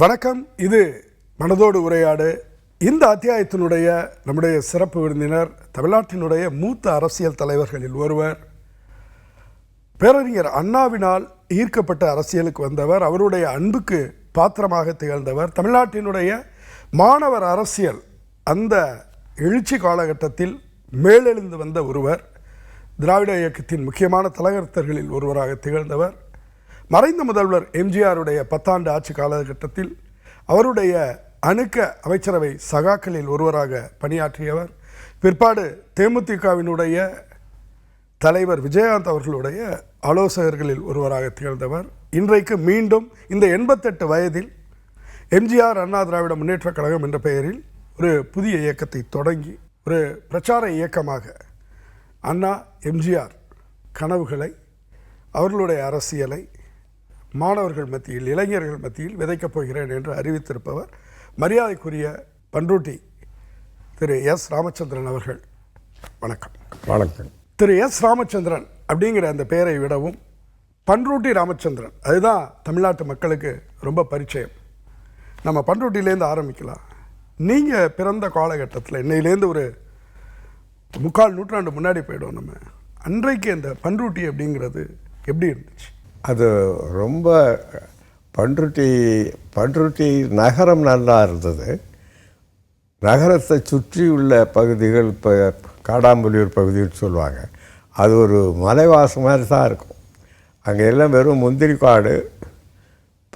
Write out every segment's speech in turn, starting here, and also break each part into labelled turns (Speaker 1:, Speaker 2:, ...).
Speaker 1: வணக்கம். இது மனதோடு உரையாடு. இந்த அத்தியாயத்தினுடைய நம்முடைய சிறப்பு விருந்தினர் தமிழ்நாட்டினுடைய மூத்த அரசியல் தலைவர்களில் ஒருவர். பேரறிஞர் அண்ணாவினால் ஈர்க்கப்பட்ட அரசியலுக்கு வந்தவர். அவருடைய அன்புக்கு பாத்திரமாக திகழ்ந்தவர். தமிழ்நாட்டினுடைய மாணவர் அரசியல் அந்த எழுச்சி காலகட்டத்தில் மேலெழுந்து வந்த ஒருவர். திராவிட இயக்கத்தின் முக்கியமான தலைவர்களில் ஒருவராக திகழ்ந்தவர். மறைந்த முதல்வர் எம்ஜிஆருடைய 10 ஆண்டு ஆட்சி காலகட்டத்தில் அவருடைய அணுக்க அமைச்சரவை சகாக்களில் ஒருவராக பணியாற்றியவர். பிற்பாடு தேமுதிகவினுடைய தலைவர் விஜயகாந்த் அவர்களுடைய ஆலோசகர்களில் ஒருவராக திகழ்ந்தவர். இன்றைக்கு மீண்டும் இந்த 88 வயதில் எம்ஜிஆர் அண்ணா திராவிட முன்னேற்றக் கழகம் என்ற பெயரில் ஒரு புதிய இயக்கத்தை தொடங்கி ஒரு பிரச்சார இயக்கமாக அண்ணா எம்ஜிஆர் கனவுகளை, அவர்களுடைய அரசியலை மாணவர்கள் மத்தியில், இளைஞர்கள் மத்தியில் விதைக்கப் போகிறேன் என்று அறிவித்திருப்பவர் மரியாதைக்குரிய பண்ருட்டி திரு எஸ் ராமச்சந்திரன் அவர்கள். வணக்கம்.
Speaker 2: வணக்கம்.
Speaker 1: திரு எஸ் ராமச்சந்திரன் அப்படிங்கிற அந்த பெயரை விடவும் பண்ருட்டி ராமச்சந்திரன், அதுதான் தமிழ்நாட்டு மக்களுக்கு ரொம்ப பரிச்சயம். நம்ம பண்ருட்டிலேருந்து ஆரம்பிக்கலாம். நீங்கள் பிறந்த காலகட்டத்தில் இன்னையிலேருந்து ஒரு 3/4 நூற்றாண்டு முன்னாடி போய்டும். நம்ம அன்றைக்கு அந்த பண்ருட்டி அப்படிங்கிறது எப்படி இருந்துச்சு?
Speaker 2: அது ரொம்ப பண்ருட்டி நகரம் நல்லா இருந்தது. நகரத்தை சுற்றி உள்ள பகுதிகள், இப்போ காடாம்புலியூர் பகுதின்னு சொல்லுவாங்க, அது ஒரு மலைவாசம் மாதிரி தான் இருக்கும். அங்கே எல்லாம் வெறும் முந்திரி காடு,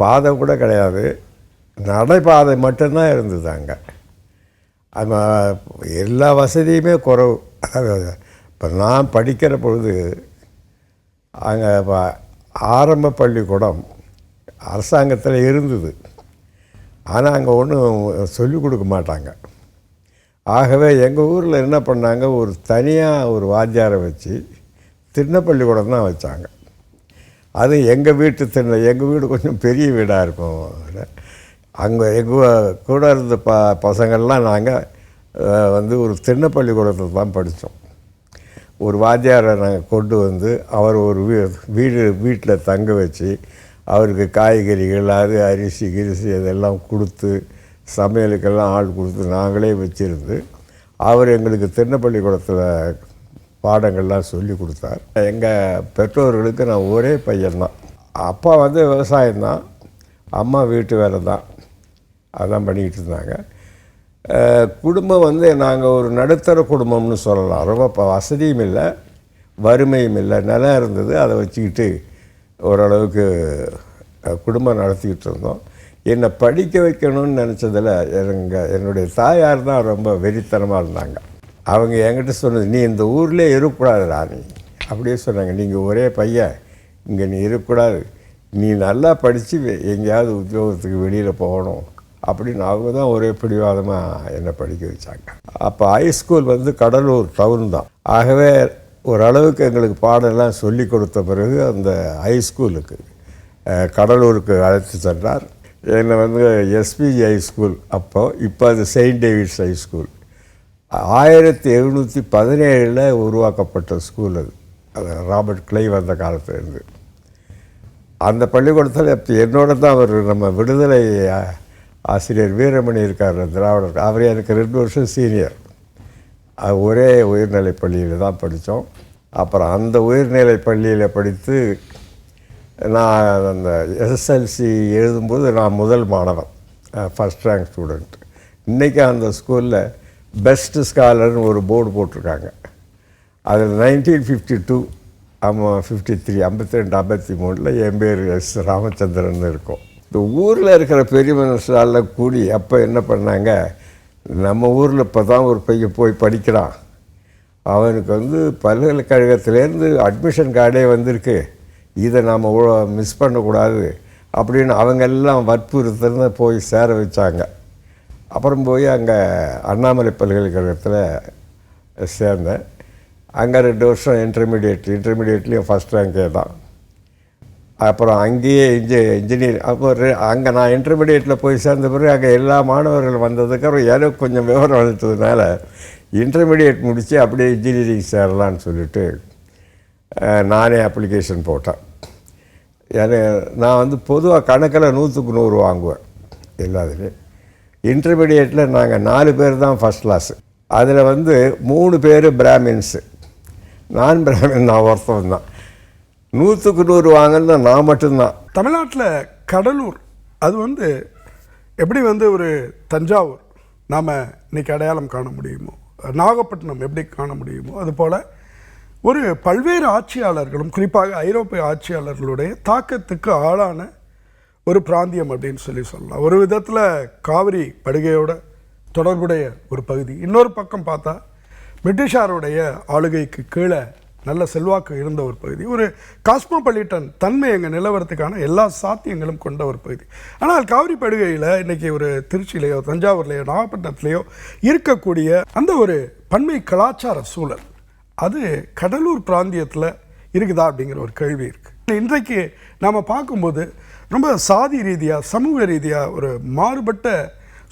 Speaker 2: பாதை கூட கிடையாது, நடைபாதை மட்டும்தான் இருந்தது. அங்கே அந்த எல்லா வசதியுமே குறைவு. இப்போ நான் படிக்கிற பொழுது அங்கே ஆரம்ப பள்ளிக்கூடம் அரசாங்கத்தில் இருந்தது. ஆனால் அங்கே ஒன்றும் சொல்லிக் கொடுக்க மாட்டாங்க. ஆகவே எங்கள் ஊரில் என்ன பண்ணாங்க, ஒரு தனியாக ஒரு வாத்தியாரை வச்சு திண்ணப்பள்ளிக்கூடம் தான் வச்சாங்க. அது எங்கள் வீடு கொஞ்சம் பெரிய வீடாக இருக்கும். அங்கே எங்கள் கூட இருந்த பசங்கள்லாம் நாங்கள் ஒரு திண்ணப்பள்ளிக்கூடத்தில் தான் படித்தோம். ஒரு வாத்தியாரை நாங்கள் கொண்டு வந்து அவர் ஒரு வீட்டில் தங்க வச்சு அவருக்கு காய்கறிகள், அது அரிசி இதெல்லாம் கொடுத்து, சமையலுக்கெல்லாம் ஆள் கொடுத்து நாங்களே வச்சுருந்து அவர் எங்களுக்கு திண்ணப்பள்ளிக்கூடத்தில் பாடங்கள்லாம் சொல்லி கொடுத்தார். எங்கள் பெற்றோர்களுக்கு நான் ஒரே பையன்தான். அப்பா விவசாயம்தான், அம்மா வீட்டு வேலை தான், அதான் பண்ணிக்கிட்டு இருந்தாங்க. குடும்பம் நாங்கள் ஒரு நடுத்தர குடும்பம்னு சொல்லலாம். ரொம்ப வசதியும் இல்லை, வறுமையும் இல்லை, நிலம் இருந்தது. அதை வச்சுக்கிட்டு ஓரளவுக்கு குடும்பம் நடத்திக்கிட்டு இருந்தோம். என்னை படிக்க வைக்கணும்னு நினச்சதில் என்னுடைய தாயார் தான் ரொம்ப வெறித்தனமாக இருந்தாங்க. அவங்க என்கிட்ட சொன்னது, நீ இந்த ஊர்லேயே இருக்கக்கூடாதுடா நீ, அப்படியே சொன்னாங்க. நீங்கள் ஒரே பையன், இங்கே நீ இருக்கக்கூடாது, நீ நல்லா படித்து எங்கேயாவது உத்தியோகத்துக்கு வெளியில் போகணும் அப்படின்னு அவங்க தான் ஒரே பிடிவாதமாக என்னை படிக்க வச்சாங்க. அப்போ ஹைஸ்கூல் கடலூர் டவுன் தான். ஆகவே ஓரளவுக்கு எங்களுக்கு பாடெல்லாம் சொல்லி கொடுத்த பிறகு அந்த ஹைஸ்கூலுக்கு கடலூருக்கு அழைத்து சென்றார். என்னை எஸ்பிஜி ஹைஸ்கூல், இப்போ அது செயின்ட் டேவிட்ஸ் ஹைஸ்கூல், 1717 உருவாக்கப்பட்ட ஸ்கூல். அது ராபர்ட் கிளைவ் அந்த காலத்துலேருந்து. அந்த பள்ளிக்கூடத்தில் இப்போ என்னோட தான் அவர் நம்ம விடுதலை ஆசிரியர் வீரமணி இருக்கார், திராவிடர். அவர் எனக்கு 2 வருஷம் சீனியர். ஒரே உயர்நிலை பள்ளியில் தான் படித்தோம். அப்புறம் அந்த உயர்நிலை பள்ளியில் படித்து நான் அந்த எஸ்எஸ்எல்சி எழுதும்போது நான் முதல் மாணவன், ஃபஸ்ட் ரேங்க் ஸ்டூடெண்ட். இன்றைக்கி அந்த ஸ்கூலில் பெஸ்ட் ஸ்காலர்னு ஒரு போர்டு போட்டிருக்காங்க. அதில் 1952, 53, 52, 53 என் பேர் எஸ் ராமச்சந்திரன் இருக்கும். இந்த ஊரில் இருக்கிற பெரிய மனுஷாலாம் கூடி அப்போ என்ன பண்ணாங்க, நம்ம ஊரில் இப்போ தான் ஒரு பையன் போய் படிக்கிறான், அவனுக்கு பல்கலைக்கழகத்திலேருந்து அட்மிஷன் கார்டே வந்திருக்கு, இதை நாம் மிஸ் பண்ணக்கூடாது அப்படின்னு அவங்கெல்லாம் வற்புறுத்தல்னு போய் சேர வச்சாங்க. அப்புறம் போய் அங்கே அண்ணாமலை பல்கலைக்கழகத்தில் சேர்ந்தேன். அங்கே 2 வருஷம் இன்டர்மீடியட்லேயும் ஃபஸ்ட் ரேங்கே தான். அப்புறம் அங்கேயே இன்ஜினியர். அப்புறம் அங்கே நான் இன்டர்மீடியட்டில் போய் சேர்ந்த பிறகு அங்கே எல்லா மாணவர்கள் வந்ததுக்கப்புறம் எனக்கு கொஞ்சம் விவரம் வந்துட்டதுனால இன்டர்மீடியட் முடித்து அப்படியே இன்ஜினியரிங் சேரலான்னு சொல்லிட்டு நானே அப்ளிகேஷன் போட்டேன். நான் பொதுவாக கணக்கில் 100க்கு 100 வாங்குவேன். எல்லாத்துலேயும். இன்டர்மீடியேட்டில் நாங்கள் 4 பேர் தான் ஃபஸ்ட் கிளாஸு. அதில் வந்து 3 பேர் பிராமின்ஸு, நான் பிராமின் நான் ஒருத்தன் தான். 100க்கு 100 வாங்கினது நான் மட்டும்தான்.
Speaker 1: தமிழ்நாட்டில் கடலூர் அது வந்து எப்படி வந்து ஒரு தஞ்சாவூர் நாம் இன்னைக்கு அடையாளம் காண முடியுமோ, நாகப்பட்டினம் எப்படி காண முடியுமோ, அதுபோல் ஒரு பல்வேறு ஆட்சியாளர்களும் குறிப்பாக ஐரோப்பிய ஆட்சியாளர்களுடைய தாக்கத்துக்கு ஆளான ஒரு பிராந்தியம் அப்படின்னு சொல்லலாம். ஒரு விதத்தில் காவிரி படுகையோட தொடர்புடைய ஒரு பகுதி. இன்னொரு பக்கம் பார்த்தா பிரிட்டிஷாருடைய ஆளுகைக்கு கீழே நல்ல செல்வாக்கு இருந்த ஒரு பகுதி. ஒரு காஸ்மோபாலிட்டன் தன்மை அங்கே நிலவரத்துக்கான எல்லா சாத்தியங்களும் கொண்ட ஒரு பகுதி. ஆனால் காவிரி படுகையில் இன்றைக்கி ஒரு திருச்சியிலையோ தஞ்சாவூர்லேயோ நாகப்பட்டினத்துலேயோ இருக்கக்கூடிய அந்த ஒரு பன்மை கலாச்சார சூழல் அது கடலூர் பிராந்தியத்தில் இருக்குதா அப்படிங்கிற ஒரு கேள்வி இருக்குது. இன்றைக்கு நாம் பார்க்கும்போது ரொம்ப சாதி ரீதியாக சமூக ரீதியாக ஒரு மாறுபட்ட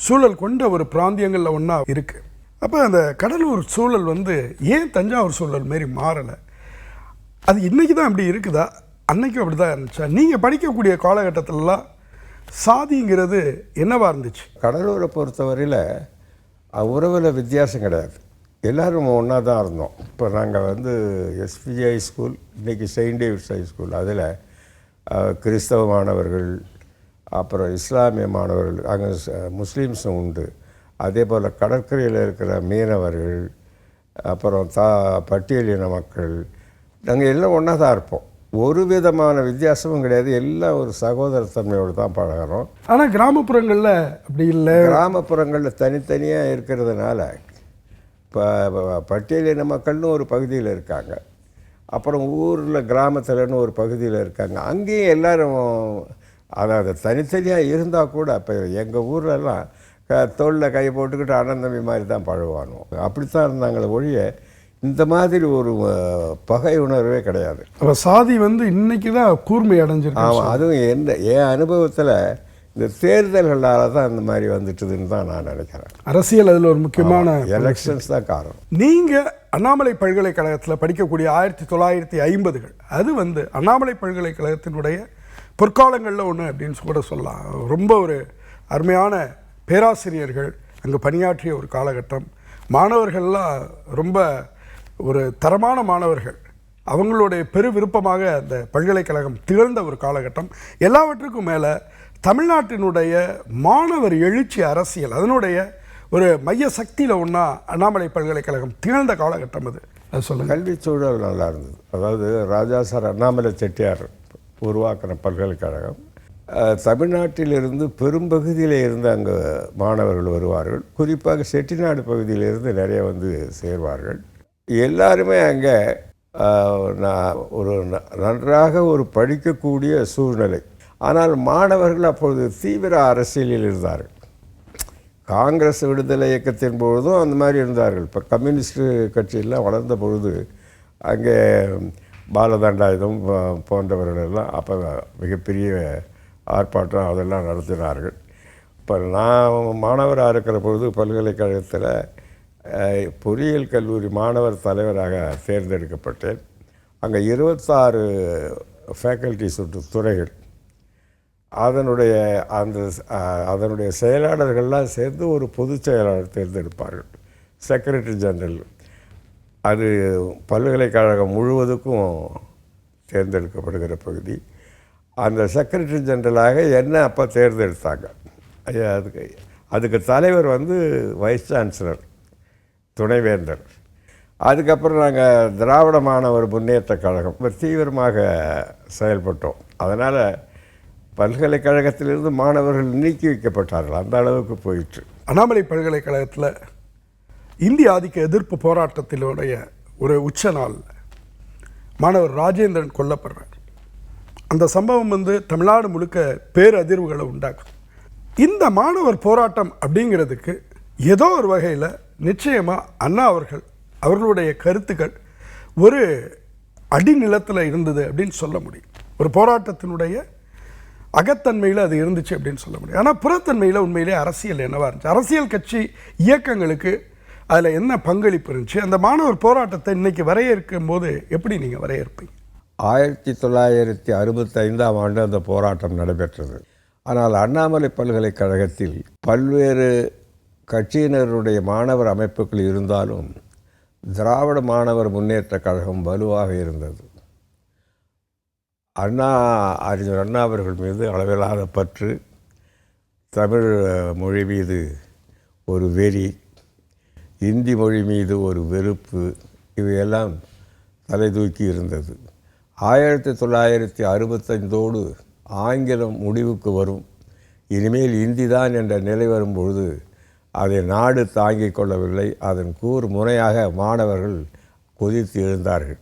Speaker 1: சூழல் கொண்ட ஒரு பிராந்தியங்களில் ஒன்றா இருக்குது. அப்போ அந்த கடலூர் சூழல் வந்து ஏன் தஞ்சாவூர் சூழல் மாரி மாறலை? அது இன்றைக்கி தான் அப்படி இருக்குதா, அன்னைக்கும் அப்படி தான் இருந்துச்சா? நீங்கள் படிக்கக்கூடிய காலகட்டத்திலலாம் சாதிங்கிறது என்னவாக இருந்துச்சு?
Speaker 2: கடலூரை பொறுத்தவரையில் உறவில் வித்தியாசம் கிடையாது, எல்லோரும் ஒன்றா தான் இருந்தோம். இப்போ நாங்கள் வந்து எஸ்பிஐ ஸ்கூல், இன்றைக்கி செயின்ட் டேவிட்ஸ் ஹை ஸ்கூல், அதில் கிறிஸ்தவ மாணவர்கள், அப்புறம் இஸ்லாமிய மாணவர்கள், அங்கே முஸ்லீம்ஸும் உண்டு. அதே போல் கடற்கரையில் இருக்கிற மீனவர்கள், அப்புறம் பட்டியலின மக்கள், நாங்கள் எல்லாம் ஒன்றா தான் இருப்போம். ஒரு விதமான வித்தியாசமும் கிடையாது, எல்லாம் ஒரு சகோதரத்தன்மையோடு தான் பழகிறோம்.
Speaker 1: ஆனால் கிராமப்புறங்களில் அப்படி இல்லை.
Speaker 2: கிராமப்புறங்களில் தனித்தனியாக இருக்கிறதுனால இப்போ பட்டியலின மக்கள்னு ஒரு பகுதியில் இருக்காங்க, அப்புறம் ஊரில் கிராமத்தில்னு ஒரு பகுதியில் இருக்காங்க. அங்கேயும் எல்லோரும் அதாவது தனித்தனியாக இருந்தால் கூட இப்போ எங்கள் ஊர்லெல்லாம் தோளில் கை போட்டுக்கிட்டு அண்ணன் தம்பி மாதிரி தான் பழகுவானுவோம். அப்படித்தான் இருந்தாங்களே ஒழிய இந்த மாதிரி ஒரு பகை உணர்வே கிடையாது.
Speaker 1: அப்போ சாதி வந்து இன்றைக்கி தான் கூர்மை அடைஞ்சிருக்கு.
Speaker 2: ஆமாம், அதுவும் என் அனுபவத்தில் இந்த தேர்தல்களால் தான் இந்த மாதிரி வந்துட்டுதுன்னு தான் நான் நினைக்கிறேன்.
Speaker 1: அரசியல் அதில் ஒரு முக்கியமான
Speaker 2: எலெக்ஷன்ஸ் தான் காரணம்.
Speaker 1: நீங்கள் அண்ணாமலை பல்கலைக்கழகத்தில் படிக்கக்கூடிய 1950கள் அது வந்து அண்ணாமலை பல்கலைக்கழகத்தினுடைய பொற்காலங்களில் ஒன்று அப்படின்னு கூட சொல்லலாம். ரொம்ப ஒரு அருமையான பேராசிரியர்கள் அங்கே பணியாற்றிய ஒரு காலகட்டம். மாணவர்கள்லாம் ரொம்ப ஒரு தரமான மாணவர்கள், அவங்களுடைய பெரு விருப்பமாக அந்த பல்கலைக்கழகம் திகழ்ந்த ஒரு காலகட்டம். எல்லாவற்றுக்கும் மேலே தமிழ்நாட்டினுடைய மாணவர் எழுச்சி அரசியல் அதனுடைய ஒரு மைய சக்தியில் ஒன்றா அண்ணாமலை பல்கலைக்கழகம் திகழ்ந்த காலகட்டம் அது சொல்லுங்கள்.
Speaker 2: கல்வி சூழல் நல்லா இருந்தது. அதாவது ராஜா சார் அண்ணாமலை செட்டியார் உருவாக்கின பல்கலைக்கழகம். தமிழ்நாட்டிலிருந்து பெரும்பகுதியில் இருந்து அங்கே மாணவர்கள் வருவார்கள். குறிப்பாக செட்டிநாடு பகுதியிலிருந்து நிறைய வந்து சேர்வார்கள். எல்லாருமே அங்கே ஒரு நன்றாக ஒரு படிக்கக்கூடிய சூழ்நிலை. ஆனால் மாணவர்கள் அப்பொழுது தீவிர அரசியலில் இருந்தார்கள். காங்கிரஸ் விடுதலை இயக்கத்தின் பொழுதும் அந்த மாதிரி இருந்தார்கள். இப்போ கம்யூனிஸ்ட் கட்சியெல்லாம் வளர்ந்த பொழுது அங்கே பாலதண்டாயுதம் போன்றவர்களெல்லாம் அப்போ மிகப்பெரிய ஆர்ப்பாட்டம் அதெல்லாம் நடத்தினார்கள். இப்போ நான் மாணவராக இருக்கிற பொழுது பல்கலைக்கழகத்தில் பொறியியல் கல்லூரி மாணவர் தலைவராக தேர்ந்தெடுக்கப்பட்டேன். அங்கே 26 ஃபேக்கல்ட்டிஸ் துறைகள், அதனுடைய செயலாளர்கள்லாம் சேர்ந்து ஒரு பொதுச் செயலாளர் தேர்ந்தெடுப்பார்கள், செக்ரட்டரி ஜெனரல். அது பல்கலைக்கழகம் முழுவதுக்கும் தேர்ந்தெடுக்கப்படுகிற பகுதி. அந்த செக்ரட்டரி ஜெனரலாக என்ன அப்போ தேர்ந்தெடுத்தாங்க. அதுக்கு தலைவர் வந்து வைஸ் சான்சலர், துணைவேந்தர். அதுக்கப்புறம் நாங்கள் திராவிட மாணவர் முன்னேற்ற கழகம் தீவிரமாக செயல்பட்டோம். அதனால் பல்கலைக்கழகத்திலிருந்து மாணவர்கள் நீக்கி வைக்கப்பட்டார்கள், அந்த அளவுக்கு போயிற்று.
Speaker 1: அண்ணாமலை பல்கலைக்கழகத்தில் இந்திய ஆதிக்க எதிர்ப்பு போராட்டத்தினுடைய ஒரு உச்ச நாள் மாணவர் ராஜேந்திரன் கொல்லப்படுறார். அந்த சம்பவம் வந்து தமிழ்நாடு முழுக்க பேரதிர்வுகளை உண்டாக்கும். இந்த மாணவர் போராட்டம் அப்படிங்கிறதுக்கு ஏதோ ஒரு வகையில் நிச்சயமாக அண்ணா அவர்களுடைய கருத்துக்கள் ஒரு அடிநிலத்தில் இருந்தது அப்படின்னு சொல்ல முடியும். ஒரு போராட்டத்தினுடைய அகத்தன்மையில் அது இருந்துச்சு அப்படின்னு சொல்ல முடியும். ஆனால் புறத்தன்மையில் உண்மையிலே அரசியல் என்னவாக இருந்துச்சு, அரசியல் கட்சி இயக்கங்களுக்கு அதில் என்ன பங்களிப்பு இருந்துச்சு, அந்த மாணவர் போராட்டத்தை இன்றைக்கி வரையறுக்கும் போது எப்படி நீங்கள் வரையறுப்பீங்க?
Speaker 2: 1965ஆம் ஆண்டு அந்த போராட்டம் நடைபெற்றது. ஆனால் அண்ணாமலை பல்கலைக்கழகத்தில் பல்வேறு கட்சியினருடைய மாணவர் அமைப்புகள் இருந்தாலும் திராவிட மாணவர் முன்னேற்றக் கழகம் வலுவாக இருந்தது. அறிஞர் அண்ணா அவர்கள் மீது அளவிலான பற்று, தமிழ் மொழி மீது ஒரு வெறி, இந்தி மொழி மீது ஒரு வெறுப்பு, இவையெல்லாம் தலை தூக்கி இருந்தது. 1965 ஆங்கிலம் முடிவுக்கு வரும், இனிமேல் இந்தி தான் என்ற நிலை வரும்பொழுது அதை நாடு தாங்கிக் கொள்ளவில்லை. அதன் கூர் முனையாக மாணவர்கள் கொதித்து எழுந்தார்கள்.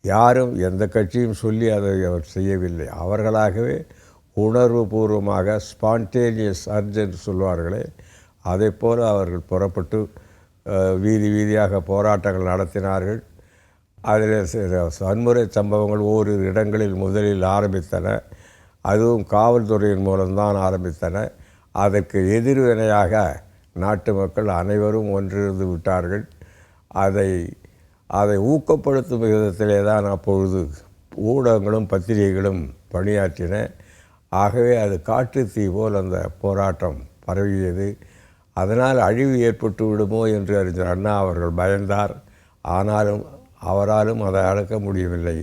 Speaker 2: யாரும் எந்த கட்சியும் சொல்லி அதை அவர் செய்யவில்லை. அவர்களாகவே உணர்வுபூர்வமாக ஸ்பான்டேனியஸ் அர்ஜ் என்று சொல்வார்களே, அதை போல அவர்கள் புறப்பட்டு வீதி வீதியாக போராட்டங்கள் நடத்தினார்கள். அதில் வன்முறை சம்பவங்கள் ஓரிரு இடங்களில் முதலில் ஆரம்பித்தன. அதுவும் காவல்துறையின் மூலம்தான் ஆரம்பித்தன. அதற்கு எதிர்வினையாக நாட்டு மக்கள் அனைவரும் ஒன்றிருந்து விட்டார்கள். அதை ஊக்கப்படுத்தும் விதத்திலே தான் அப்பொழுது ஊடகங்களும் பத்திரிகைகளும் பணியாற்றின. ஆகவே அது காட்டு தீ போல் அந்த போராட்டம் பரவியது. அதனால் அழிவு ஏற்பட்டு விடுமோ என்று அறிஞர் அண்ணா அவர்கள் பயந்தார். ஆனாலும் அவராலும் அதை அடக்க முடியவில்லை.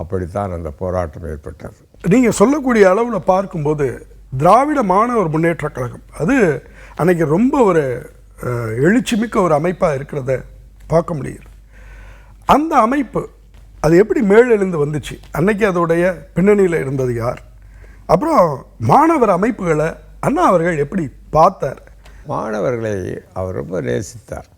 Speaker 2: அப்படித்தான் அந்த போராட்டம் ஏற்பட்டது.
Speaker 1: நீங்கள் சொல்லக்கூடிய அளவில் பார்க்கும்போது திராவிட மாணவர் முன்னேற்றக் கழகம் அது அன்னைக்கு ரொம்ப ஒரு எழுச்சிமிக்க ஒரு அமைப்பாக இருக்கிறத பார்க்க முடியுது. அந்த அமைப்பு அது எப்படி மேலெழுந்து வந்துச்சு? அன்னைக்கு அதோடைய பின்னணியில் இருந்தது யார்? அப்புறம் மாணவர் அமைப்புகளை அண்ணா அவர்கள் எப்படி பார்த்தார்?
Speaker 2: மாணவர்களை அவர் ரொம்ப நேசித்தார்.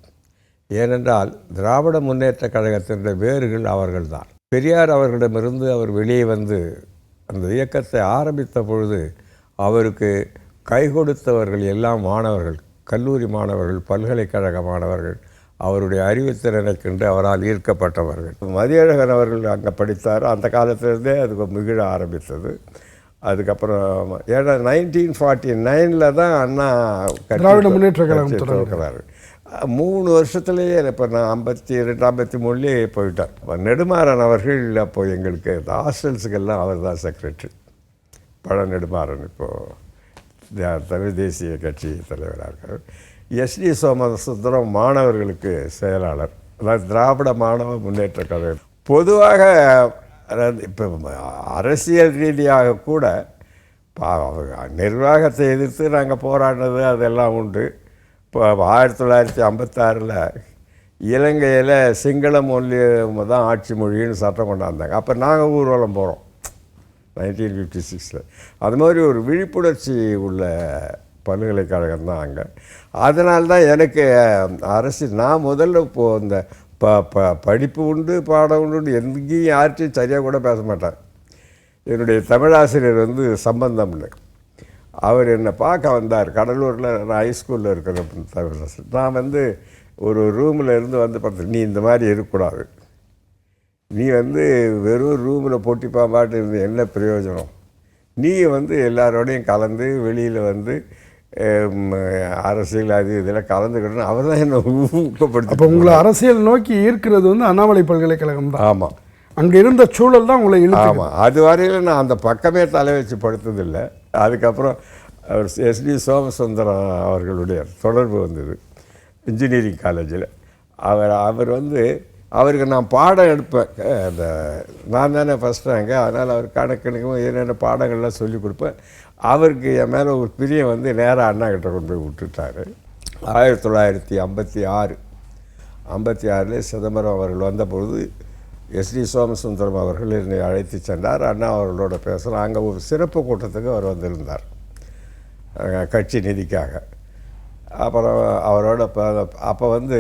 Speaker 2: ஏனென்றால் திராவிட முன்னேற்றக் கழகத்தினுடைய வேர்கள் அவர்கள்தான். பெரியார் அவர்களிடமிருந்து அவர் வெளியே வந்து அந்த இயக்கத்தை ஆரம்பித்த பொழுது அவருக்கு கை கொடுத்தவர்கள் எல்லாம் மாணவர்கள், கல்லூரி மாணவர்கள், பல்கலைக்கழக மாணவர்கள், அவருடைய அறிவுத்திறனை கண்டு அவரால் ஈர்க்கப்பட்டவர்கள். மதியழகன் அவர்கள் அங்கே படித்தார். அந்த காலத்திலிருந்தே அது மிகிழ ஆரம்பித்தது. அதுக்கப்புறம் ஏன்னா 1949 தான் அண்ணா
Speaker 1: திராவிட முன்னேற்ற கழகம்
Speaker 2: துவக்கிறார். 3 வருஷத்துலேயே இப்போ நான் 52, 53 போயிட்டார். நெடுமாறன் அவர்கள் அப்போது எங்களுக்கு இந்த ஹாஸ்டல்ஸுக்கெல்லாம் அவர் தான் செக்ரட்டரி. பழ நெடுமாறன் இப்போது தமிழ் தேசிய கட்சி தலைவராக இருக்கார். எஸ்டி சோமசுந்தரம் மாணவர்களுக்கு செயலாளர். அதாவது திராவிட மாணவ முன்னேற்ற கழகம். பொதுவாக இப்போ அரசியல் ரீதியாக கூட நிர்வாகத்தை எதிர்த்து நாங்கள் போராடினது அதெல்லாம் உண்டு. இப்போ 1956 இலங்கையில் சிங்களம் ஒன்லி தான் ஆட்சி மொழின்னு சட்டம் கொண்டாந்தாங்க. அப்போ நாங்கள் ஊர்வலம் போகிறோம் 1956. அது மாதிரி ஒரு விழிப்புணர்ச்சி உள்ள பல்கலைக்கழகம் தான் அங்கே. அதனால்தான் எனக்கு நான் முதல்ல இப்போது இந்த படிப்பு உண்டு, பாடம் உண்டு, எங்கேயும் யார்ட்டையும் சரியாக கூட பேச மாட்டேன். என்னுடைய தமிழாசிரியர் வந்து சம்பந்தம்னு அவர் என்னை பார்க்க வந்தார். கடலூரில் நான் ஹைஸ்கூலில் இருக்கிற தமிழாசிரியர். நான் வந்து ஒரு ரூமில் இருந்து வந்து பார்த்தேன், நீ இந்த மாதிரி இருக்கக்கூடாது, நீ வந்து வெறும் ரூமில் போட்டி பாம்பாட்டு இருந்து என்ன பிரயோஜனம், நீ வந்து எல்லாரோடையும் கலந்து வெளியில் வந்து அரசியல் அது இதில் கலந்துக்கிட்டோன்னு அவர் தான் என்னை ஊக்கப்படுத்தி.
Speaker 1: அப்போ உங்களை அரசியல் நோக்கி ஈர்க்கிறது வந்து அண்ணாமலை பல்கலைக்கழகம் தான்.
Speaker 2: ஆமாம்,
Speaker 1: அங்கே இருந்த சூழல் தான் உங்களை இழுத்து.
Speaker 2: ஆமாம், அது வரையில் நான் அந்த பக்கமே தலை வச்சு படுத்ததில்லை. அதுக்கப்புறம் அவர் எஸ்டி சோமசுந்தரம் அவர்களுடைய தொடர்பு வந்தது இன்ஜினியரிங் காலேஜில். அவர் வந்து அவருக்கு நான் பாடம் எடுப்பேன். அந்த நான் தானே ஃபஸ்ட் ரேங்கு, அதனால் அவர் கணக்கெடுக்கும் என்னென்ன பாடங்கள்லாம் சொல்லிக் கொடுப்பேன். அவருக்கு என் மேலே ஒரு பிரியம் வந்து நேராக அண்ணா கிட்ட கொண்டு போய் விட்டுட்டார். 1956 சிதம்பரம் அவர்கள் வந்தபொழுது எஸ்டி சோமசுந்தரம் அவர்கள் என்னை அழைத்து சென்றார். அண்ணா அவர்களோட பேசுகிறேன். அங்கே ஒரு சிறப்பு கூட்டத்துக்கு அவர் வந்திருந்தார் கட்சி நிதிக்காக. அப்புறம் அவரோட அப்போ வந்து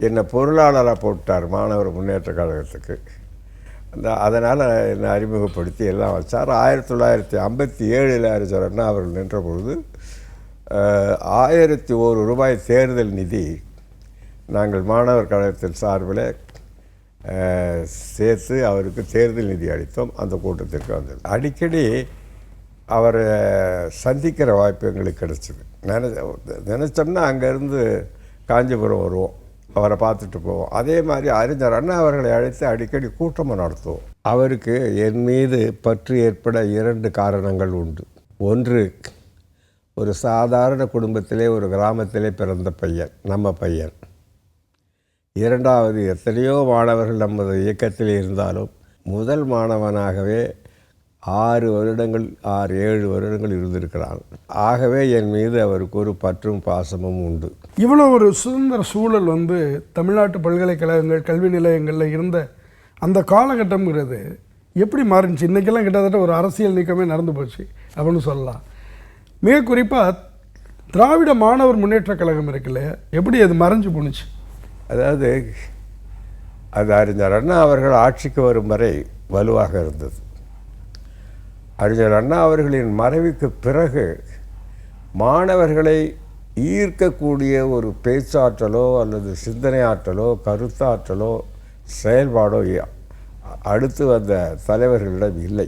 Speaker 2: என்னை பொருளாளராக போட்டார் மாணவர் முன்னேற்ற கழகத்துக்கு. அதனால் என்னை அறிமுகப்படுத்தி எல்லாம் வச்சார். 1957 அறிஞர் அண்ணா அவர்கள் நின்ற பொழுது 1001 ரூபாய் தேர்தல் நிதி நாங்கள் மாணவர் கழகத்தின் சார்பில் சேர்த்து அவருக்கு தேர்தல் நிதி அளித்தோம். அந்த கூட்டத்திற்கு வந்தது. அடிக்கடி அவரை சந்திக்கிற வாய்ப்பு எங்களுக்கு கிடச்சிது. நினச்சோம்னா அங்கேருந்து காஞ்சிபுரம் வருவோம், அவரை பார்த்துட்டு போவோம். அதே மாதிரி அறிஞர் அண்ணா அவர்களை அழைத்து அடிக்கடி கூட்டமும் நடத்துவோம். அவருக்கு என் மீது பற்று ஏற்பட 2 காரணங்கள் உண்டு. ஒன்று, ஒரு சாதாரண குடும்பத்திலே ஒரு கிராமத்திலே பிறந்த பையன், நம்ம பையன். இரண்டாவது, எத்தனையோ மாணவர்கள் நமது இயக்கத்தில் இருந்தாலும் முதல் மாணவனாகவே 6 வருடங்கள் 7 வருடங்கள் இருந்திருக்கிறான். ஆகவே என் மீது அவருக்கு ஒரு பற்றும் பாசமும் உண்டு.
Speaker 1: இவ்வளோ ஒரு சுதந்திர சூழல் வந்து தமிழ்நாட்டு பல்கலைக்கழகங்கள் கல்வி நிலையங்களில் இருந்த அந்த காலகட்டம்ங்கிறது எப்படி மாறிச்சு? இன்றைக்கெல்லாம் கிட்டத்தட்ட ஒரு அரசியல் நீக்கமே நடந்து போச்சு அப்படின்னு சொல்லலாம். மிக குறிப்பாக திராவிட மாணவர் முன்னேற்ற கழகம் இருக்குல்ல, எப்படி அது மறைஞ்சு போணுச்சு?
Speaker 2: அதாவது அது அறிஞர் அண்ணா அவர்கள் ஆட்சிக்கு வரும் வரை வலுவாக இருந்தது. அறிஞர் அண்ணா அவர்களின் மறைவுக்கு பிறகு மாணவர்களை ஈர்க்கக்கூடிய ஒரு பேச்சாற்றலோ அல்லது சிந்தனை ஆற்றலோ கருத்தாற்றலோ செயல்பாடோ அடுத்து வந்த தலைவர்களிடம் இல்லை.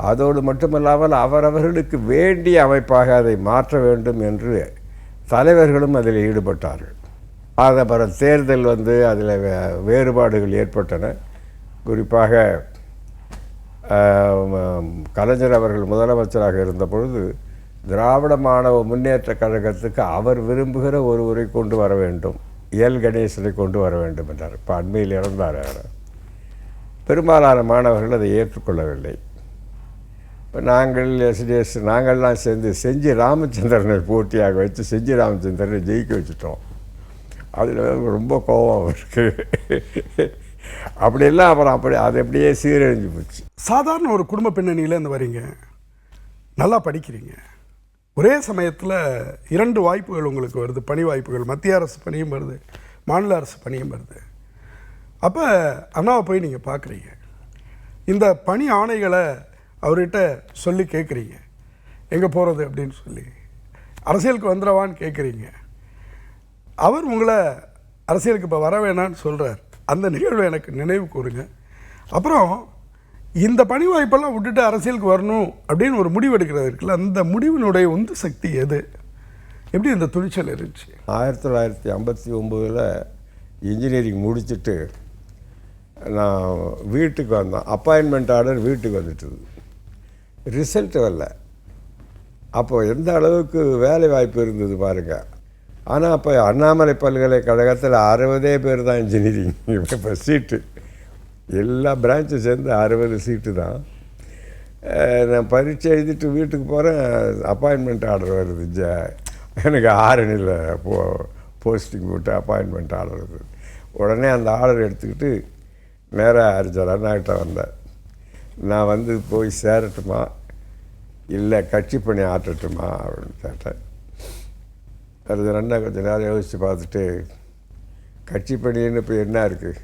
Speaker 2: அதோடு மட்டுமல்லாமல் அவரவர்களுக்கு வேண்டிய அமைப்பாக அதை மாற்ற வேண்டும் என்று தலைவர்களும் அதில் ஈடுபட்டார்கள். அது அப்புறம் தேர்தல் வந்து அதில் வேறுபாடுகள் ஏற்பட்டன. குறிப்பாக கலைஞர் அவர்கள் முதலமைச்சராக இருந்த பொழுது திராவிட மாணவ முன்னேற்ற கழகத்துக்கு அவர் விரும்புகிற ஒருவரை கொண்டு வர வேண்டும், எல் கணேசனை கொண்டு வர வேண்டும் என்றார். இப்போ அண்மையில் இறந்தார். பெரும்பாலான மாணவர்கள் அதை ஏற்றுக்கொள்ளவில்லை. இப்போ நாங்கள் எஸ்டிஎஸ் நாங்கள்லாம் சேர்ந்து செஞ்சி ராமச்சந்திரனை போட்டியாக வச்சு செஞ்சி ராமச்சந்திரனை ஜெயிக்க வச்சுட்டோம். அதில் ரொம்ப கோபம் அவருக்கு. அப்படியெல்லாம் அப்புறம் அது அப்படியே சீரழிஞ்சு போச்சு.
Speaker 1: சாதாரண ஒரு குடும்ப பின்னணியிலேருந்து வரீங்க, நல்லா படிக்கிறீங்க, ஒரே சமயத்தில் 2 வாய்ப்புகள் உங்களுக்கு வருது, பணி வாய்ப்புகள். மத்திய அரசு பணியும் வருது, மாநில அரசு பணியும் வருது. அப்போ அண்ணாவை போய் நீங்கள் பார்க்குறீங்க, இந்த பணி ஆணைகளை அவர்கிட்ட சொல்லி கேட்குறீங்க, எங்கே போகிறது அப்படின்னு சொல்லி, அரசியலுக்கு வந்துடவான்னு கேட்குறீங்க. அவர் உங்களை அரசியலுக்கு இப்போ வர வேணான்னு சொல்கிறார். அந்த நிகழ்வை எனக்கு நினைவு கூறுங்க. அப்புறம் இந்த பணி வாய்ப்பெல்லாம் விட்டுட்டு அரசியலுக்கு வரணும் அப்படின்னு ஒரு முடிவு எடுக்கிறது இருக்குல்ல, அந்த முடிவினுடைய உந்து சக்தி எது? எப்படி இந்த துணிச்சல் இருந்துச்சு?
Speaker 2: 1959 இன்ஜினியரிங் முடிச்சுட்டு நான் வீட்டுக்கு வந்தேன். அப்பாயின்மெண்ட் ஆர்டர் வீட்டுக்கு வந்துட்டுது, ரிசல்ட் வரல. அப்போது எந்த அளவுக்கு வேலை வாய்ப்பு இருந்தது பாருங்கள். ஆனால் அப்போ அண்ணாமலை பல்கலைக்கழகத்தில் 60 பேர் தான் இன்ஜினியரிங். இப்போ சீட்டு எல்லா பிரான்ச்சும் சேர்ந்து 60 சீட்டு தான். நான் பரீட்சை எழுதிட்டு வீட்டுக்கு போகிறேன், அப்பாயின்மெண்ட் ஆர்டர் வருது. எனக்கு ஆரணியில் போஸ்டிங் போட்டு அப்பாயின்மெண்ட் ஆர்டர் வருது. உடனே அந்த ஆர்டர் எடுத்துக்கிட்டு நேராக அறிஞர் அண்ணாக்கிட்ட வந்தேன். நான் வந்து போய் சேரட்டுமா இல்லை கட்சி பணி ஆற்றட்டுமா அப்படின்னு கேட்டேன். அறிஞர் அண்ணா கொஞ்சம் நேரம் யோசித்து பார்த்துட்டு, கட்சி பணின்னு இப்போ என்ன இருக்குது,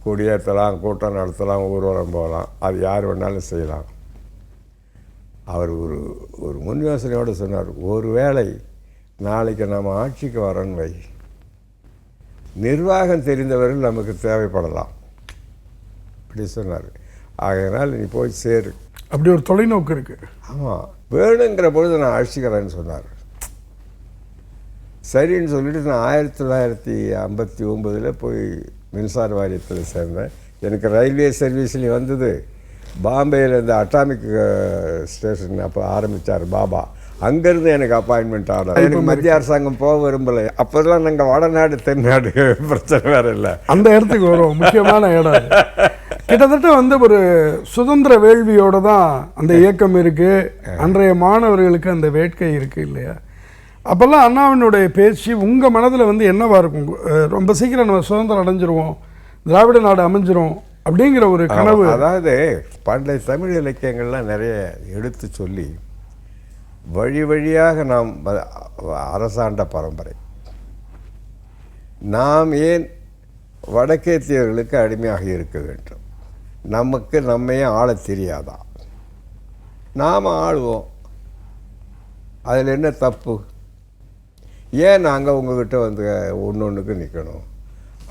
Speaker 2: கொடியேற்றலாம், கூட்டம் நடத்தலாம், ஊர்வலம் போகலாம், அது யார் வேணாலும் செய்யலாம். அவர் ஒரு முன் யோசனையோடு சொன்னார், ஒரு வேளை நாளைக்கு நம்ம ஆட்சிக்கு வரணும் வை, நிர்வாகம் தெரிந்தவர்கள் நமக்கு தேவைப்படலாம் அப்படி சொன்னார். ஆகையினால் நீ போய் சேரு.
Speaker 1: அப்படி ஒரு தொலைநோக்கு இருக்குது.
Speaker 2: ஆமாம், வேணுங்கிற பொழுது நான் அழைச்சிக்கிறேன்னு சொன்னார். சரின்னு சொல்லிட்டு நான் 1959 போய் மின்சார வாரியத்தில் சேர்ந்தேன். எனக்கு ரயில்வே சர்வீஸ்லேயும் வந்தது. பாம்பேயில் இந்த அட்டாமிக் ஸ்டேஷன் அப்போ ஆரம்பித்தார் பாபா, அங்கேருந்து எனக்கு அப்பாயின்மெண்ட் ஆர்டர். எனக்கு மத்திய அரசாங்கம் போக விரும்பலை. அப்போதெல்லாம் நாங்கள் வடநாடு தென்னாடு பிரச்சனை வேறு இல்லை,
Speaker 1: அந்த இடத்துக்கு வரும். முக்கியமான இடம் கிட்டத்தட்ட வந்து ஒரு சுதந்திர வேள்வியோடு தான் அந்த இயக்கம் இருக்குது. அன்றைய மாணவர்களுக்கு அந்த வேட்கை இருக்குது இல்லையா? அப்போல்லாம் அண்ணாவினுடைய பேச்சு உங்கள் மனதில் வந்து என்னவா இருக்கும்? ரொம்ப சீக்கிரம் நம்ம சுதந்திரம் அடைஞ்சிருவோம், திராவிட நாடு அமைஞ்சிரும் அப்படிங்கிற ஒரு கனவு.
Speaker 2: அதாவது பண்டைய தமிழ் இலக்கியங்கள்லாம் நிறைய எடுத்து சொல்லி வழி வழியாக நாம் அரசாண்ட பரம்பரை. நாம் ஏன் வடக்கேத்தியர்களுக்கு அடிமையாக இருக்க வேண்டும்? நமக்கு நம்மையே ஆளத் தெரியாதா? நாம் ஆளுவோம், அதில் என்ன தப்பு? ஏன் நாங்கள் உங்கள்கிட்ட வந்து ஒன்று நிற்கணும்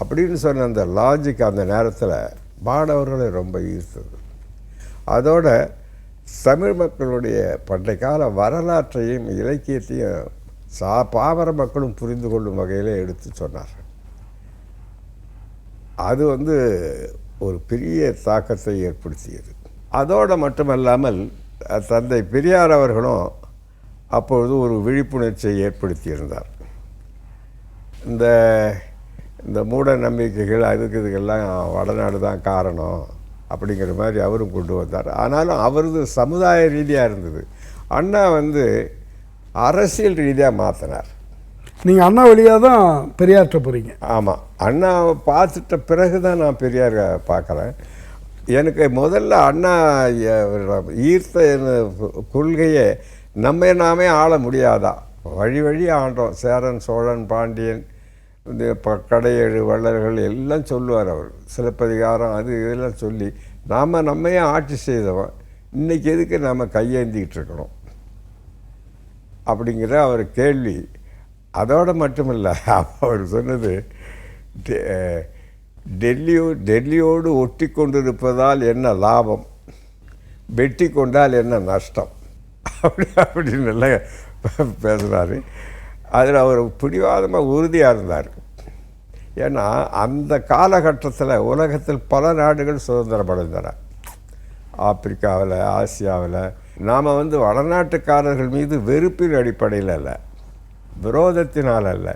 Speaker 2: அப்படின்னு சொன்ன அந்த லாஜிக் அந்த நேரத்தில் மாணவர்களை ரொம்ப ஈர்த்தது. அதோட தமிழ் மக்களுடைய பண்டைய கால வரலாற்றையும் இலக்கியத்தையும் பாமர மக்களும் புரிந்து கொள்ளும் வகையில் எடுத்து சொன்னார். அது வந்து ஒரு பெரிய தாக்கத்தை ஏற்படுத்தியது. அதோடு மட்டுமல்லாமல் தந்தை பெரியார் அவர்களும் அப்பொழுது ஒரு விழிப்புணர்ச்சியை ஏற்படுத்தியிருந்தார். இந்த இந்த மூட நம்பிக்கைகள் இதுக்கெல்லாம் வடநாடு தான் காரணம் அப்படிங்கிற மாதிரி அவரும் கொண்டு வந்தார். ஆனாலும் அவரது சமுதாய ரீதியாக இருந்தது. அண்ணா வந்து அரசியல் ரீதியாக மாற்றினார்.
Speaker 1: நீங்கள் அண்ணா வழியாக தான் பெரியாற்ற போகிறீங்க.
Speaker 2: ஆமாம், அண்ணாவை பார்த்துட்ட பிறகு தான் நான் பெரியார் பார்க்குறேன். எனக்கு முதல்ல அண்ணா ஈர்த்த கொள்கையை நம்ம நாமே ஆள முடியாதா, வழி வழி ஆண்டோம். சேரன், சோழன், பாண்டியன், இந்த கடையேழு வள்ளல்கள் எல்லாம் சொல்லுவார் அவர். சிலப்பதிகாரம் அது இதெல்லாம் சொல்லி நம்மையே ஆட்சி செய்தவன், இன்றைக்கி எதுக்கு நம்ம கையேந்திக்கிட்டு இருக்கணும் அப்படிங்கிற அவர் கேள்வி. அதோடு மட்டுமில்லை, அவர் சொன்னது டெல்லியோடு ஒட்டி கொண்டிருப்பதால் என்ன லாபம், வெட்டி கொண்டால் என்ன நஷ்டம் அப்படின்னு எல்லாம் பேசுகிறாரு. அதில் அவர் பிடிவாதமாக உறுதியாக இருந்தார். ஏன்னா அந்த காலகட்டத்தில் உலகத்தில் பல நாடுகள் சுதந்திரம் அடைந்தன. ஆப்பிரிக்காவில், ஆசியாவில். நாம் வந்து வடநாட்டுக்காரர்கள் மீது வெறுப்பின் அடிப்படையில் அல்ல, விரோதத்தினால் அல்ல,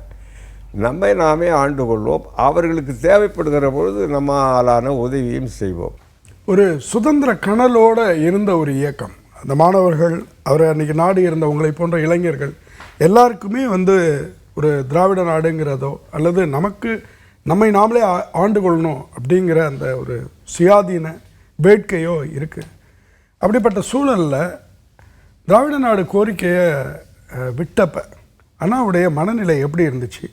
Speaker 2: நம்மை நாமே ஆண்டு கொள்வோம். அவர்களுக்கு தேவைப்படுகிற பொழுது நம்ம ஆளான உதவியும் செய்வோம்.
Speaker 1: ஒரு சுதந்திர கனலோடு இருந்த ஒரு இயக்கம். அந்த மாணவர்கள், அவரை அன்றைக்கி நாடு இருந்த உங்களை போன்ற இளைஞர்கள் எல்லாருக்குமே வந்து ஒரு திராவிட நாடுங்கிறதோ அல்லது நம்மை நாமளே ஆண்டு கொள்ளணும் அப்படிங்கிற அந்த ஒரு சுயாதீன வேட்கையோ இருக்குது. அப்படிப்பட்ட சூழலில் திராவிட நாடு கோரிக்கையை விட்டப்ப அண்ணாவுடைய மனநிலை எப்படி இருந்துச்சு?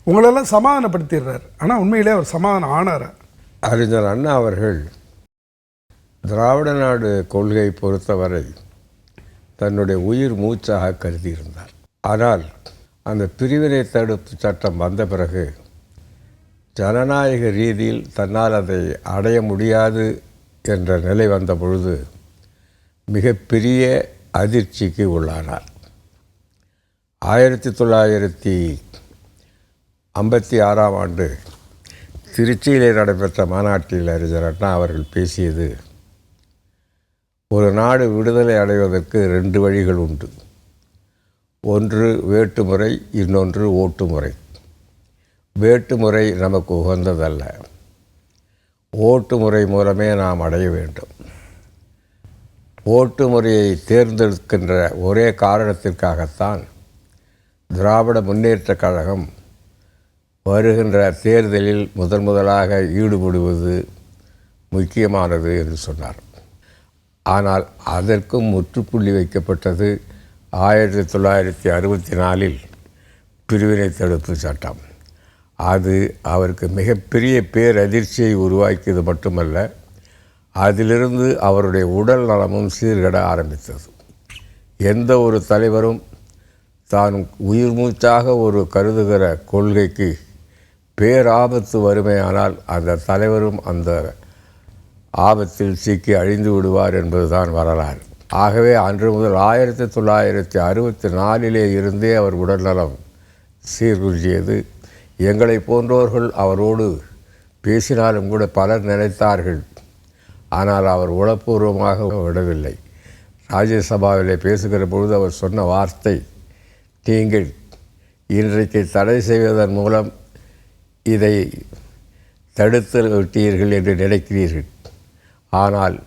Speaker 1: உங்களெல்லாம் சமாதானப்படுத்திடுறார், ஆனால் உண்மையிலே அவர் சமாதானம் ஆனாரா?
Speaker 2: அறிஞர் அண்ணா அவர்கள் திராவிட நாடு கொள்கை பொறுத்தவரை தன்னுடைய உயிர் மூச்சாக கருதியிருந்தார். ஆனால் அந்த பிரிவினை தடுப்பு சட்டம் வந்த பிறகு ஜனநாயக ரீதியில் தன்னால் அதை அடைய முடியாது என்ற நிலை வந்த பொழுது மிகப்பெரிய அதிர்ச்சிக்கு உள்ளானார். 1956ஆம் ஆண்டு திருச்சியிலே நடைபெற்ற மாநாட்டில் அறிஞர் அண்ணா அவர்கள் பேசியது, ஒரு நாடு விடுதலை அடைவதற்கு 2 வழிகள் உண்டு. ஒன்று வேட்டுமுறை, இன்னொன்று ஓட்டுமுறை. வேட்டுமுறை நமக்கு உகந்ததல்ல, ஓட்டுமுறை மூலமே நாம் அடைய வேண்டும். ஓட்டுமுறையை தேர்ந்தெடுக்கின்ற ஒரே காரணத்திற்காகத்தான் திராவிட முன்னேற்றக் கழகம் வருகின்ற தேர்தலில் முதலாக ஈடுபடுவது முக்கியமானது என்று சொன்னார். ஆனால் அதற்கும் முற்றுப்புள்ளி வைக்கப்பட்டது 1964இல் பிரிவினை தடுப்பு சட்டம். அது அவருக்கு மிகப்பெரிய பேரதிர்ச்சியை உருவாக்கியது மட்டுமல்ல, அதிலிருந்து அவருடைய உடல் நலமும் சீர்கட ஆரம்பித்தது. எந்த ஒரு தலைவரும் தான் உயிர் மூச்சாக ஒரு கருதுகிற கொள்கைக்கு பேராபத்து வறுமையானால் அந்த தலைவரும் அந்த ஆபத்தில் சிக்கி அழிந்து விடுவார் என்பதுதான் வரலாறு. ஆகவே அன்று முதல் 1964 இருந்தே அவர் உடல்நலம் சீர்குன்றியது. எங்களை போன்றோர்கள் அவரோடு பேசினாலும் கூட பலர் நினைத்தார்கள், ஆனால் அவர் உளப்பூர்வமாக விடவில்லை. ராஜ்யசபாவிலே பேசுகிற பொழுது அவர் சொன்ன வார்த்தை, நீங்கள் இன்றைக்கு தடை செய்வதன் மூலம் இதை தடுத்து விட்டீர்கள் என்று நினைக்கிறீர்கள், ஆனால்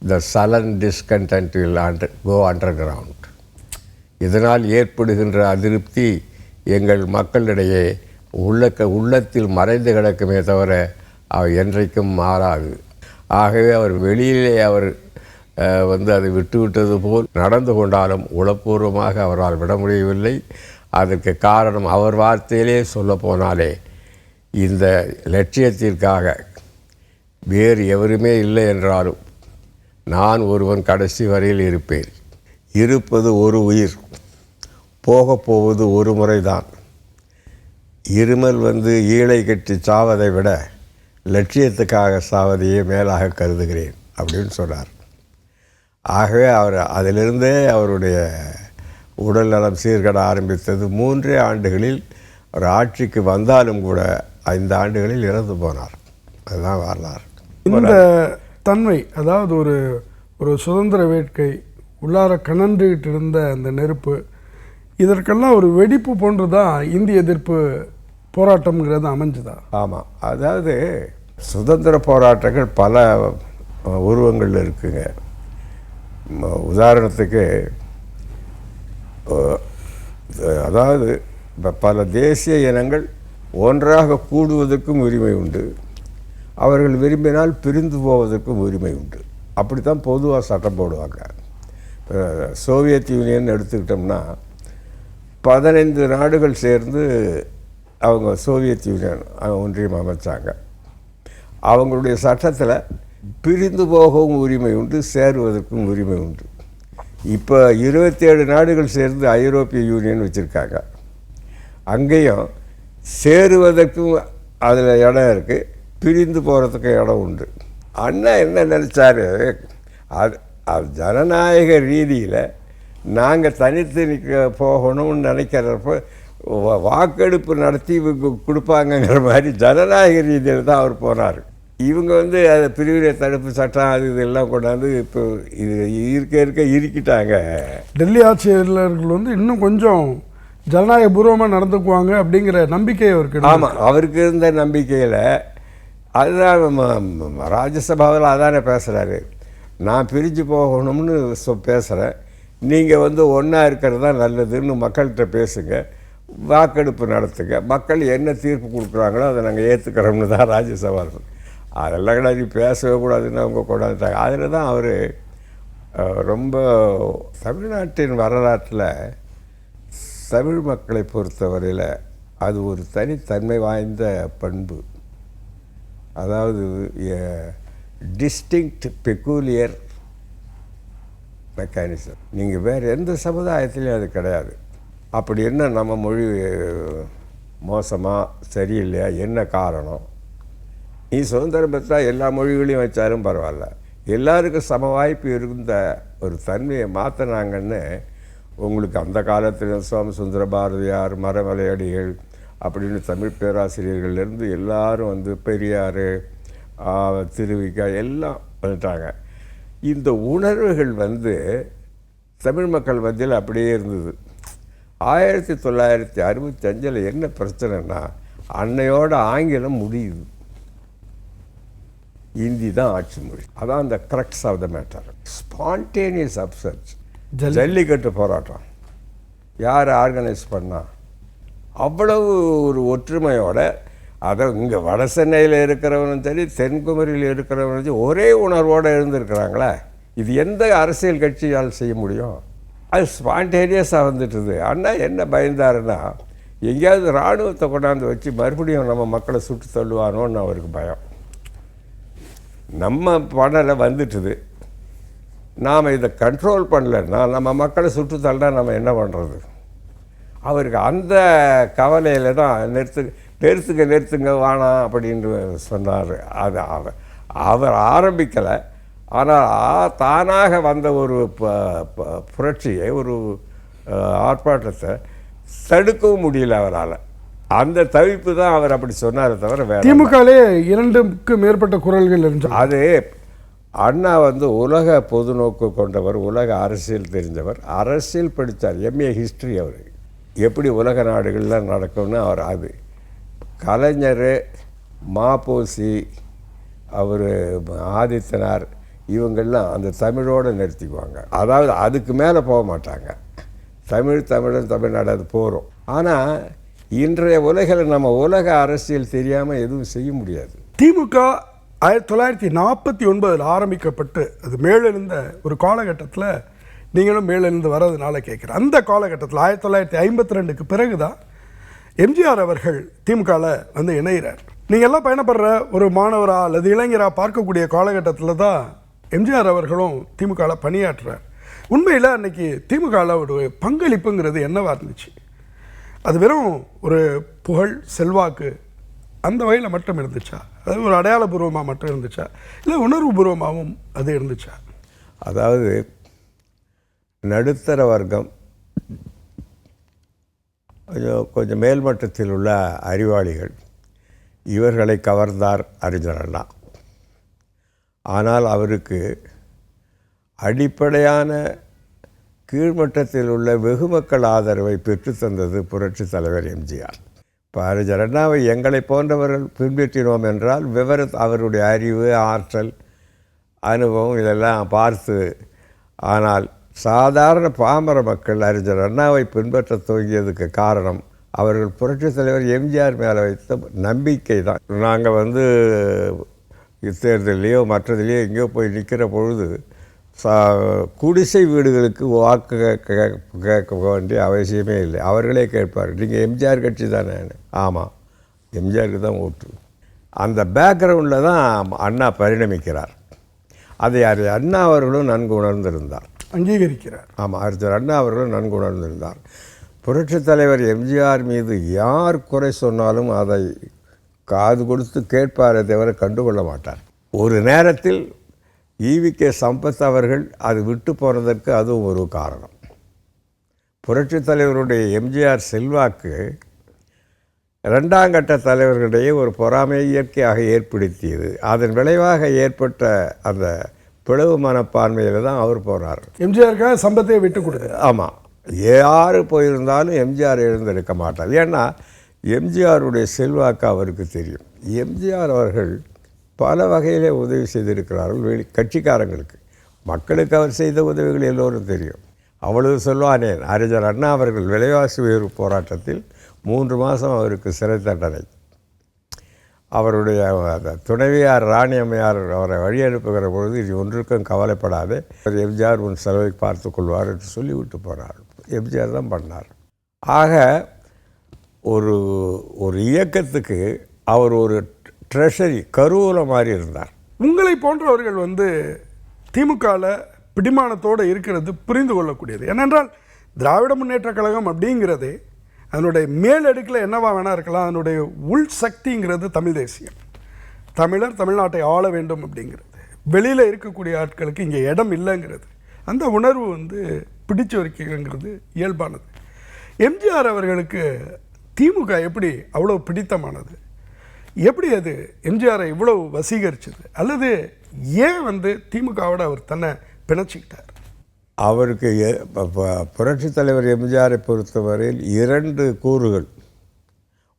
Speaker 2: the sullen discontent will go underground. இதனால் ஏற்படுகின்ற அதிருப்தி எங்கள் மக்களிடையே உள்ளத்தில் மறைந்து கிடக்குமே தவிர அவர் என்றைக்கும் மாறாது. ஆகவே அவர் வெளியிலே அவர் அதை விட்டுவிட்டது போல் நடந்து கொண்டாலும் உளப்பூர்வமாக அவரால் விட முடியவில்லை. அதற்கு காரணம் அவர் வார்த்தையிலே சொல்லப்போனாலே, இந்த லட்சியத்திற்காக வேறு எவருமே இல்லை என்றாலும் நான் ஒருவன் கடைசி வரையில் இருப்பேன். இருப்பது ஒரு உயிர், போவது ஒரு முறைதான். இருமல் ஈழை கட்டி சாவதை விட லட்சியத்துக்காக சாவதையே மேலாக கருதுகிறேன் அப்படின்னு சொன்னார். ஆகவே அவர் அதிலிருந்தே அவருடைய உடல் நலம் சீர்கட ஆரம்பித்தது. 3 ஆண்டுகளில் அவர் ஆட்சிக்கு வந்தாலும் கூட 5 ஆண்டுகளில் இறந்து போனார். அதுதான் வரலாறு.
Speaker 1: இந்த தன்மை, அதாவது ஒரு சுதந்திர வேட்கை, உள்ளார கனன்றுகிட்டு இருந்த அந்த நெருப்பு, இதற்கெல்லாம் ஒரு வெடிப்பு போன்று தான் இந்திய எதிர்ப்பு போராட்டம்ங்கிறது அமைஞ்சுதா?
Speaker 2: ஆமாம், அதாவது சுதந்திர போராட்டங்கள் பல உருவங்கள் இருக்குங்க. உதாரணத்துக்கு அதாவது பல தேசிய இனங்கள் ஒன்றாக கூடுவதற்கும் உரிமை உண்டு, அவர்கள் விரும்பினால் பிரிந்து போவதற்கும் உரிமை உண்டு. அப்படி தான் பொதுவாக சட்டம் போடுவாங்க. சோவியத் யூனியன் எடுத்துக்கிட்டோம்னா 15 நாடுகள் சேர்ந்து அவங்க சோவியத் யூனியன் ஒன்றியம் அமைச்சாங்க. அவங்களுடைய சட்டத்தில் பிரிந்து போகவும் உரிமை உண்டு, சேருவதற்கும் உரிமை உண்டு. இப்போ 27 நாடுகள் சேர்ந்து ஐரோப்பிய யூனியன் வச்சுருக்காங்க. அங்கேயும் சேருவதற்கும் அதில் இடம் இருக்குது, பிரிந்து போகிறதுக்கு இடம் உண்டு. அண்ணா என்ன நினச்சாரு, அது ஜனநாயக ரீதியில் நாங்கள் தனித்து போகணும்னு நினைக்கிறப்ப வாக்கெடுப்பு நடத்தி இவங்க கொடுப்பாங்கங்கிற மாதிரி ஜனநாயக ரீதியில் தான் அவர் போனார். இவங்க அதை பிரிவினை தடுப்பு சட்டம் அது இதெல்லாம் கொண்டாந்து இப்போ இது இருக்க இருக்கிட்டாங்க.
Speaker 1: டெல்லி ஆட்சியாளர்கள் இன்னும் கொஞ்சம் ஜனநாயக பூர்வமாக நடந்துக்குவாங்க அப்படிங்கிற நம்பிக்கை அவருக்கு.
Speaker 2: ஆமாம், அவருக்கு இருந்த நம்பிக்கையில் அதுதான் ராஜ்யசபாவில் அதானே பேசுகிறாரு. நான் பிரிஞ்சு போகணும்னு பேசுகிறேன், நீங்கள் ஒன்றா இருக்கிறது தான் நல்லதுன்னு மக்கள்கிட்ட பேசுங்க, வாக்கெடுப்பு நடத்துங்க, மக்கள் என்ன தீர்ப்பு கொடுக்குறாங்களோ அதை நாங்கள் ஏற்றுக்கிறோம்னு தான் ராஜ்யசபாவில். அதெல்லாம் கூட நீ பேசவே கூடாதுன்னு அவங்க கொண்டாந்துட்டாங்க. அதில் தான் அவர் ரொம்ப தமிழ்நாட்டின் வரலாற்றில் தமிழ் மக்களை பொறுத்தவரையில் அது ஒரு தனித்தன்மை வாய்ந்த பண்பு. அதாவது டிஸ்டிங்க்ட் பெக்கூலியர் மெக்கானிசம். நீங்கள் வேறு எந்த சமுதாயத்துலேயும் அது கிடையாது. அப்படி என்ன நம்ம மொழி மோசமாக சரியில்லையா, என்ன காரணம்? நீ சுதந்திரம் பெற்றா எல்லா மொழிகளையும் வச்சாலும் பரவாயில்ல, எல்லாருக்கும் சம வாய்ப்பு இருந்த ஒரு தன்மையை மாற்றினாங்கன்னு உங்களுக்கு அந்த காலத்தில் சோமசுந்தர பாரதியார், மரமலையடிகள் அப்படின்னு தமிழ் பேராசிரியர்கள்லேருந்து எல்லாரும் பெரியார், திருவிக்கா எல்லாம் வந்துட்டாங்க. இந்த உணர்வுகள் தமிழ் மக்கள் மத்தியில் அப்படியே இருந்தது. 1965 என்ன பிரச்சனைன்னா, அன்னையோட ஆங்கிலம் முடியுது, ஹிந்தி தான் ஆட்சி மொழி. அதான் அந்த crux of the matter. Spontaneous upsurge. Jallikattu போராட்டம் யார் ஆர்கனைஸ் பண்ணா? அவ்வளவு ஒரு ஒற்றுமையோட, அதை இங்கே வட சென்னையில் இருக்கிறவனும் சரி, தென்குமரியில் இருக்கிறவனும் சரி, ஒரே உணர்வோடு எழுந்திருக்கிறாங்களே. இது எந்த அரசியல் கட்சியால் செய்ய முடியும்? அது ஸ்பான்டேனியஸாக வந்துட்டுது. அண்ணா என்ன பயந்தாருன்னா, எங்கேயாவது இராணுவத்தை கொண்டாந்து வச்சு மறுபடியும் நம்ம மக்களை சுட்டு தள்ளுவானோன்னு அவருக்கு பயம். நம்ம பணல வந்துட்டுது, நாம் இதை கண்ட்ரோல் பண்ணலைன்னா நம்ம மக்களை சுட்டு தள்ளா நம்ம என்ன பண்ணுறது? அவருக்கு அந்த கவலையில் தான் நிறுத்துங்க வேணாம் அப்படின்னு சொன்னார். அது அவர் ஆரம்பிக்கலை, ஆனால் தானாக வந்த ஒரு புரட்சியை, ஒரு ஆர்ப்பாட்டத்தை தடுக்கவும் முடியல அவரால். அந்த தவிப்பு தான் அவர் அப்படி சொன்னாரே தவிர வேற.
Speaker 1: திமுகலே 2க்கு மேற்பட்ட குரல்கள் இருந்துச்சு.
Speaker 2: அது அண்ணா உலக பொதுநோக்கு கொண்டவர், உலக அரசியல் தெரிஞ்சவர், அரசியல் படித்தார், எம்ஏ ஹிஸ்ட்ரி. அவர் எப்படி உலக நாடுகள்லாம் நடக்கும்னு அவர் அது கலைஞர், மாப்போசி, அவர் ஆதித்தனார், இவங்கெல்லாம் அந்த தமிழோடு நிறுத்திக்குவாங்க. அதாவது அதுக்கு மேலே போக மாட்டாங்க. தமிழன் தமிழ்நாடு அது போகிறோம். ஆனால் இன்றைய உலகில் நம்ம உலக அரசியல் தெரியாமல் எதுவும் செய்ய முடியாது.
Speaker 1: திமுக 1949 ஆரம்பிக்கப்பட்டு அது மேலெழுந்த ஒரு காலகட்டத்தில், நீங்களும் மேலெழுந்து வர்றதுனால கேட்குறேன், அந்த காலகட்டத்தில் 1952க்கு பிறகு தான் எம்ஜிஆர் அவர்கள் திமுகவில் இணைகிறார். நீங்கள் எல்லாம் பயணப்படுற ஒரு மாணவரா அல்லது இளைஞராக பார்க்கக்கூடிய காலகட்டத்தில் தான் எம்ஜிஆர் அவர்களும் திமுகவில் பணியாற்றுறார். உண்மையில் அன்னைக்கு திமுகவில் ஒரு பங்களிப்புங்கிறது என்னவா இருந்துச்சு? அது வெறும் ஒரு புகழ், செல்வாக்கு அந்த வகையில் மட்டும் இருந்துச்சா? அது ஒரு அடையாளபூர்வமாக மட்டும் இருந்துச்சா, இல்லை உணர்வுபூர்வமாகவும் அது இருந்துச்சா?
Speaker 2: அதாவது நடுத்தர வர்க்கம், கொஞ்சம் மேல்மட்டத்தில் உள்ள அறிவாளிகள், இவர்களை கவர்ந்தார் அறிஞர் அண்ணா. ஆனால் அவருக்கு அடிப்படையான கீழ்மட்டத்தில் உள்ள வெகுமக்கள் ஆதரவை பெற்றுத்தந்தது புரட்சித் தலைவர் எம்ஜிஆர். இப்போ அறிஞர் அண்ணாவை எங்களை போன்றவர்கள் பின்பற்றினோம் என்றால் அவருடைய அறிவு, ஆற்றல், அனுபவம் இதெல்லாம் பார்த்து. ஆனால் சாதாரண பாமர மக்கள் அறிஞர் அண்ணாவை பின்பற்ற துவங்கியதுக்கு காரணம் அவர்கள் புரட்சித் தலைவர் எம்ஜிஆர் மேலே வைத்த நம்பிக்கை தான். நாங்கள் இத்தேர்தலையோ மற்றதுலேயோ எங்கேயோ போய் நிற்கிற பொழுது குடிசை வீடுகளுக்கு வாக்கு கேட்க வேண்டிய அவசியமே இல்லை. அவர்களே கேட்பார், நீங்கள் எம்ஜிஆர் கட்சி தானே? ஆமாம், எம்ஜிஆருக்கு தான் ஓட்டு. அந்த பேக்ரவுண்டில் தான் அண்ணா பரிணமிக்கிறார். அதை அண்ணா அவர்களும் நன்கு உணர்ந்திருந்தார்,
Speaker 1: அங்கீகரிக்கிறார்.
Speaker 2: ஆமாம், அறிஞர் அண்ணா அவர்களும் நன்கு உணர்ந்திருந்தார். புரட்சித் தலைவர் எம்ஜிஆர் மீது யார் குறை சொன்னாலும் அதை காது கொடுத்து கேட்பாரே தவிர கண்டுகொள்ள மாட்டார். ஒரு நேரத்தில் ஈவிகே சம்பத் அவர்கள் அது விட்டு போனதற்கு அதுவும் ஒரு காரணம். புரட்சித் தலைவருடைய எம்ஜிஆர் செல்வாக்கு இரண்டாம் கட்ட தலைவர்களிடையே ஒரு பொறாமை இயற்கையாக ஏற்படுத்தியது. அதன் விளைவாக ஏற்பட்ட அந்த பிளவு மனப்பான்மையில் தான் அவர் போனார்.
Speaker 1: எம்ஜிஆருக்காக சம்பத்தை விட்டு கொடுத்தார்.
Speaker 2: ஆமாம், யார் போயிருந்தாலும் எம்ஜிஆர் எழுந்திருக்க மாட்டார். ஏன்னா எம்ஜிஆருடைய செல்வாக்கு அவருக்கு தெரியும். எம்ஜிஆர் அவர்கள் பல வகையிலே உதவி செய்திருக்கிறார்கள் கட்சிக்காரங்களுக்கு. மக்களுக்கு அவர் செய்த உதவிகள் எல்லோரும் தெரியும். அவ்வளவு சொல்வானேன், அறிஞர் அண்ணா அவர்கள் விலைவாசி உயர்வு போராட்டத்தில் 3 மாதம் அவருக்கு சிறை தண்டனை. அவருடைய துணைவியார் ராணி அம்மையார் அவரை வழி அனுப்புகிற பொழுது இது ஒன்றுக்கும் கவலைப்படாது, எம்ஜிஆர் உன் செலவை பார்த்து கொள்வார் என்று சொல்லிவிட்டு போனார். எம்ஜிஆர் தான் பண்ணார். ஆக ஒரு இயக்கத்துக்கு அவர் ஒரு ட்ரெஷரி கருவூலம் மாதிரி இருந்தார்.
Speaker 1: உங்களை போன்றவர்கள் திமுகவில் பிடிமானத்தோடு இருக்கிறது புரிந்து கொள்ளக்கூடியது. ஏனென்றால் திராவிட முன்னேற்ற கழகம் அப்படிங்கிறது அதனுடைய மேலடுக்கில் என்னவா வேணா இருக்கலாம், அதனுடைய உள் சக்திங்கிறது தமிழ் தேசியம். தமிழர் தமிழ்நாட்டை ஆள வேண்டும் அப்படிங்கிறது, வெளியில் இருக்கக்கூடிய ஆட்களுக்கு இங்கே இடம் இல்லைங்கிறது, அந்த உணர்வு பிடிச்சு வைக்கிறங்கிறது இயல்பானது. எம்ஜிஆர் அவர்களுக்கு திமுக எப்படி அவ்வளோ பிடித்தமானது? எப்படி அது எம்ஜிஆரை இவ்வளோ வசீகரிச்சது? அல்லது ஏன் திமுகவோட அவர் தன்னை பிணைச்சிக்கிட்டார்?
Speaker 2: அவருக்கு புரட்சித் தலைவர் எம்ஜிஆரை பொறுத்தவரையில் 2 கூறுகள்.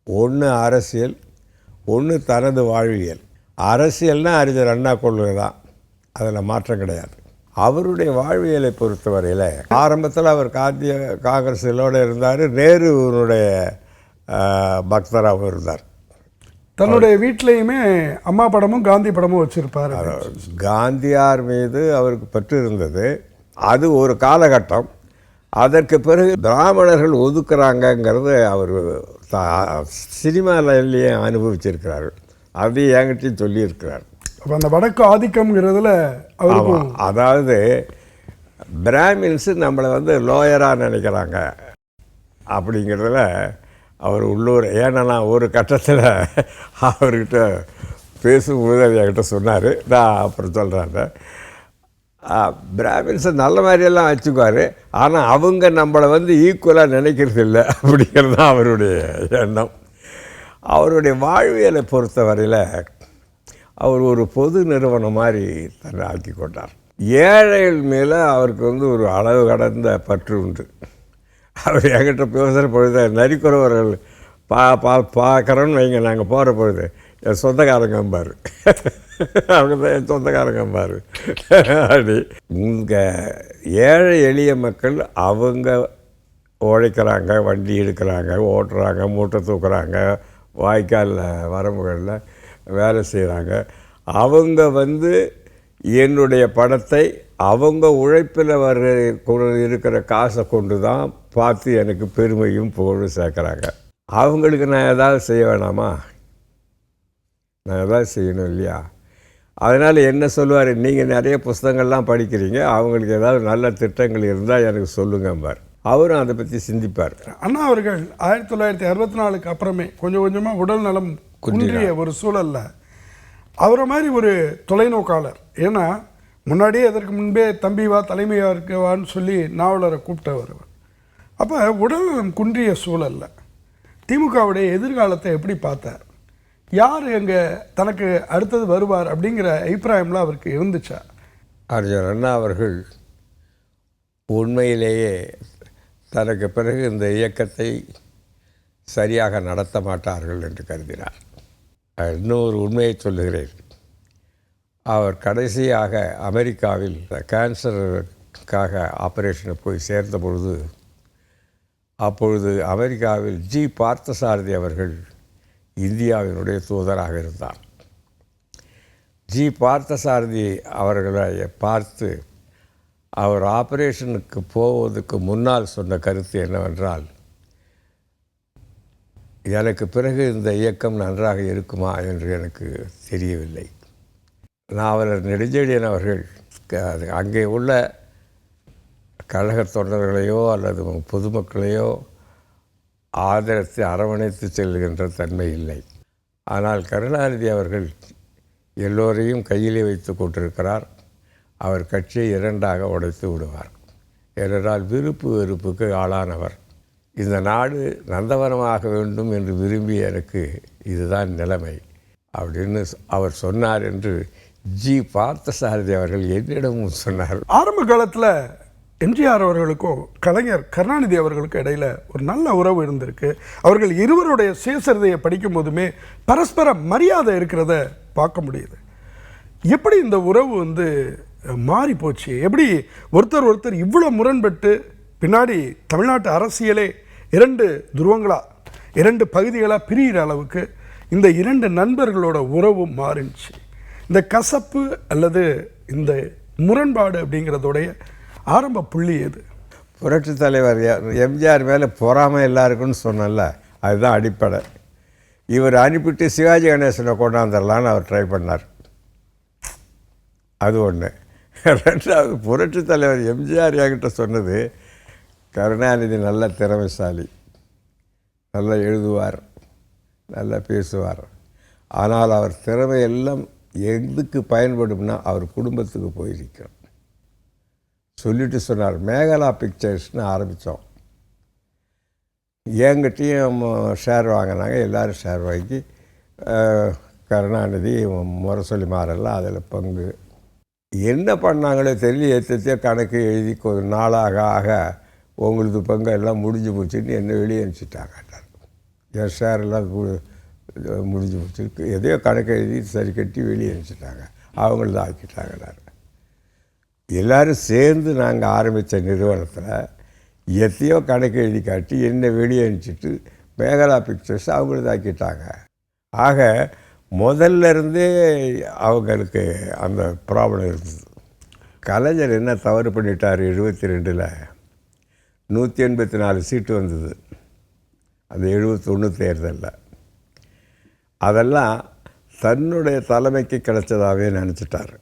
Speaker 2: ஒன்று அரசியல், ஒன்று தனது வாழ்வியல். அரசியல்னால் அறிஞர் அண்ணா கொள்கை தான், அதில் மாற்றம் கிடையாது. அவருடைய வாழ்வியலை பொறுத்தவரையில் ஆரம்பத்தில் அவர் காங்கிரஸிலோடு இருந்தார், நேருனுடைய பக்தராகவும் இருந்தார்.
Speaker 1: தன்னுடைய வீட்டிலையுமே அம்மா படமும் காந்தி படமும் வச்சுருப்பார்.
Speaker 2: காந்தியார் மீது அவருக்கு பற்று இருந்தது. அது ஒரு காலகட்டம். அதற்கு பிறகு பிராமணர்கள் ஒதுக்குறாங்கங்கிறது அவர் சினிமாவிலேயே அனுபவிச்சிருக்கிறார்கள். அதையும் என்கிட்டையும் சொல்லியிருக்கிறார்.
Speaker 1: அப்போ அந்த வடக்கு ஆதிக்கம்ங்கிறதுல அவர்,
Speaker 2: அதாவது பிராமின்ஸு நம்மளை லோயராக நினைக்கிறாங்க அப்படிங்கிறதுல அவர் உள்ளூர். ஏன்னா நான் ஒரு கட்டத்தில் அவர்கிட்ட பேசும்போது அது என்கிட்ட சொன்னார், நான் அப்புறம் சொல்கிறேன். பிராமின்ஸை நல்ல மாதிரியெல்லாம் வச்சுக்குவார், ஆனால் அவங்க நம்மளை ஈக்குவலாக நினைக்கிறது இல்லை அப்படிங்கிறது தான் அவருடைய எண்ணம். அவருடைய வாழ்வியலை பொறுத்தவரையில் அவர் ஒரு பொது நிறுவனம் மாதிரி தன்னை ஆக்கி கொண்டார். ஏழைகள் மேலே அவருக்கு ஒரு அளவு கடந்த பற்று உண்டு. அவர் என்கிட்ட பேசுகிற பொழுது நரிக்குறவர்கள் பார்க்குறோன்னு வைங்க, நாங்கள் போகிற பொழுது என் சொந்தக்காரங்கம்பார், அவங்க தான் என் சொந்தக்காரங்கம்பார். அப்படி இங்கே ஏழை எளிய மக்கள் அவங்க உழைக்கிறாங்க, வண்டி எடுக்கிறாங்க, ஓட்டுறாங்க, மூட்டை தூக்குறாங்க, வாய்க்காலில் வரம்புகளில் வேலை செய்கிறாங்க. அவங்க என்னுடைய படத்தை அவங்க உழைப்பில் இருக்கிற காசை கொண்டு தான் பார்த்து எனக்கு பெருமையும் புகழும் சேர்க்குறாங்க. அவங்களுக்கு நான் ஏதாவது செய்ய வேணாமா? நான் ஏதாவது செய்யணும் இல்லையா? அதனால் என்ன சொல்லுவார், நீங்கள் நிறைய புஸ்தகங்கள்லாம் படிக்கிறீங்க, அவங்களுக்கு ஏதாவது நல்ல திட்டங்கள் இருந்தால் எனக்கு சொல்லுங்கம்பார். அவரும் அதை பற்றி சிந்திப்பார்.
Speaker 1: அண்ணா அவர்கள் 1964க்கு அப்புறமே கொஞ்சம் கொஞ்சமாக உடல் நலம் குன்றிய ஒரு சூழலில் அவரை மாதிரி ஒரு தொலைநோக்காளர், ஏன்னா முன்னாடியே அதற்கு முன்பே தம்பி வா தலைமையாக இருக்கவான்னு சொல்லி நாவலரை கூப்பிட்டவர். அப்போ உடல் நலம் குன்றிய சூழலில் திமுகவுடைய எதிர்காலத்தை எப்படி பார்த்தார்? யார் எங்கே தனக்கு அடுத்தது வருவார் அப்படிங்கிற அபிப்பிராயம்லாம் அவருக்கு இருந்துச்சா?
Speaker 2: அறிஞர் அண்ணா அவர்கள் உண்மையிலேயே தனக்கு பிறகு இந்த இயக்கத்தை சரியாக நடத்த மாட்டார்கள் என்று கருதினார். இன்னொரு உண்மையை சொல்லுகிறேன். அவர் கடைசியாக அமெரிக்காவில் கேன்சருக்காக ஆப்ரேஷனை போய் சேர்ந்த பொழுது, அப்பொழுது அமெரிக்காவில் ஜி பார்த்தசாரதி அவர்கள் இந்தியாவினுடைய தூதராக இருந்தார். ஜி பார்த்தசாரதி அவர்களை பார்த்து அவர் ஆப்ரேஷனுக்கு போவதற்கு முன்னால் சொன்ன கருத்து என்னவென்றால், எனக்கு பிறகு இந்த இயக்கம் நன்றாக இருக்குமா என்று எனக்கு தெரியவில்லை. நாவலர் நெடுஞ்செழியன் அவர்கள் அங்கே உள்ள கழக தொண்டர்களையோ அல்லது பொதுமக்களையோ ஆதரித்து அரவணைத்து செல்கின்ற தன்மை இல்லை. ஆனால் கருணாநிதி அவர்கள் எல்லோரையும் கையிலே வைத்து கொண்டிருக்கிறார். அவர் கட்சியை இரண்டாக உடைத்து விடுவார். ஏனென்றால் விருப்பு வெறுப்புக்கு ஆளானவர். இந்த நாடு நந்தவனமாக வேண்டும் என்று விரும்பிய எனக்கு இதுதான் நிலைமை அப்படின்னு அவர் சொன்னார் என்று ஜி பார்த்தசாரதி அவர்கள் என்னிடமும் சொன்னார்.
Speaker 1: ஆரம்ப காலத்தில் எம்ஜிஆர் அவர்களுக்கும் கலைஞர் கருணாநிதி அவர்களுக்கும் இடையில் ஒரு நல்ல உறவு இருந்திருக்கு. அவர்கள் இருவருடைய சுயசரிதையை படிக்கும் போதுமே பரஸ்பர மரியாதை இருக்கிறத பார்க்க முடியுது. எப்படி இந்த உறவு மாறி போச்சு? எப்படி ஒருத்தர் இவ்வளோ முரண்பட்டு பின்னாடி தமிழ்நாட்டு அரசியலே இரண்டு துருவங்களாக, இரண்டு பகுதிகளாக பிரிகிற அளவுக்கு இந்த இரண்டு நண்பர்களோட உறவு மாறிச்சு. இந்த கசப்பு அல்லது இந்த முரண்பாடு அப்படிங்கிறதோடைய ஆரம்ப புள்ளி எது?
Speaker 2: புரட்சி தலைவர் எம்ஜிஆர் மேலே பொறாமை எல்லாருக்குன்னு சொன்னல, அதுதான் அடிப்படை. இவர் அனுப்பிட்டு சிவாஜி கணேசனை கொண்டாந்துடலான்னு அவர் ட்ரை பண்ணார். அது ஒன்று. ரெண்டாவது, புரட்சி தலைவர் எம்ஜிஆர் என்கிட்ட சொன்னது, கருணாநிதி நல்ல திறமைசாலி, நல்லா எழுதுவார், நல்லா பேசுவார், ஆனால் அவர் திறமையெல்லாம் எதுக்கு பயன்படும்னா அவர் குடும்பத்துக்கு போயிருக்கோம் சொல்லிட்டு சொன்னார். மேகலா பிக்சர்ஸ்னு ஆரம்பித்தோம். என்கிட்டையும் ஷேர் வாங்கினாங்க. எல்லோரும் ஷேர் வாங்கி கருணாநிதி முரசொலி மாறெல்லாம் அதில் பங்கு. என்ன பண்ணாங்களோ தெரியல, ஏற்றத்தையோ கணக்கு எழுதி நாளாக ஆக உங்களுக்கு பங்கு எல்லாம் முடிஞ்சு போச்சுன்னு என்ன வெளியே அனுப்பிச்சிட்டாங்க. என் ஷேர் எல்லாம் முடிஞ்சு போச்சு, எதையோ கணக்கு எழுதி சரி கட்டி வெளியே அனுப்பிச்சிட்டாங்க. அவங்கள ஆக்கிட்டாங்க. எல்லோரும் சேர்ந்து நாங்கள் ஆரம்பித்த நிறுவனத்தில் எத்தையோ கணக்கு எழுதி காட்டி என்னை வெளியே அனுப்பிச்சிட்டு மேகலா பிக்சர்ஸ் அவங்கள ஆக்கிட்டாங்க. ஆக முதல்ல இருந்தே அவங்களுக்கு அந்த ப்ராப்ளம் இருந்தது. கலைஞர் என்ன தவறு பண்ணிட்டார், 72ல் 184 சீட்டு வந்தது அந்த 71 தேர்தலில். அதெல்லாம் தன்னுடைய தலைமைக்கு கிடைச்சதாகவே நினச்சிட்டார்.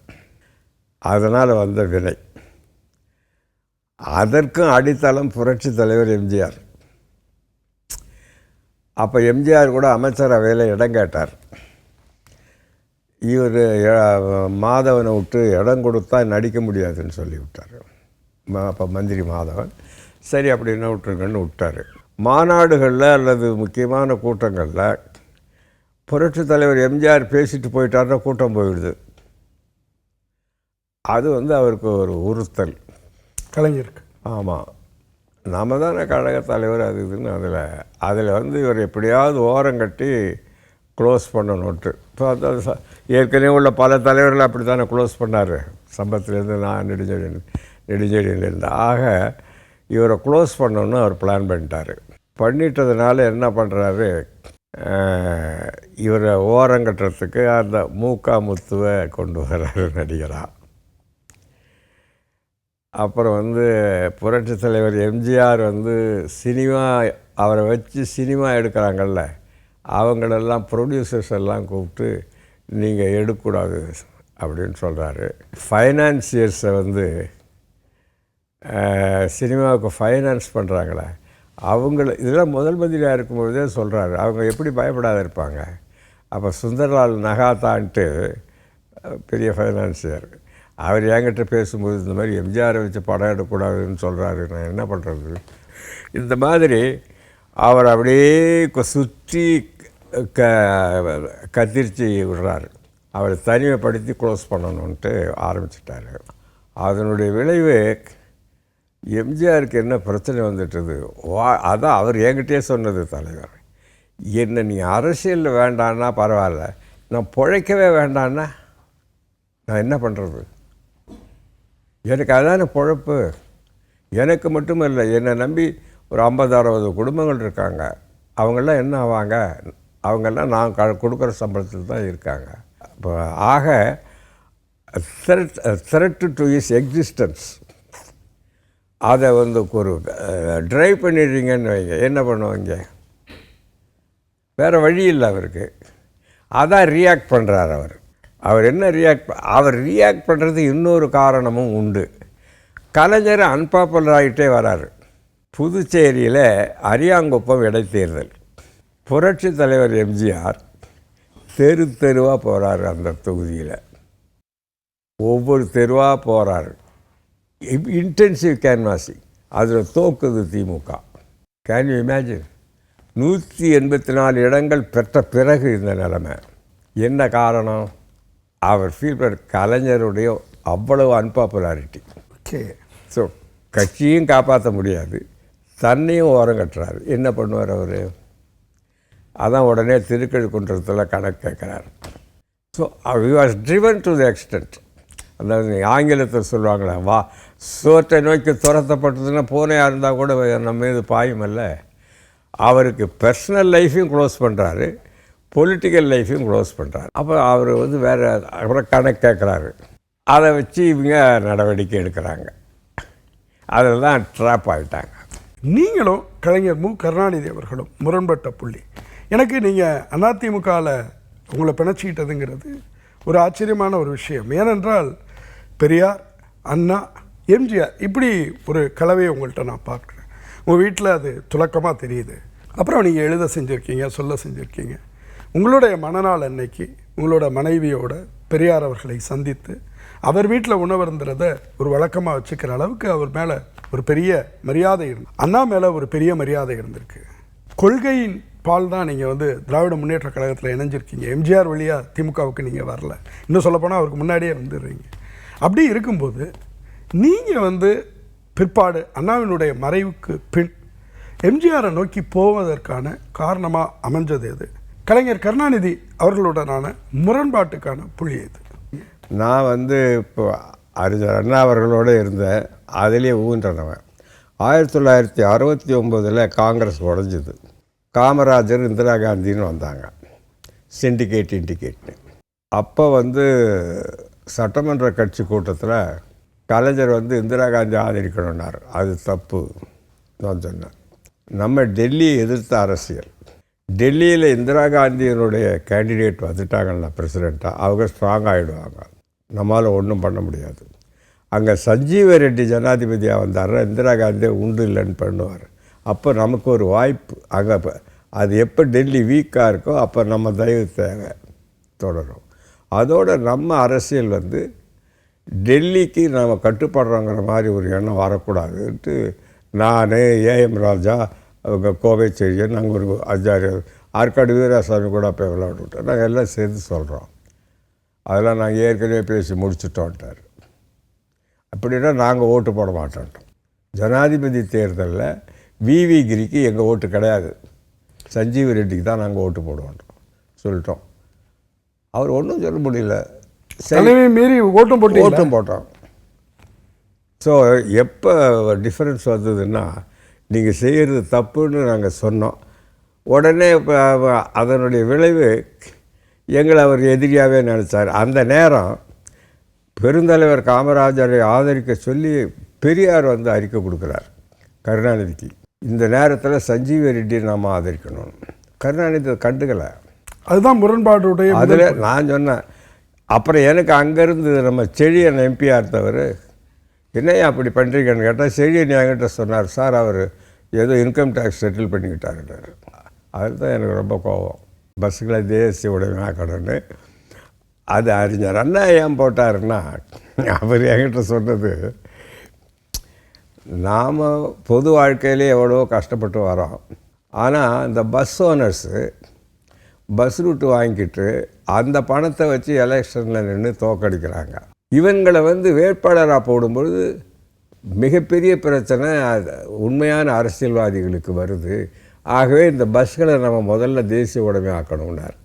Speaker 2: அதனால் வந்த வினை. அதற்கும் அடித்தளம் புரட்சி தலைவர் எம்ஜிஆர். அப்போ எம்ஜிஆர் கூட அமைச்சரவையில் இடம் கேட்டார். இவர் மாதவனை விட்டு இடம் கொடுத்தா நடிக்க முடியாதுன்னு சொல்லி விட்டார். அப்போ மந்திரி மாதவன் சரி அப்படின்னா விட்டுருங்கன்னு விட்டார். மாநாடுகளில் அல்லது முக்கியமான கூட்டங்களில் புரட்சி தலைவர் எம்ஜிஆர் பேசிட்டு போயிட்டார்னா கூட்டம் போயிடுது. அது அவருக்கு ஒரு உறுத்தல்
Speaker 1: கலைஞருக்கு.
Speaker 2: ஆமாம், நம்ம தானே கழக தலைவர் அது இதுன்னு அதில் இவர் எப்படியாவது ஓரம் கட்டி க்ளோஸ் பண்ணணுன்ட்டு. இப்போ ஏற்கனவே உள்ள பல தலைவர்கள் அப்படி தானே க்ளோஸ் பண்ணார். சம்பத்துலேருந்து நான் நெடுஞ்செழியன்லேருந்து. ஆக இவரை க்ளோஸ் பண்ணணுன்னு அவர் பிளான் பண்ணிட்டார். பண்ணிட்டதுனால என்ன பண்ணுறாரு, இவரை ஓரங்கட்டுறதுக்கு அந்த மூக்காமுத்துவை கொண்டு வர்றாரு நடிகராக. அப்புறம் புரட்சி தலைவர் எம்ஜிஆர் சினிமா அவரை வச்சு சினிமா எடுக்கிறாங்கல்ல, அவங்களெல்லாம் ப்ரொடியூசர்ஸ் எல்லாம் கூப்பிட்டு நீங்கள் எடுக்கக்கூடாது அப்படின்னு சொல்கிறாரு. ஃபைனான்சியர்ஸை சினிமாவுக்கு ஃபைனான்ஸ் பண்ணுறாங்களே அவங்கள இதெல்லாம் முதல் மந்திரியாக இருக்கும்போதே சொல்கிறாரு. அவங்க எப்படி பயப்படாத இருப்பாங்க. அப்போ சுந்தர்லால் நகாத்தான்ட்டு பெரிய ஃபைனான்சியர், அவர் என்கிட்ட பேசும்போது இந்த மாதிரி எம்ஜிஆரை வச்சு படம் எடுக்கக்கூடாதுன்னு சொல்கிறாரு, நான் என்ன பண்ணுறது. இந்த மாதிரி அவர் அப்படியே சுற்றி கத்திரிச்சு விடுறாரு. அவரை தனிமைப்படுத்தி க்ளோஸ் பண்ணணுன்ட்டு ஆரம்பிச்சிட்டாரு. அதனுடைய விளைவு எம்ஜிஆருக்கு என்ன பிரச்சனை வந்துட்டது அதான் அவர் என்கிட்டயே சொன்னது, தலைவர், என்ன நீ அரசியலில் வேண்டான்னா பரவாயில்ல, நான் பிழைக்கவே வேண்டான்னா நான் என்ன பண்ணுறது? எனக்கு அதான பொழப்பு. எனக்கு மட்டும் இல்லை, என்னை நம்பி ஒரு 50-60 குடும்பங்கள் இருக்காங்க. அவங்கெல்லாம் என்ன ஆவாங்க? அவங்கெல்லாம் நான் கொடுக்குற சம்பளத்தில் தான் இருக்காங்க. இப்போ ஆக த்ரெட் டு இஸ் எக்ஸிஸ்டன்ஸ் அதை வந்து ஒரு ட்ரைவ் பண்ணிடுறீங்கன்னு வைங்க, என்ன பண்ணுவாங்க? வேறு வழி இல்லை அவருக்கு. அதான் ரியாக்ட் பண்ணுறார் அவர் என்ன அவர் ரியாக்ட் பண்ணுறது இன்னொரு காரணமும் உண்டு. கலைஞர் அன்பாப்புலர் ஆகிட்டே வராரு. புதுச்சேரியில் அரியாங்குப்பம் இடைத்தேர்தல், புரட்சி தலைவர் எம்ஜிஆர் தெருவாக போகிறாரு. அந்த தொகுதியில் ஒவ்வொரு தெருவாக போகிறாரு. இன்டென்சிவ் கேன்வாசிங், அதில் தோக்குது திமுக. Can you imagine? 184 இடங்கள் பெற்ற பிறகு இந்த நிலைமை. என்ன காரணம்? அவர் ஃபீல் பண்ண கலைஞருடைய அவ்வளவு அன்பாப்புலாரிட்டி.
Speaker 1: ஓகே.
Speaker 2: ஸோ கட்சியும் காப்பாற்ற முடியாது, தன்னையும் ஓரம் கட்டுறாரு. என்ன பண்ணுவார் அவர்? அதான் உடனே திருக்கழுக்குன்றத்தில் கணக்கு கேட்குறாரு. So he was driven to the extent. அதாவது ஆங்கிலத்தில் சொல்லுவாங்களே, சோற்றை நோக்கி துரத்தப்பட்டதுன்னா பூனையாக இருந்தால் கூட நம்ம மீது பாயுமல்ல. அவருக்கு பர்சனல் லைஃப்பையும் க்ளோஸ் பண்ணுறாரு, பொலிட்டிக்கல் லைஃப்பையும் க்ளோஸ் பண்ணுறாரு. அப்போ அவர் வந்து வேறு அப்புறம் கணக்கு கேட்குறாரு. அதை வச்சு இவங்க நடவடிக்கை எடுக்கிறாங்க. அதில் தான் ட்ராப் ஆகிட்டாங்க.
Speaker 1: நீங்களும் கலைஞர் மு கருணாநிதி அவர்களும் முரண்பட்ட புள்ளி. எனக்கு நீங்கள் அதிமுகவில் உங்களை பிணைச்சிக்கிட்டதுங்கிறது ஒரு ஆச்சரியமான ஒரு விஷயம். ஏனென்றால் பெரியார், அண்ணா, எம்ஜிஆர் இப்படி ஒரு கலவையை உங்கள்கிட்ட நான் பார்க்குறேன். உங்கள் வீட்டில் அது துலக்கமாக தெரியுது. அப்புறம் நீங்கள் எழுத செஞ்சுருக்கீங்க, சொல்ல செஞ்சுருக்கீங்க. உங்களுடைய மனநாள் அன்னைக்கு உங்களோட மனைவியோட பெரியார் அவர்களை சந்தித்து அவர் வீட்டில் உணவருந்துறத ஒரு வழக்கமாக வச்சுக்கிற அளவுக்கு அவர் மேலே ஒரு பெரிய மரியாதை இருந்து, அண்ணா மேலே ஒரு பெரிய மரியாதை இருந்திருக்கு. கொள்கையின் பால் தான் நீங்கள் வந்து திராவிட முன்னேற்ற கழகத்தில் இணைஞ்சிருக்கீங்க. எம்ஜிஆர் வழியாக திமுகவுக்கு நீங்கள் வரல, இன்னும் சொல்லப்போனால் அவருக்கு முன்னாடியே வந்துடுறீங்க. அப்படி இருக்கும்போது நீங்கள் வந்து பிற்பாடு அண்ணாவினுடைய மறைவுக்கு பின் எம்ஜிஆரை நோக்கி போவதற்கான காரணமாக அமைஞ்சது எது? கலைஞர் கருணாநிதி அவர்களுடனான முரண்பாட்டுக்கான புள்ளி எது?
Speaker 2: நான் வந்து இப்போ அறிஞர் அண்ணா அவர்களோடு இருந்தேன், அதிலே ஊன்றனவன். 1969 காங்கிரஸ் உடஞ்சிது. காமராஜர், இந்திரா காந்தின்னு வந்தாங்க, இண்டிகேட்னு. அப்போ வந்து சட்டமன்ற கட்சி கூட்டத்தில் கலைஞர் வந்து இந்திரா காந்தி ஆதரிக்கணுன்னார். அது தப்பு நான் சொன்னேன். நம்ம டெல்லியை எதிர்த்த அரசியல், டெல்லியில் இந்திரா காந்தியினுடைய கேண்டிடேட் வந்துட்டாங்கன்னா பிரசிடெண்ட்டாக அவங்க ஸ்ட்ராங் ஆகிடுவாங்க, நம்மளால் ஒன்றும் பண்ண முடியாது. அங்கே சஞ்சீவ ரெட்டி ஜனாதிபதியாக வந்தார்னா இந்திரா காந்தியை உண்டு இல்லைன்னு பண்ணுவார். அப்போ நமக்கு ஒரு வாய்ப்பு. அங்கே அது எப்போ டெல்லி வீக்காக இருக்கோ அப்போ நம்ம தயவு தேவை தொடரும். அதோடு நம்ம அரசியல் வந்து டெல்லிக்கு நாம் கட்டுப்படுறோங்கிற மாதிரி ஒரு எண்ணம் வரக்கூடாதுன்ட்டு நான், ஏஎம் ராஜா, அவங்க கோவை செழியன், நாங்கள் ஒரு அஜாரி ஆற்காடு வீராசாமி கூட போய் விளையாண்டுவிட்டோம். நாங்கள் எல்லாம் சேர்த்து சொல்கிறோம், அதெல்லாம் நாங்கள் ஏற்கனவே பேசி முடிச்சுட்டோன்ட்டார். அப்படின்னா நாங்கள் ஓட்டு போட மாட்டோன்ட்டோம். ஜனாதிபதி தேர்தலில் விவி கிரிக்கு எங்கள் ஓட்டு கிடையாது, சஞ்சீவ ரெட்டிக்கு தான் நாங்கள் ஓட்டு போடுவோம் சொல்லிட்டோம். அவர் ஒன்றும் சொல்ல முடியல,
Speaker 1: மீறி ஓட்டும்
Speaker 2: போட்டோம். ஸோ எப்போ டிஃப்ரென்ஸ் வந்ததுன்னா, நீங்கள் செய்கிறது தப்புன்னு நாங்கள் சொன்னோம். உடனே அதனுடைய விளைவு எங்களை அவர் எதிரியாகவே நினச்சார். அந்த நேரம் பெருந்தலைவர் காமராஜரை ஆதரிக்க சொல்லி பெரியார் வந்து அறிக்கை கொடுக்குறார் கருணாநிதிக்கு. இந்த நேரத்தில் சஞ்சீவ ரெட்டி நாம் ஆதரிக்கணும். கருணாநிதி கண்டுக்கலை.
Speaker 1: அதுதான் முரண்பாடுடைய.
Speaker 2: அதில் நான் சொன்னேன். அப்புறம் எனக்கு அங்கேருந்து நம்ம செழியன் எம்பியாக இருந்தவர், என்னையா அப்படி பண்ணுறீங்கன்னு கேட்டால், செழியன் என்கிட்ட சொன்னார், சார் அவர் ஏதோ இன்கம் டேக்ஸ் செட்டில் பண்ணிக்கிட்டாருன்னாரு. அதில் தான் எனக்கு ரொம்ப கோபம். பஸ்ஸுகளை தேசிய உடைமையாக கடன்னு அது அறிஞர் அண்ணா ஏன் போட்டாருன்னா, அவர் என்கிட்ட சொன்னது, நாம் பொது வாழ்க்கையிலே எவ்வளோ கஷ்டப்பட்டு வரோம், ஆனால் இந்த பஸ் ஓனர்ஸு பஸ் ரூட்டு வாங்கிக்கிட்டு அந்த பணத்தை வச்சு எலெக்ஷனில் நின்று தோக்கடிக்கிறாங்க. இவங்களை வந்து வேட்பாளராக போடும்பொழுது மிகப்பெரிய பிரச்சனை உண்மையான அரசியல்வாதிகளுக்கு வருது. ஆகவே இந்த பஸ்களை நம்ம முதல்ல தேசிய உடைமை ஆக்கணும்னார்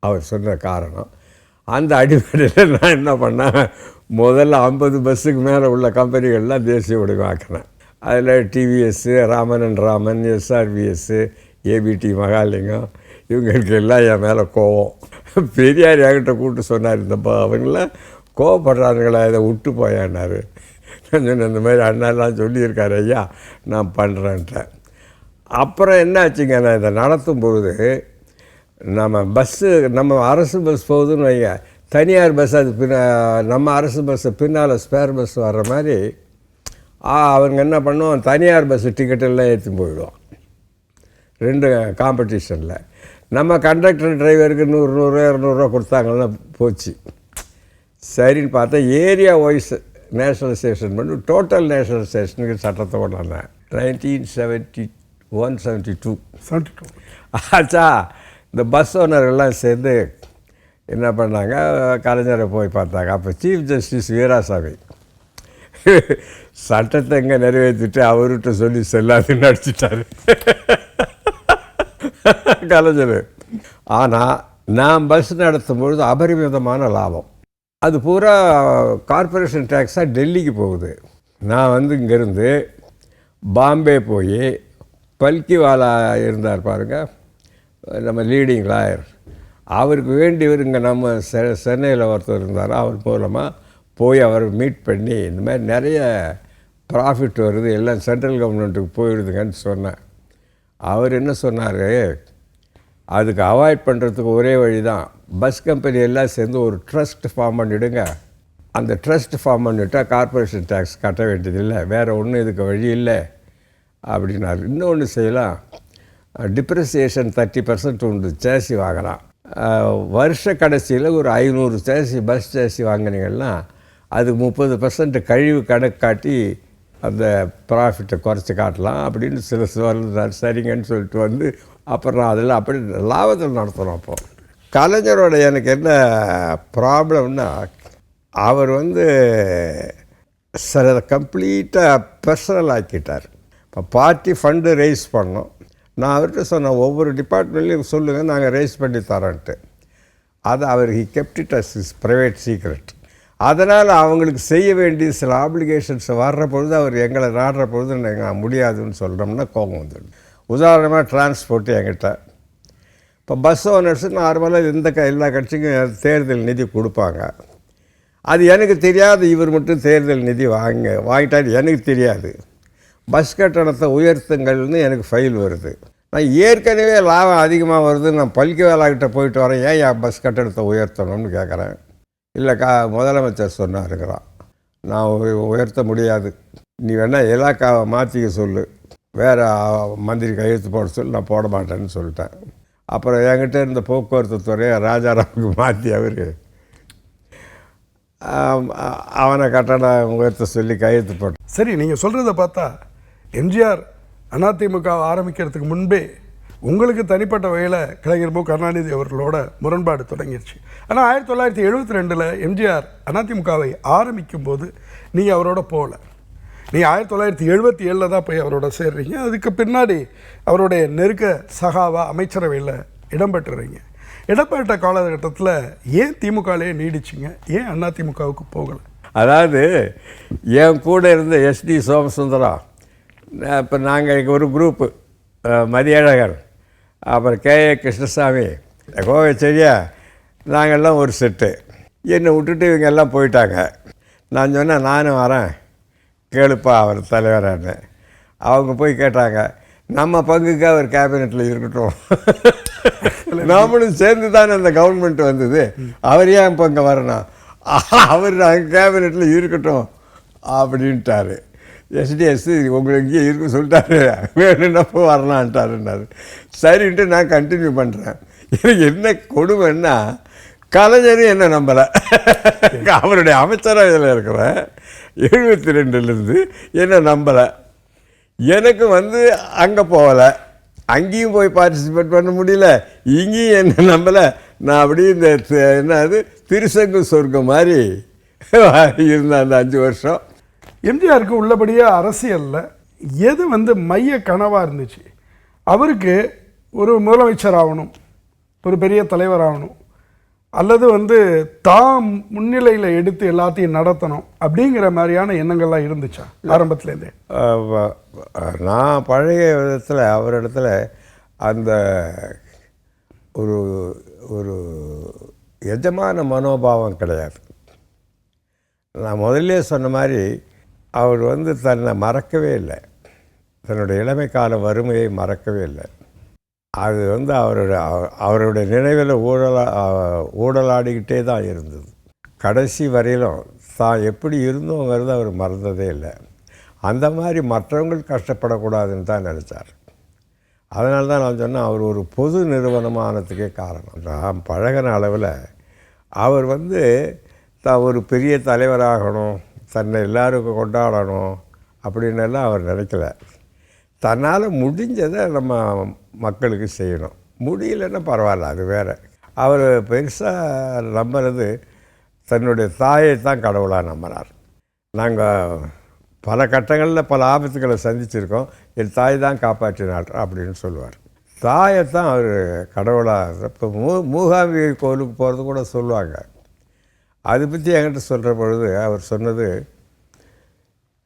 Speaker 2: அவர் சொன்ன காரணம். அந்த அடிப்படையில் நான் என்ன பண்ணேன், முதல்ல 50 பஸ்ஸுக்கு மேலே உள்ள கம்பெனிகள்லாம் தேசிய உடைமை ஆக்கினேன். அதில் டிவிஎஸ்ஸு, ராமன், எஸ்ஆர்விஎஸ்ஸு, ஏபிடி மகாலிங்கம், இவங்களுக்கு எல்லாம் என் மேலே கோவம். பெரியார் என்கிட்ட கூப்பிட்டு சொன்னார், அவங்களாம் கோவப்படுறாருங்களா, இதை விட்டு போயான்னாரு. நான் சொன்னேன், இந்த மாதிரி அண்ணாலாம் சொல்லியிருக்காரு ஐயா, நான் பண்ணுறேன்ட்டேன். அப்புறம் என்ன ஆச்சுங்க, நான் இதை நடத்தும் பொழுது நம்ம அரசு பஸ் போகுதுன்னு வைங்க, தனியார் பஸ் அது நம்ம அரசு பஸ்ஸு பின்னால் ஸ்பேர் பஸ் வர்ற மாதிரி அவங்க என்ன பண்ணுவோம், தனியார் பஸ்ஸு டிக்கெட்டெல்லாம் ஏற்றி போயிடுவோம். 2 காம்படிஷனில் நம்ம கண்டக்டர் டிரைவருக்கு 100-200 கொடுத்தாங்கன்னா போச்சு. சரின்னு பார்த்தா ஏரியா வைஸ் நேஷனலைசேஷன் பண்ணி டோட்டல் நேஷனலைசேஷனுக்கு சட்டத்தை கொண்டாந்தேன் 1971-72 ஆச்சா. இந்த பஸ் ஓனர்கள்லாம் சேர்ந்து என்ன பண்ணாங்க, கலைஞரை போய் பார்த்தாங்க. அப்போ சீஃப் ஜஸ்டிஸ் வீராசாமி சட்டத்தை எங்கே நிறைவேற்றிட்டு அவர்கிட்ட சொல்லி செல்லாதுன்னு அடிச்சிட்டாரு கலைஞர். ஆனால் நான் பஸ் நடத்தும் பொழுது அபரிமிதமான லாபம். அது பூரா கார்ப்பரேஷன் டேக்ஸாக டெல்லிக்கு போகுது. நான் வந்து இங்கேருந்து பாம்பே போய் பல்கிவாலா இருந்தார் பாருங்கள், நம்ம லீடிங் லாயர், அவருக்கு வேண்டியவர் இங்கே நம்ம சென்னையில் ஒருத்தர் இருந்தார். அவர் மூலமாக போய் அவர் மீட் பண்ணி இந்த மாதிரி நிறைய ப்ராஃபிட் வருது, எல்லாம் சென்ட்ரல் கவர்மெண்ட்டுக்கு போயிடுதுங்கன்னு சொன்னேன். அவர் என்ன சொன்னார், அதுக்கு அவாய்ட் பண்ணுறதுக்கு ஒரே வழி தான், பஸ் கம்பெனி எல்லாம் சேர்ந்து ஒரு ட்ரஸ்ட் ஃபார்ம் பண்ணிவிடுங்க. அந்த ட்ரஸ்ட் ஃபார்ம் பண்ணிவிட்டால் கார்ப்பரேஷன் டேக்ஸ் கட்ட வேண்டியதில்லை, வேறு ஒன்றும் இதுக்கு வழி இல்லை அப்படின்னாரு. இன்னொன்று செய்யலாம், டிப்ரிசியேஷன் 30% உண்டு, சேசி வாங்கலாம். வருஷ கடைசியில் ஒரு 500 சேசி பஸ் சேசி வாங்கினீங்கன்னா அது 30% கழிவு கணக்கு காட்டி அந்த ப்ராஃபிட்டை குறைச்சி காட்டலாம் அப்படின்னு சில சொல்லுறாரு. சரிங்கன்னு சொல்லிட்டு வந்து அப்புறம் அதில் அப்படி லாபத்தில் நடத்தணும். அப்போது கலைஞரோட எனக்கு என்ன ப்ராப்ளம்னா, அவர் வந்து சில கம்ப்ளீட்டாக பர்சனல் ஆக்கிட்டார். இப்போ பார்ட்டி ஃபண்டு ரைஸ் பண்ணோம், நான் அவர்கிட்ட சொன்னேன் ஒவ்வொரு டிபார்ட்மெண்ட்லேயும் சொல்லுங்கள் நாங்கள் ரைஸ் பண்ணி தரோன்ட்டு. அது அவர் he kept it as is private secret. அதனால் அவங்களுக்கு செய்ய வேண்டிய சில ஆப்ளிகேஷன்ஸ் வர்ற பொழுது அவர் எங்களை நாடுற பொழுது நாங்கள் முடியாதுன்னு சொல்கிறோம்னா கோபம் வந்துடும். உதாரணமாக டிரான்ஸ்போர்ட்டு என்கிட்ட இப்போ பஸ் ஓனர்ஸு நார்மலாக எல்லா கட்சிக்கும் தேர்தல் நிதி கொடுப்பாங்க. அது எனக்கு தெரியாது, இவர் மட்டும் தேர்தல் நிதி வாங்கிட்டாரு எனக்கு தெரியாது. பஸ் கட்டணத்தை உயர்த்துங்கள்னு எனக்கு ஃபைல் வருது. நான் ஏற்கனவே லாபம் அதிகமாக வருது, நான் பல்கிவாலாக்கிட்ட போயிட்டு வரேன், ஏன் பஸ் கட்டணத்தை உயர்த்தணும்னு கேட்குறேன். இல்லைக்கா முதலமைச்சர் சொன்னாருங்கிறான், நான் உயர்த்த முடியாது, நீ வேணால் இலாக்காவை மாற்றிக்க சொல்லு, வேறு மந்திரி கையெழுத்து போட சொல்லி, நான் போட மாட்டேன்னு சொல்லிட்டேன். அப்புறம் என்கிட்ட இருந்த போக்குவரத்து துறையை ராஜாராமுக்கு மாற்றி அவர் அவனை கட்டணம் உயர்த்த சொல்லி கையெழுத்து போட்டான்.
Speaker 1: சரி, நீங்கள் சொல்கிறத பார்த்தா எம்ஜிஆர் அதிமுக ஆரம்பிக்கிறதுக்கு முன்பே உங்களுக்கு தனிப்பட்ட வகையில் கலைஞர் மு கருணாநிதி அவர்களோட முரண்பாடு தொடங்கிடுச்சு. ஆனால் 1972 எம்ஜிஆர் அதிமுகவை ஆரம்பிக்கும் போது நீங்கள் அவரோட போகல. நீங்கள் 1977 தான் போய் அவரோட சேர்றீங்க. அதுக்கு பின்னாடி அவருடைய நெருக்க சகாவா அமைச்சரவையில் இடம்பெற்றுறீங்க. இடம்பெற்ற காலகட்டத்தில் ஏன் திமுகலேயே நீடிச்சிங்க, ஏன் அதிமுகவுக்கு போகலை?
Speaker 2: அதாவது என் கூட இருந்த SD சோமசுந்தரம், இப்போ நாங்கள் ஒரு குரூப்பு, மதியழகர், அப்புறம் KA கிருஷ்ணசாமி, கோவை சரியா, நாங்கள்லாம் ஒரு செட்டு. என்னை விட்டுட்டு இவங்க எல்லாம் போயிட்டாங்க. நான் சொன்னேன் நானும் வரேன் கேளுப்பா அவர் தலைவரான்னு. அவங்க போய் கேட்டாங்க, நம்ம பங்குக்கு அவர் கேபினெட்டில் இருக்கட்டும், நாமளும் சேர்ந்து தானே அந்த கவர்மெண்ட் வந்தது, அவர் ஏன் இப்போ இங்கே வரணும், அவர் நாங்கள் கேபினெட்டில் இருக்கட்டும் அப்படின்ட்டாரு. SDS உங்களுக்கு இங்கே இருக்க சொல்லிட்டாரு, வேணுன்னப்போ வரலான்ட்டாருன்னாரு. சரின்ட்டு நான் கண்டினியூ பண்ணுறேன். எனக்கு என்ன கொடுமைன்னா, கலைஞரும் என்ன நம்பலை, அவருடைய அமைச்சரவையில் இருக்கிறேன் 72லேருந்து என்ன நம்பலை. எனக்கு வந்து அங்கே போகலை, அங்கேயும் போய் பார்ட்டிசிபேட் பண்ண முடியல, இங்கேயும் என்ன நம்பலை. நான் அப்படியே இந்த என்னது திருசங்கு சொர்க்கம் மாதிரி இருந்த அந்த 5 வருஷம்.
Speaker 1: எம்ஜிஆருக்கு உள்ளபடியே அரசியலில் எது வந்து மைய கனவாக இருந்துச்சு? அவருக்கு ஒரு முதலமைச்சர் ஆகணும், ஒரு பெரிய தலைவர் ஆகணும், அல்லது வந்து தாம் முன்னிலையில் எடுத்து எல்லாத்தையும் நடத்தணும் அப்படிங்கிற மாதிரியான எண்ணங்கள்லாம் இருந்துச்சா ஆரம்பத்துலேருந்தே?
Speaker 2: நான் பழைய விதத்தில் அவரிடத்துல அந்த ஒரு ஒரு எஜமான மனோபாவம் கிடையாது. நான் முதல்ல சொன்ன மாதிரி அவர் வந்து தன்னை மறக்கவே இல்லை, தன்னுடைய இளமை கால வறுமையை மறக்கவே இல்லை. அது வந்து அவருடைய நினைவில் ஊடலாடிக்கிட்டே தான் இருந்தது. கடைசி வரையிலும் தான் எப்படி இருந்தோங்கிறது அவர் மறந்ததே இல்லை. அந்த மாதிரி மற்றவங்கள் கஷ்டப்படக்கூடாதுன்னு தான் நினச்சார். அதனால தான் நான் சொன்னேன், அவர் ஒரு பொது நிறுவனமானதுக்கே காரணம். நான் பழகின அளவில் அவர் வந்து தான் ஒரு பெரிய தலைவராகணும், தன்னை எல்லாருக்கும் கொண்டாடணும் அப்படின்னு எல்லாம் அவர் நினைக்கல. தன்னால் முடிஞ்சதை நம்ம மக்களுக்கு செய்யணும், முடியலன்னா பரவாயில்ல, அது வேறு. அவர் பெருசாக நம்புறது தன்னுடைய தாயை தான் கடவுளாக நம்பினார். நாங்கள் பல கட்டங்களில் பல ஆபத்துக்களை சந்திச்சிருக்கோம், என் தாய் தான் காப்பாற்றினாள் அப்படின்னு சொல்லுவார். தாயை தான் அவர் கடவுளாக. இப்போ மூகாம்பிகை கோவிலுக்கு போகிறது கூட சொல்லுவாங்க. அதை பற்றி என்கிட்ட சொல்கிற பொழுது அவர் சொன்னது,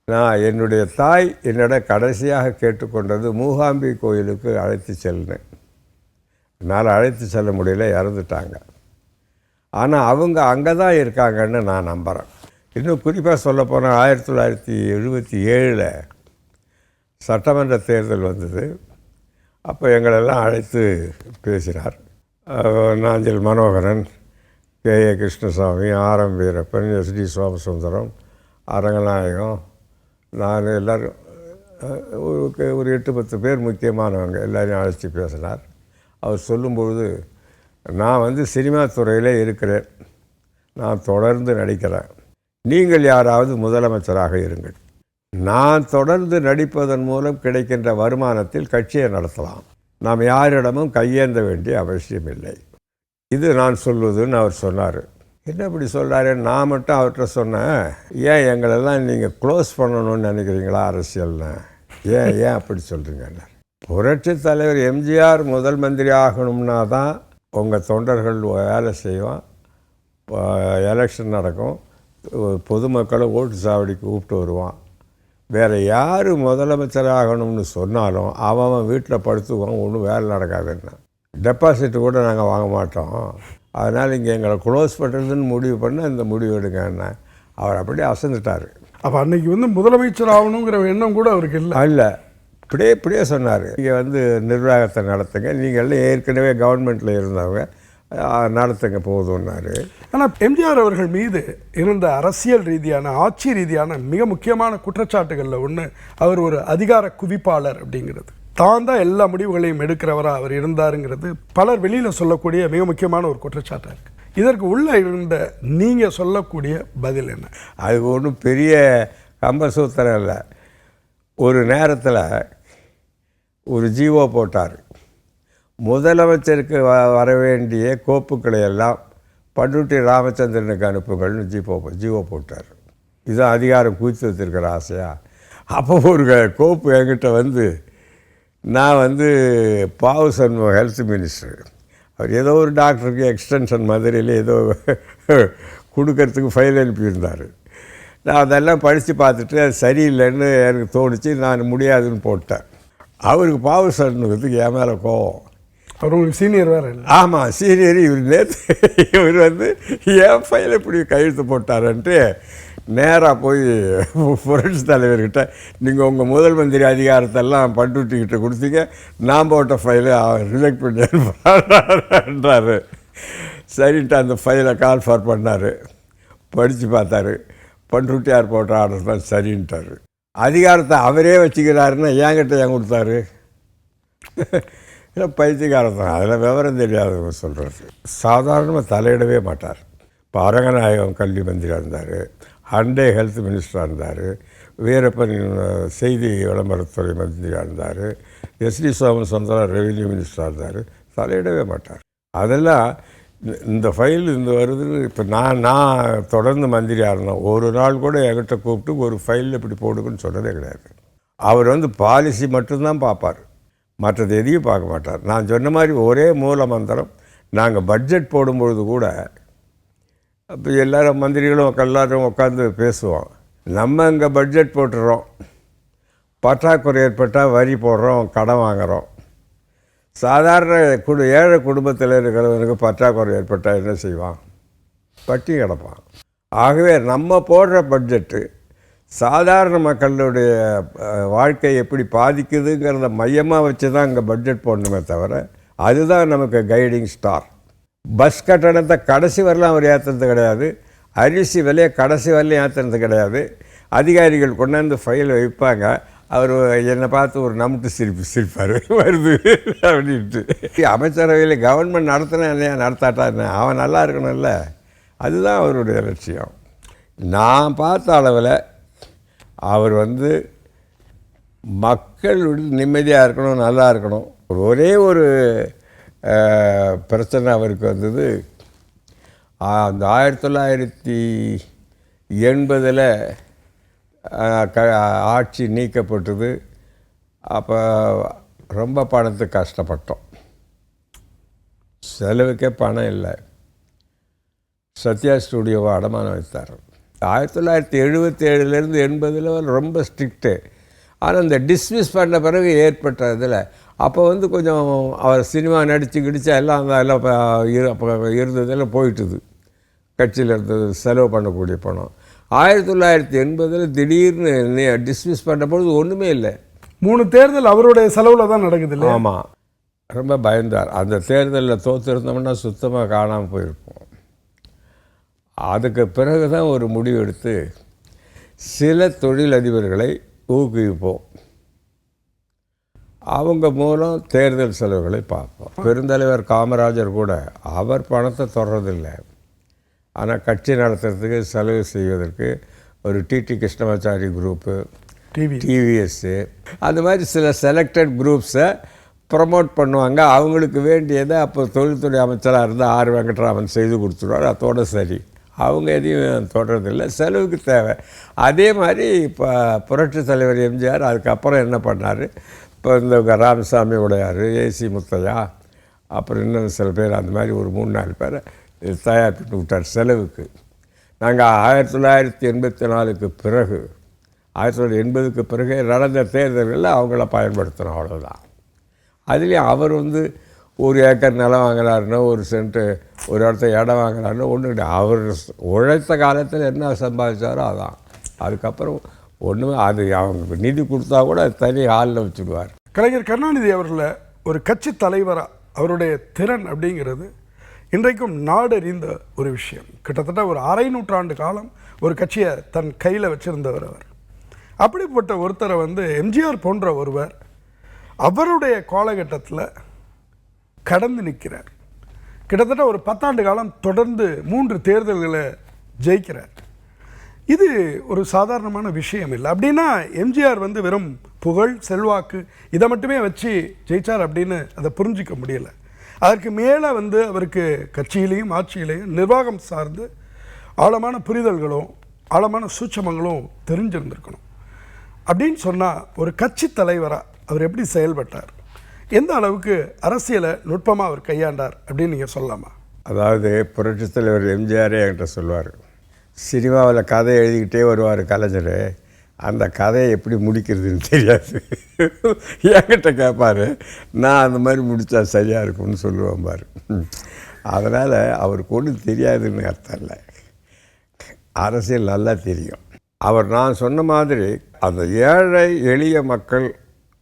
Speaker 2: நான் என்னுடைய தாய் என்னிடம் கடைசியாக கேட்டுக்கொண்டது மூகாம்பிகை கோயிலுக்கு அழைத்து செல்லுனேன். என்னால் அழைத்து செல்ல முடியல, இறந்துட்டாங்க. ஆனால் அவங்க அங்கே தான் இருக்காங்கன்னு நான் நம்புகிறேன். இன்னும் குறிப்பாக சொல்லப்போனால் 1977 சட்டமன்ற தேர்தல் வந்தது. அப்போ எங்களெல்லாம் அழைத்து பேசினார். நாஞ்சில் மனோகரன், கே.ஏ. கிருஷ்ணசாமி, ஆர்.எம். வீரப்பன், எஸ்.டி. சோமசுந்தரம், அரங்கநாயகம், நான் எல்லோரும் ஒரு 8-10 பேர் முக்கியமானவங்க எல்லாரையும் அழைச்சி பேசினார். அவர் சொல்லும்பொழுது, நான் வந்து சினிமா துறையில் இருக்கிறேன், நான் தொடர்ந்து நடிக்கிறேன், நீங்கள் யாராவது முதலமைச்சராக இருங்கள், நான் தொடர்ந்து நடிப்பதன் மூலம் கிடைக்கின்ற வருமானத்தில் கட்சியை நடத்தலாம், நாம் யாரிடமும் கையேந்த வேண்டிய அவசியம் இல்லை. இது நான் சொல்வதுன்னு அவர் சொன்னார். என்ன இப்படி சொல்கிறாரு? நான் மட்டும் அவர்கிட்ட சொன்னேன், ஏன் எங்களெல்லாம் நீங்கள் க்ளோஸ் பண்ணணும்னு நினைக்கிறீங்களா அரசியல்னு? ஏன் அப்படி சொல்கிறீங்கன்னு. புரட்சி தலைவர் எம்ஜிஆர் முதல் மந்திரி ஆகணும்னா தான் உங்கள் தொண்டர்கள் வேலை செய்வான், எலெக்ஷன் நடக்கும், பொதுமக்களை ஓட்டு சாவடிக்கு கூப்பிட்டு வருவான். வேறு யார் முதலமைச்சர் ஆகணும்னு சொன்னாலும் அவன் வீட்டில் படுத்துக்குவான், ஒன்றும் வேலை நடக்காதுன்னா. டெபாசிட்டு கூட நாங்கள் வாங்க மாட்டோம், அதனால் இங்கே எங்களை க்ளோஸ் பண்ணுறதுன்னு முடிவு பண்ண இந்த முடிவு எடுங்கன்னா அவர் அப்படியே அசந்துட்டார்.
Speaker 1: அப்போ அன்றைக்கி வந்து முதலமைச்சர் ஆகணுங்கிற எண்ணம் கூட அவருக்கு இல்லை.
Speaker 2: இல்லை, இப்படியே சொன்னார், நீங்கள் வந்து நிர்வாகத்தை நடத்துங்க, நீங்கள் எல்லாம் ஏற்கனவே கவர்மெண்ட்டில் இருந்தவங்க, நடத்துங்க போதும்னாரு.
Speaker 1: ஆனால் எம்ஜிஆர் அவர்கள் மீது இருந்த அரசியல் ரீதியான ஆட்சி ரீதியான மிக முக்கியமான குற்றச்சாட்டுகளில் ஒன்று, அவர் ஒரு அதிகார குவிப்பாளர் அப்படிங்கிறது. தான் தான் எல்லா முடிவுகளையும் எடுக்கிறவராக அவர் இருந்தாருங்கிறது பலர் வெளியில் சொல்லக்கூடிய மிக முக்கியமான ஒரு குற்றச்சாட்டாக இருக்குது. இதற்கு உள்ளே இருந்த நீங்கள் சொல்லக்கூடிய பதில் என்ன?
Speaker 2: அது ஒன்றும் பெரிய கம்பசூத்திரம் இல்லை. ஒரு நேரத்தில் ஒரு ஜீவோ போட்டார், முதலமைச்சருக்கு வர வேண்டிய கோப்புக்களை எல்லாம் பண்ருட்டி ராமச்சந்திரனுக்கு அனுப்புங்கள்னு ஜீவோ போட்டார். இதுதான் அதிகாரம் குவித்து வச்சிருக்கிற ஆசையா? அப்போ ஒரு கோப்பு என்கிட்ட வந்து, நான் வந்து பாவு சண்முகம் ஹெல்த் மினிஸ்டர், அவர் ஏதோ ஒரு டாக்டருக்கு எக்ஸ்டென்ஷன் மதுரையில் ஏதோ கொடுக்கறதுக்கு ஃபைல் அனுப்பியிருந்தார். நான் அதெல்லாம் படித்து பார்த்துட்டு அது சரியில்லைன்னு எனக்கு தோணுச்சு, நான் முடியாதுன்னு போட்டேன். அவருக்கு பாவு சண்முகத்துக்கு என் மேலே கோவம்.
Speaker 1: அவர் உங்களுக்கு சீனியர் வேறு இல்லை?
Speaker 2: ஆமாம், சீனியர். இவர் நேற்று இவர் வந்து என் ஃபைல் இப்படி கையெழுத்து போட்டாரன்ட்டு நேராக போய் புரட்சி தலைவர்கிட்ட, நீங்கள் உங்கள் முதல் மந்திரி அதிகாரத்தெல்லாம் பண்ருட்டிக்கிட்ட கொடுத்தீங்க, நான் போட்ட ஃபைலை ரிஜெக்ட் பண்ணின்றாரு. சரின்ட்டு அந்த ஃபைலை கால் ஃபார் பண்ணார், படித்து பார்த்தாரு, பண்ருட்டியார் போட்ட ஆர்டர் தான் சரின்ட்டார். அதிகாரத்தை அவரே வச்சுக்கிறாருன்னா என்கிட்ட ஏன் கொடுத்தாரு? இல்லை, பைத்தியகாரத்தான், அதில் விவரம் தெரியாதவங்க சொல்கிறது. சாதாரணமாக தலையிடவே மாட்டார். இப்போ அரங்கநாயகம் கல்வி மந்திரியாக இருந்தார், அண்டே ஹெல்த் மினிஸ்டராக இருந்தார், வீரப்பன் செய்தி விளம்பரத்துறை மந்திரியாக இருந்தார், எஸ்.டி. சோமசுந்தரம் ரெவென்யூ மினிஸ்டராக இருந்தார். தலையிடவே மாட்டார். அதெல்லாம் இந்த ஃபைல் இந்த வருதுன்னு இப்போ நான் தொடர்ந்து மந்திரியாக இருந்தேன். ஒரு நாள் கூட என்கிட்ட கூப்பிட்டு ஒரு ஃபைல் இப்படி போடுக்குன்னு சொன்னதே கிடையாது. அவர் வந்து பாலிசி மட்டும்தான் பார்ப்பார், மற்றது எதையும் பார்க்க மாட்டார். நான் சொன்ன மாதிரி ஒரே மூல மந்திரம், நாங்கள் பட்ஜெட் போடும்பொழுது கூட அப்போ எல்லோரும் மந்திரிகளும் எல்லாரும் உட்காந்து பேசுவோம். நம்ம இங்கே பட்ஜெட் போட்டுறோம், பற்றாக்குறை ஏற்பட்டால் வரி போடுறோம், கடன் வாங்குகிறோம். சாதாரண ஏழை குடும்பத்தில் இருக்கிறவனுக்கு பற்றாக்குறை ஏற்பட்டால் என்ன செய்வான்? பட்டி கிடப்பான். ஆகவே நம்ம போடுற பட்ஜெட்டு சாதாரண மக்களுடைய வாழ்க்கை எப்படி பாதிக்குதுங்கிறத மையமாக வச்சு தான் இங்கே பட்ஜெட் போடணுமே தவிர, அதுதான் நமக்கு கைடிங் ஸ்டார். பஸ் கட்டணத்தை கடைசி வரலாம் அவர் ஏற்றுறது கிடையாது, அரிசி விலையை கடைசி வரலையும் ஏற்றுறது கிடையாது. அதிகாரிகள் கொண்டாந்து ஃபைல் வைப்பாங்க, அவர் என்னை பார்த்து ஒரு நம்பிட்டு சிரிப்பார் வருது அப்படின்ட்டு. அமைச்சரவையில் கவர்மெண்ட் நடத்தினா இல்லையா, நடத்தாட்டா என்ன, அவன் நல்லா இருக்கணும்ல, அதுதான் அவருடைய லட்சியம். நான் பார்த்த அளவில் அவர் வந்து மக்கள் நிம்மதியாக இருக்கணும், நல்லா இருக்கணும். ஒரே ஒரு பிரச்சனை அவருக்கு வந்தது. அந்த 1980 ஆட்சி நீக்கப்பட்டது. அப்போ ரொம்ப பணத்துக்கு கஷ்டப்பட்டோம், செலவுக்கே பணம் இல்லை. சத்யா ஸ்டூடியோவை அடமானம் வைத்தார். 1977 80 ரொம்ப ஸ்ட்ரிக்ட்டு. ஆனால் இந்த டிஸ்மிஸ் பண்ண பிறகு ஏற்பட்ட இதில் அப்போ வந்து கொஞ்சம் அவர் சினிமா நடித்து எல்லாம் அப்போ இருந்ததெல்லாம் போயிட்டுது. கட்சியில் இருந்தது செலவு பண்ணக்கூடிய பணம் 1980 திடீர்னு டிஸ்மிஸ் பண்ணபொழுது ஒன்றுமே இல்லை.
Speaker 1: 3 தேர்தல் அவருடைய செலவில் தான் நடக்குது இல்லை?
Speaker 2: ஆமாம், ரொம்ப பயந்தார். அந்த தேர்தலில் தோற்றிருந்தோம்னா சுத்தமாக காணாமல் போயிருப்போம். அதுக்கு பிறகு தான் ஒரு முடிவு எடுத்து சில தொழிலதிபர்களை ஊக்குவிப்போம், அவங்க மூலம் தேர்தல் செலவுகளை பார்ப்போம். பெருந்தலைவர் காமராஜர் கூட அவர் பணத்தை தொடர்றதில்லை, ஆனால் கட்சி நடத்துறதுக்கு செலவு செய்வதற்கு ஒரு டிடி கிருஷ்ணமாச்சாரி குரூப்பு, டிவிஎஸ்ஸு, அந்த மாதிரி சில செலக்டட் குரூப்ஸை ப்ரமோட் பண்ணுவாங்க. அவங்களுக்கு வேண்டியதை அப்போ தொழில்துறை அமைச்சராக இருந்தால் ஆர் வெங்கட்ராமன் செய்து கொடுத்துருவார், அதோட சரி. அவங்க எதையும் தொடர்றதில்லை, செலவுக்கு தேவை. அதே மாதிரி இப்போ புரட்சித் தலைவர் எம்ஜிஆர் அதுக்கப்புறம் என்ன பண்ணார், இப்போ இந்த ராமசாமி உடையார், ஏசி முத்தையா, அப்புறம் இன்னும் சில பேர், அந்த மாதிரி ஒரு 3-4 பேரை தயார் பண்ணி விட்டார் செலவுக்கு. நாங்கள் 1984 பிறகு 1980 பிறகு நடந்த தேர்தல்களில் அவங்கள பயன்படுத்தினோம், அவ்வளோதான். அதுலேயும் அவர் வந்து 1 ஏக்கர் நிலம் வாங்கினாருன்னா, 1 சென்ட்டு ஒரு இடத்த இடம் வாங்கினாருன்னா ஒன்று கிடையாது. அவர் உழைத்த காலத்தில் என்ன சம்பாதிச்சாரோ அதான். அதுக்கப்புறம் ஒன்றுமே அது அவங்க நிதி கொடுத்தா கூட தனி ஆளில் வச்சுடுவார்.
Speaker 1: கலைஞர் கருணாநிதி அவர்களை ஒரு கட்சி தலைவராக அவருடைய திறன் அப்படிங்கிறது இன்றைக்கும் நாடறிந்த ஒரு விஷயம். கிட்டத்தட்ட ஒரு 1/2 நூற்றாண்டு காலம் ஒரு கட்சியை தன் கையில் வச்சுருந்தவர் அவர். அப்படிப்பட்ட ஒருத்தரை வந்து எம்ஜிஆர் போன்ற ஒருவர் அவருடைய காலகட்டத்தில் கடந்து நிற்கிறார். கிட்டத்தட்ட ஒரு 10 ஆண்டு காலம் தொடர்ந்து 3 தேர்தல்களை ஜெயிக்கிறார். இது ஒரு சாதாரணமான விஷயம் இல்லை. அப்படின்னா எம்ஜிஆர் வந்து வெறும் புகழ், செல்வாக்கு இதை மட்டுமே வச்சு ஜெயிச்சார் அப்படின்னு அதை புரிஞ்சிக்க முடியலை. அதற்கு மேலே வந்து அவருக்கு கட்சியிலையும் ஆட்சியிலையும் நிர்வாகம் சார்ந்து ஆழமான புரிதல்களும் ஆழமான சூட்சமங்களும் தெரிஞ்சிருந்திருக்கணும். அப்படின்னு சொன்னால் ஒரு கட்சி தலைவராக அவர் எப்படி செயல்பட்டார், எந்த அளவுக்கு அரசியலை நுட்பமாக அவர் கையாண்டார் அப்படின்னு நீங்கள் சொல்லலாமா?
Speaker 2: அதாவது புரட்சித் தலைவர் எம்ஜிஆரே என்கிட்ட சொல்லுவார், சினிமாவில் கதை எழுதிக்கிட்டே வருவார் கலைஞர், அந்த கதையை எப்படி முடிக்கிறதுன்னு தெரியாது. என்கிட்ட கேட்பார், நான் அந்த மாதிரி முடித்தா சரியாக இருக்கும்னு சொல்லுவேன் பாரு. அதனால் அவருக்கு ஒன்றும் தெரியாதுன்னு அர்த்தம் இல்லை, அரசியல் நல்லா தெரியும். அவர் நான் சொன்ன மாதிரி அந்த ஏழை எளிய மக்கள்,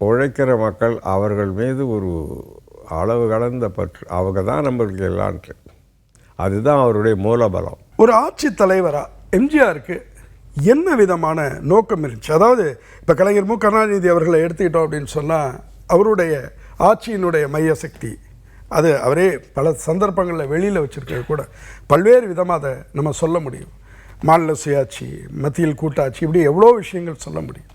Speaker 2: உழைக்கிற மக்கள், அவர்கள் மீது ஒரு அளவு கடந்த பற்று, அவங்க தான் நம்மளுக்கு எல்லான்ட்டு, அதுதான் அவருடைய மூலபலம்.
Speaker 1: ஒரு ஆட்சி தலைவராக எம்ஜிஆருக்கு என்ன விதமான நோக்கம் இருந்துச்சு? அதாவது இப்போ கலைஞர் மு கருணாநிதி அவர்களை எடுத்துக்கிட்டோம் அப்படின்னு சொன்னால் அவருடைய ஆட்சியினுடைய மைய சக்தி அது அவரே பல சந்தர்ப்பங்களில் வெளியில் வச்சுருக்க கூட பல்வேறு விதமாக அதை நம்ம சொல்ல முடியும். மாநில சுயாட்சி, மத்தியில் கூட்டாட்சி, இப்படி எவ்வளோ விஷயங்கள் சொல்ல முடியும்.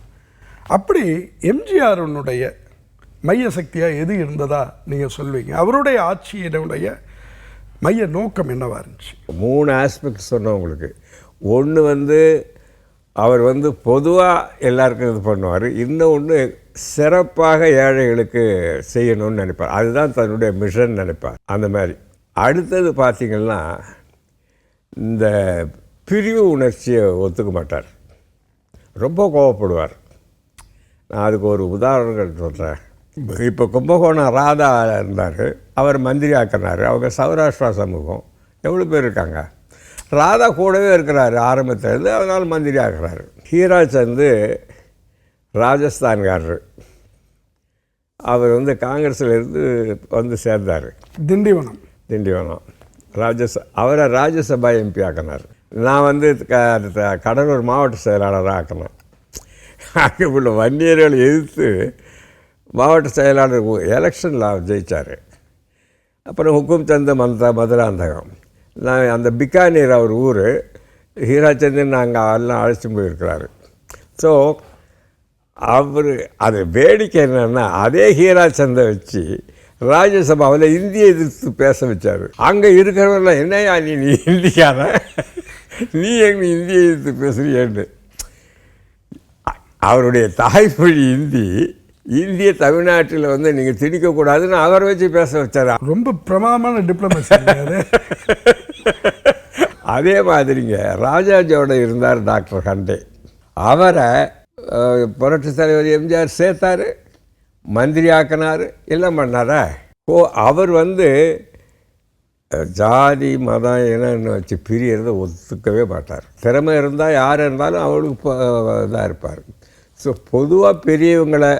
Speaker 1: அப்படி எம்ஜிஆருடைய மைய சக்தியாக எது இருந்ததா நீங்கள் சொல்வீங்க? அவருடைய ஆட்சியினுடைய மைய நோக்கம் என்னவா இருந்துச்சு?
Speaker 2: 3 ஆஸ்பெக்ட் சொன்னேன் உங்களுக்கு. ஒன்று அவர் பொதுவாக எல்லாருக்கும் இது பண்ணுவார். இன்னொன்று சிறப்பாக ஏழைகளுக்கு செய்யணும்னு நினைப்பார். அதுதான் தன்னுடைய மிஷன் நினைப்பார். அந்த மாதிரி. அடுத்தது பார்த்திங்கன்னா, இந்த பிரிவு உணர்ச்சியை ஒத்துக்க மாட்டார். ரொம்ப கோவப்படுவார். நான் அதுக்கு ஒரு உதாரணங்கள் சொல்கிறேன். இப்போ கும்பகோணம் ராதா இருந்தார், அவர் மந்திரி ஆக்கினார். அவங்க சௌராஷ்டிரா சமூகம் எவ்வளோ பேர் இருக்காங்க. ராதா கூடவே இருக்கிறாரு ஆரம்பத்திலேருந்து, அதனால் மந்திரி ஆக்குறாரு. ஹீராச்சந்து ராஜஸ்தான்காரர். அவர் காங்கிரஸில் சேர்ந்தார். திண்டிவனம் அவரை ராஜ்யசபா எம்பி ஆக்கினார். நான் கடலூர் மாவட்ட செயலாளராக ஆக்கினேன். அங்கே உள்ள வன்னியர்களை எதிர்த்து மாவட்ட செயலாளர் எலெக்ஷனில் ஜெயித்தார். அப்புறம் ஹுக்கும் சந்த் மதுராந்தகம். நான் அந்த பிக்கானீர் அவர் ஊர். ஹீராச்சந்திரன் நாங்கள் எல்லாம் அழைச்சி போயிருக்கிறாரு. ஸோ அவர் அது வேடிக்கை என்னென்னா, அதே ஹீராச்சந்தை வச்சு ராஜ்யசபாவில் இந்தியை எதிர்த்து பேச வச்சார். அங்கே இருக்கிறவங்களாம், என்னையா நீ இந்தியார, நீ எங்கே இந்தியை எதிர்த்து பேசுறியேன்னு. அவருடைய தாய்மொழி இந்திய தமிழ்நாட்டில் நீங்கள் திணிக்கக்கூடாதுன்னு அவரை வச்சு பேச வச்சார்.
Speaker 1: ரொம்ப பிரமாதமான டிப்ளமசி.
Speaker 2: அதே மாதிரிங்க ராஜாஜோட இருந்தார் டாக்டர் ஹண்டே. அவரை புரட்சித் தலைவர் எம்ஜிஆர் சேர்த்தார், மந்திரி ஆக்கினார், எல்லாம் பண்ணாரா. அவர் ஜாதி மதம் என்னன்னு வச்சு பிரியறதை ஒத்துக்கவே மாட்டார். திறமை இருந்தால் யார் இருந்தாலும் அவளுக்கு இதாக இருப்பார். ஸோ பொதுவாக பெரியவங்களை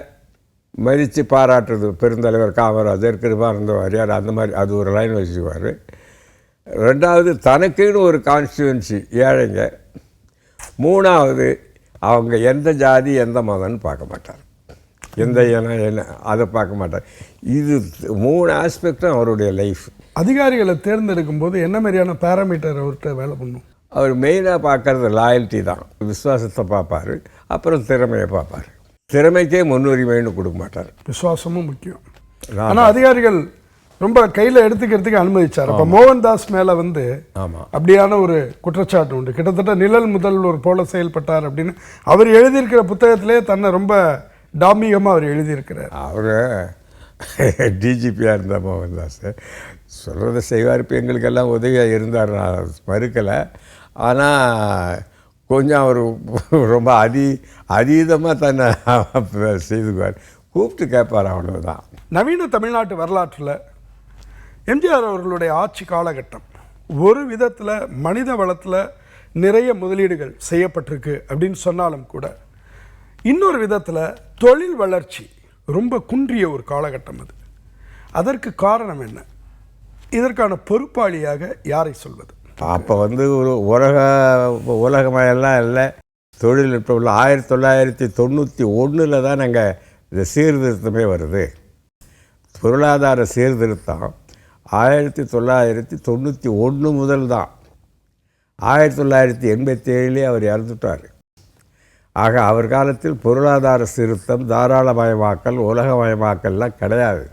Speaker 2: மதித்து பாராட்டுறது, பெருந்தலைவர் காமராஜர், கிருபானந்த வாரியார், அந்த மாதிரி அது ஒரு லைன் வச்சுக்குவார். ரெண்டாவது தனக்குன்னு ஒரு கான்ஸ்டியூன்சி ஏழைங்க. மூணாவது அவங்க எந்த ஜாதி எந்த மதம்னு பார்க்க மாட்டார், எந்த இனம் என்ன அதை பார்க்க மாட்டார். இது 3 ஆஸ்பெக்டும் அவருடைய லைஃப்.
Speaker 1: அதிகாரிகளை தேர்ந்தெடுக்கும் போது என்ன மாதிரியான பேராமீட்டர் அவர்கிட்ட வேலை பண்ணும்?
Speaker 2: அவர் மெயினாக பார்க்குறது லாயல்ட்டி தான். விசுவாசத்தை பார்ப்பார், அப்புறம் திறமையை பார்ப்பார். திறமைக்கே முன்னுரிமைன்னு கொடுக்க மாட்டார்.
Speaker 1: விசுவாசமும் முக்கியம். ஆனால் அதிகாரிகள் ரொம்ப கையில் எடுத்துக்கிறதுக்கு அனுமதிச்சார். அப்போ மோகன்தாஸ் மேலே அப்படியான ஒரு குற்றச்சாட்டு உண்டு. கிட்டத்தட்ட நிழல் முதல்வர் போல செயல்பட்டார் அப்படின்னு அவர் எழுதியிருக்கிற புத்தகத்திலே தன்னை ரொம்ப டாமிகமாக அவர் எழுதியிருக்கிறார்.
Speaker 2: அவர் டிஜிபியாக இருந்தால் மோகன்தாஸ் சொல்கிறத செய்வார். இப்போ எங்களுக்கெல்லாம் உதவியாக இருந்தார், நான் மறுக்கலை. ஆனால் கொஞ்சம் அவர் ரொம்ப அதீதமாக தன்னை செய்துக்குவார். கூப்பிட்டு கேட்பார், அவ்வளோதான்.
Speaker 1: நவீன தமிழ்நாட்டு வரலாற்றில் எம்ஜிஆர் அவர்களுடைய ஆட்சி காலகட்டம் ஒரு விதத்தில் மனித வளத்தில் நிறைய முதலீடுகள் செய்யப்பட்டிருக்கு அப்படின்னு சொன்னாலும் கூட, இன்னொரு விதத்தில் தொழில் வளர்ச்சி ரொம்ப குன்றிய ஒரு காலகட்டம் அது. அதற்கு காரணம் என்ன? இதற்கான பொறுப்பாளியாக யாரை சொல்வது?
Speaker 2: அப்போ ஒரு உலகமயெல்லாம் இல்லை, தொழில்நுட்பம் உள்ள 1991 தான் நாங்கள் இந்த சீர்திருத்தமே வருது. பொருளாதார சீர்திருத்தம் 1991 முதல் தான். 1987 அவர் இறந்துட்டார். ஆக அவர் காலத்தில் பொருளாதார சீர்திருத்தம், தாராளமயமாக்கல், உலகமயமாக்கல்லாம் கிடையாது.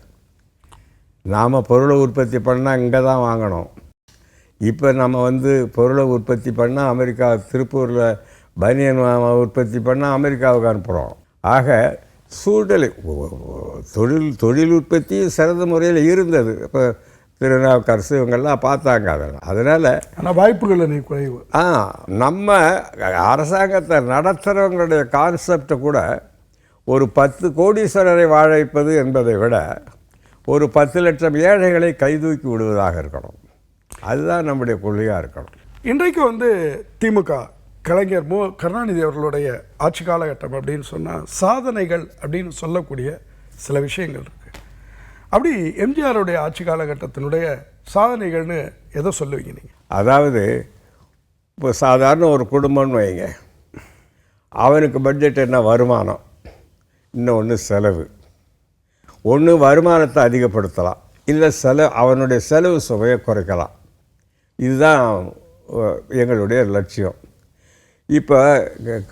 Speaker 2: நாம் பொருளை உற்பத்தி பண்ணால் இங்கே தான் வாங்கணும். இப்போ நம்ம பொருளை உற்பத்தி பண்ணால் அமெரிக்கா, திருப்பூரில் பனியன் உற்பத்தி பண்ணால் அமெரிக்காவுக்கு அனுப்புகிறோம். ஆக சூழ்நிலை தொழில் உற்பத்தியும் சிறந்த முறையில் இருந்தது. இப்போ திருநாவுக்கரசு இவங்கெல்லாம் பார்த்தாங்க அதனால்.
Speaker 1: ஆனால் வாய்ப்புகள் குறைவு.
Speaker 2: நம்ம அரசாங்கத்தை நடத்துகிறவங்களுடைய கான்செப்டை கூட ஒரு 10 கோடீஸ்வரரை வாழ வைப்பது என்பதை விட ஒரு 10 லட்சம் ஏழைகளை கைதூக்கி விடுவதாக இருக்கணும். அதுதான் நம்முடைய கொள்கையாக இருக்கணும்.
Speaker 1: இன்றைக்கு திமுக கலைஞர் கருணாநிதி அவர்களுடைய ஆட்சி காலகட்டம் அப்படின்னு சொன்னால் சாதனைகள் அப்படின்னு சொல்லக்கூடிய சில விஷயங்கள் இருக்குது. அப்படி எம்ஜிஆருடைய ஆட்சி காலகட்டத்தினுடைய சாதனைகள்னு எதை சொல்லுவீங்க நீங்கள்?
Speaker 2: அதாவது இப்போ சாதாரண ஒரு குடும்பம்னு வைங்க, அவனுக்கு பட்ஜெட் என்ன? வருமானம், இன்னொன்று செலவு. ஒன்று வருமானத்தை அதிகப்படுத்தலாம், இல்லை அவனுடைய செலவு சுமையை குறைக்கலாம். இதுதான் எங்களுடைய லட்சியம். இப்போ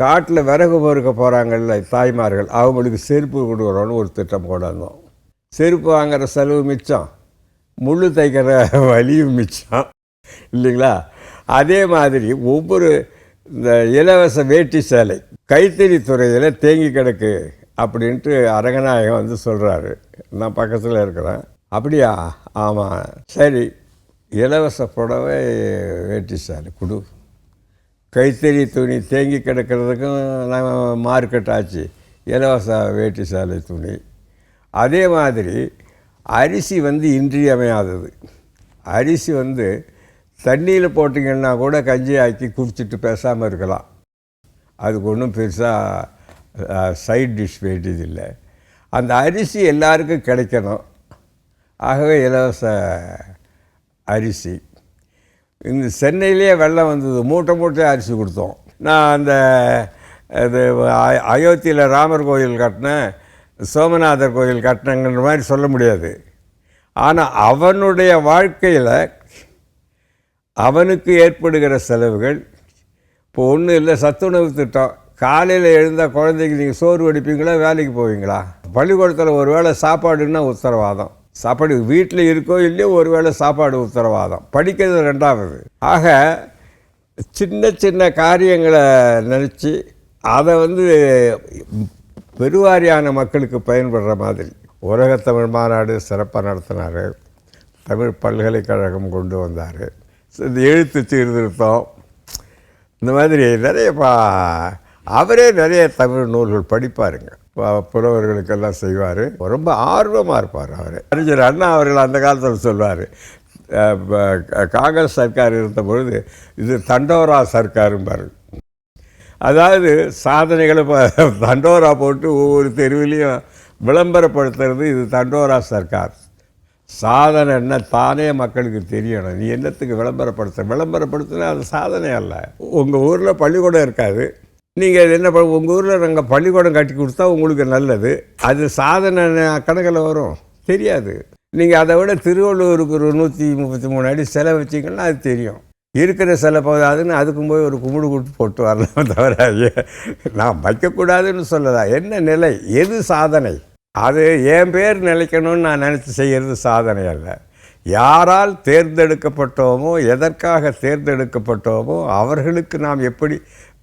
Speaker 2: காட்டில் விறகு பொறுக்க போகிறாங்கல்ல தாய்மார்கள், அவங்களுக்கு செருப்பு கொடுக்குறோன்னு ஒரு திட்டம் கொண்டு வந்தோம். செருப்பு வாங்குகிற செலவு மிச்சம், முள்ளு தைக்கிற வலியும் மிச்சம் இல்லைங்களா? அதே மாதிரி ஒவ்வொரு இந்த இலவச வேட்டி சேலை கைத்தறி துறையில் தேங்கி கிடக்கு அப்படின்ட்டு அரங்கநாயகம் வந்து சொல்கிறாரு. நான் பக்கத்தில் இருக்கிறேன். அப்படியா? ஆமாம். சரி, இலவச புடவை வேட்டி சேலை கொடு. கைத்தறி துணி தேங்கி கிடக்கிறதுக்கும் நம்ம மார்க்கெட் ஆச்சு, இலவச வேட்டி சேலை துணி. அதே மாதிரி அரிசி வந்து இன்றியமையாதது. அரிசி வந்து தண்ணியில் போட்டிங்கன்னா கூட கஞ்சி ஆக்கி குடிச்சிட்டு பேசாமல் இருக்கலாம். அதுக்கு ஒன்றும் பெருசாக சைட் டிஷ் வேண்டியதில்லை. அந்த அரிசி எல்லாருக்கும் கிடைக்கணும். ஆகவே இலவச அரிசி. இந்த சென்னையிலேயே வெள்ளம் வந்தது, மூட்டை மூட்டை அரிசி கொடுத்தோம். நான் அந்த இது அயோத்தியில் ராமர் கோயில் கட்டினேன், சோமநாதர் கோயில் கட்டினங்கிற மாதிரி சொல்ல முடியாது. ஆனால் அவனுடைய வாழ்க்கையில் அவனுக்கு ஏற்படுகிற செலவுகள் இப்போ ஒன்றும் இல்லை. சத்துணவு திட்டம். காலையில் எழுந்தால் குழந்தைக்கு நீங்கள் சோறு வடிப்பீங்களா, வேலைக்கு போவீங்களா? பள்ளிக்கூடத்தில் ஒரு வேளை சாப்பாடுன்னா உத்தரவாதம். சாப்பாடு வீட்டில் இருக்கோ இல்லையோ ஒரு வேளை சாப்பாடு உத்தரவாதம். படிக்கிறது ரெண்டாவது. ஆக சின்ன சின்ன காரியங்களை நினச்சி அதை வந்து பெருவாரியான மக்களுக்கு பயன்படுற மாதிரி உலகத்தமிழ் மாநாடு சிறப்பாக நடத்தினார். தமிழ் பல்கலைக்கழகம் கொண்டு வந்தார். இந்த எழுத்து சீர்திருத்தம், இந்த மாதிரி நிறைய அவரே நிறைய தமிழ் நூல்கள் படிப்பாருங்க. புலவர்களுக்கெல்லாம் செய்வார். ரொம்ப ஆர்வமாக இருப்பார் அவர். அறிஞர் அண்ணா அவர்கள் அந்த காலத்தில் சொல்வார், காங்கிரஸ் சர்க்கார் இருந்த பொழுது இது தண்டோரா சர்க்காரும்பார். அதாவது சாதனைகளை தண்டோரா போட்டு ஒவ்வொரு தெருவிலையும் விளம்பரப்படுத்துறது இது தண்டோரா சர்க்கார். சாதனை என்ன தானே மக்களுக்கு தெரியணும். நீ என்னத்துக்கு விளம்பரப்படுத்தினா அது சாதனை அல்ல. உங்கள் ஊரில் பள்ளிக்கூடம் இருக்காது, நீங்கள் என்ன உங்கள் ஊரில் நாங்கள் பள்ளிக்கூடம் கட்டி கொடுத்தா உங்களுக்கு நல்லது, அது சாதனை கணக்கில் வரும் தெரியாது. நீங்கள் அதை விட திருவள்ளூருக்கு ஒரு 133 அடி சிலை வச்சிங்கன்னா அது தெரியும். இருக்கிற சிலை போதாதுன்னு அதுக்கும் போய் ஒரு கும்பிடு கொடுத்து போட்டு வரலாம். தவிர நான் வைக்கக்கூடாதுன்னு சொல்லலாம். என்ன நிலை, எது சாதனை? அது என் பேர் நிலைக்கணும்னு நான் நினச்சி செய்கிறது சாதனை அல்ல. யாரால் தேர்ந்தெடுக்கப்பட்டோமோ, எதற்காக தேர்ந்தெடுக்கப்பட்டோமோ அவர்களுக்கு நாம் எப்படி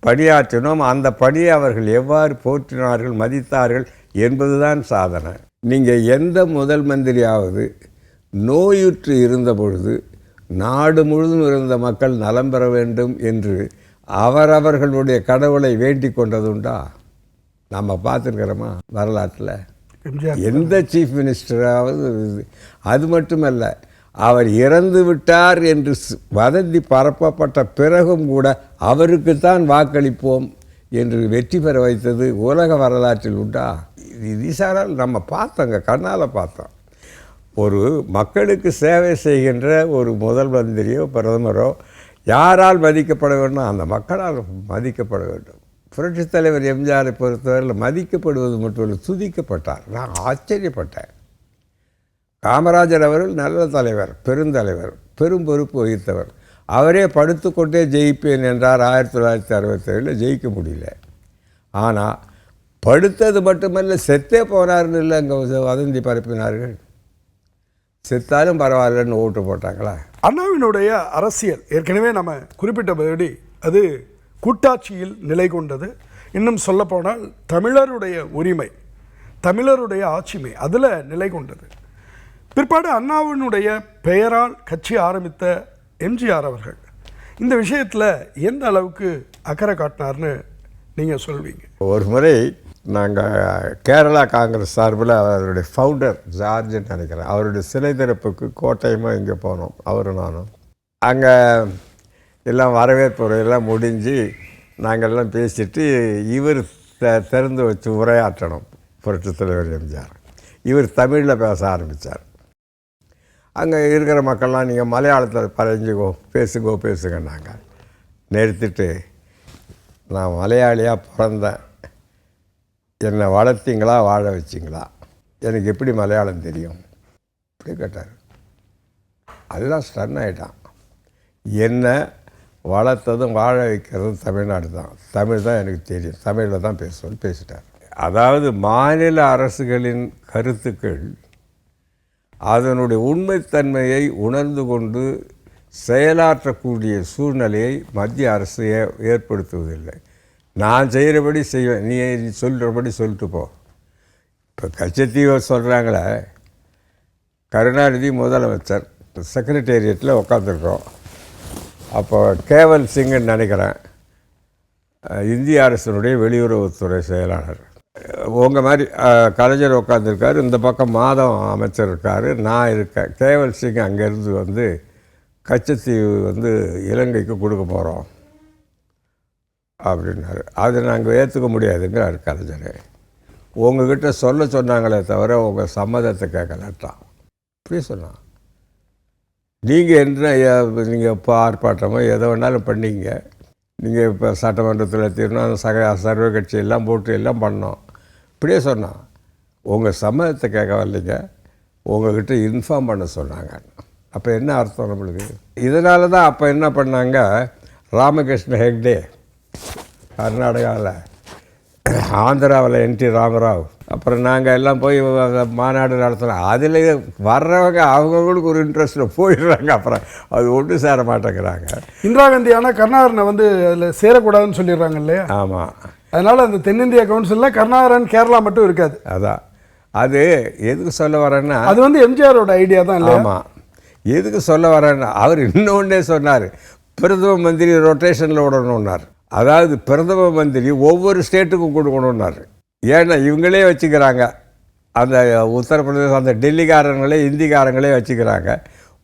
Speaker 2: பணியாற்றினோம், அந்த பணியை அவர்கள் எவ்வாறு போற்றினார்கள், மதித்தார்கள் என்பதுதான் சாதனை. நீங்கள் எந்த முதல் மந்திரியாவது நோயுற்று இருந்த பொழுது நாடு முழுதும் இருந்த மக்கள் நலம் பெற வேண்டும் என்று அவரவர்களுடைய கடவுளை வேண்டிக் கொண்டதுண்டா? நம்ம பார்த்துருக்கிறோமா வரலாற்றில்? எந்த சீஃப் மினிஸ்டராவது? அது மட்டுமல்ல, அவர் இறந்து விட்டார் என்று வதந்தி பரப்பப்பட்ட பிறகும் கூட அவருக்குத்தான் வாக்களிப்போம் என்று வெற்றி பெற வைத்தது உலக வரலாற்றில் உண்டா? இதீசாரால் நம்ம பார்த்தோங்க, கண்ணால் பார்த்தோம். ஒரு மக்களுக்கு சேவை செய்கின்ற ஒரு முதல் மந்திரியோ பிரதமரோ யாரால் மதிக்கப்பட வேண்டும்? அந்த மக்களால் மதிக்கப்பட வேண்டும். புரட்சித் தலைவர் எம்ஜிஆரை பொறுத்தவரையில் மதிக்கப்படுவது மட்டுமல்ல, துதிக்கப்பட்டார். நான் ஆச்சரியப்பட்டேன். காமராஜர் அவர்கள் நல்ல தலைவர், பெருந்தலைவர், பெரும் பொறுப்பு வகித்தவர். அவரே படுத்துக்கொண்டே ஜெயிப்பேன் என்றார். 1967 ஜெயிக்க முடியல. ஆனால் படுத்தது மட்டுமல்ல, செத்தே போனார்னு இல்லை அங்கே வதந்தி பரப்பினார்கள். செத்தாலும் பரவாயில்லன்னு ஓட்டு போட்டாங்களா?
Speaker 1: அண்ணாவினுடைய அரசியல் ஏற்கனவே நம்ம குறிப்பிட்டபடி அது கூட்டாட்சியில் நிலை கொண்டது. இன்னும் சொல்லப்போனால் தமிழருடைய உரிமை, தமிழருடைய ஆட்சிமை அதில் நிலை கொண்டது. பிற்பாடு அண்ணாவினுடைய பெயரால் கட்சி ஆரம்பித்த எம்ஜிஆர் அவர்கள் இந்த விஷயத்தில் எந்த அளவுக்கு அக்கறை காட்டினார்னு நீங்கள் சொல்வீங்க?
Speaker 2: ஒரு முறை நாங்கள் கேரளா காங்கிரஸ் சார்பில் அவருடைய ஃபவுண்டர் ஜார்ஜ்னு நினைக்கிறேன், அவருடைய சிலை திறப்புக்கு கோட்டையுமா இங்கே போனோம், அவரும் நானும். அங்கே எல்லாம் வரவேற்பு எல்லாம் முடிஞ்சு நாங்கள்லாம் பேசிட்டு இவர் திறந்து வச்சு உரையாற்றணும். புரட்சித் தலைவர் எம்ஜிஆர் இவர் தமிழில் பேச ஆரம்பித்தார். அங்கே இருக்கிற மக்கள்லாம் நீங்கள் மலையாளத்தில் பறைஞ்சிக்கோ பேசுங்கன்னாங்க. நிறுத்திட்டு, நான் மலையாளியாக பிறந்தேன், என்னை வளர்த்திங்களா வாழ வச்சிங்களா, எனக்கு எப்படி மலையாளம் தெரியும் அப்படி கேட்டார். அதெல்லாம் ஸ்டன் ஆகிட்டான். என்னை வளர்த்ததும் வாழ வைக்கிறதும் தமிழ்நாடு தான், தமிழ் தான் எனக்கு தெரியும், தமிழில் தான் பேசிட்டார். அதாவது மாநில அரசுகளின் கருத்துக்கள் அதனுடைய உண்மைத்தன்மையை உணர்ந்து கொண்டு செயலாற்றக்கூடிய சூழ்நிலையை மத்திய அரசு ஏற்படுத்துவதில்லை. நான் செய்கிறபடி செய்வேன், நீ சொல்கிறபடி சொல்லிட்டு போ. இப்போ கச்சத்தீவை சொல்கிறாங்களே, கருணாநிதி முதலமைச்சர் செக்ரட்டேரியட்டில் உட்காந்துருக்கோம். அப்போ கேவல் சிங்குன்னு நினைக்கிறேன், இந்திய அரசினுடைய வெளியுறவுத்துறை செயலாளர். உங்கள் மாதிரி கலைஞர் உட்காந்துருக்கார், இந்த பக்கம் மாதம் அமைச்சர் இருக்கார், நான் இருக்கேன். கேவல் சிங் அங்கேருந்து வந்து கச்சத்தீவு வந்து இலங்கைக்கு கொடுக்க போகிறோம் அப்படின்னாரு. அதை நாங்கள் ஏற்றுக்க முடியாதுங்கிறார் கலைஞர். உங்ககிட்ட சொன்னாங்களே தவிர உங்கள் சம்மதத்தை கேட்கலட்டான். இப்படி சொன்னான். நீங்கள் என்ன, நீங்கள் இப்போ ஆர்ப்பாட்டமோ எதை வேணாலும் பண்ணிங்க, நீங்கள் இப்போ சட்டமன்றத்தில் தீர்மானம் சர்வ கட்சியெல்லாம் போட்டு எல்லாம் பண்ணோம். இப்படியே சொன்னான். உங்கள் சம்மதத்தை கேட்க வரலைங்க, உங்கள்கிட்ட இன்ஃபார்ம் பண்ண சொன்னாங்க. அப்போ என்ன அர்த்தம் நம்மளுக்கு? இதனால தான் அப்போ என்ன பண்ணாங்க, ராமகிருஷ்ண ஹெக்டே கர்நாடகாவில், ஆந்திராவில் NT ராமராவ், அப்புறம் நாங்கள் எல்லாம் போய் மாநாடு நடத்துகிறோம். அதில் வர்றவங்க அவங்களுக்கு ஒரு இன்ட்ரெஸ்ட்டில் போயிடுறாங்க, அப்புறம் அது ஒன்று சேர மாட்டேங்கிறாங்க.
Speaker 1: இந்திரா காந்தி ஆனால் கருணாகரனை வந்து அதில் சேரக்கூடாதுன்னு சொல்லிடுறாங்க இல்லையா?
Speaker 2: ஆமாம்.
Speaker 1: அதனால் அந்த தென்னிந்திய கவுன்சிலில் கருணாகரன் கேரளா மட்டும் இருக்காது.
Speaker 2: அதான் அது எதுக்கு சொல்ல வரேன்னா,
Speaker 1: அது வந்து எம்ஜிஆரோட ஐடியா தான் இல்லை?
Speaker 2: ஆமாம். எதுக்கு சொல்ல வரேன்னா, அவர் இன்னொன்றே சொன்னார், பிரதம மந்திரி ரொட்டேஷனில் விடணுன்னார். அதாவது பிரதம மந்திரி ஒவ்வொரு ஸ்டேட்டுக்கும் கொடுக்கணுன்னாரு. ஏன்னா இவங்களே வச்சுக்கிறாங்க, அந்த உத்தரப்பிரதேசம் அந்த டெல்லிக்காரங்களே இந்திக்காரங்களே வச்சுக்கிறாங்க.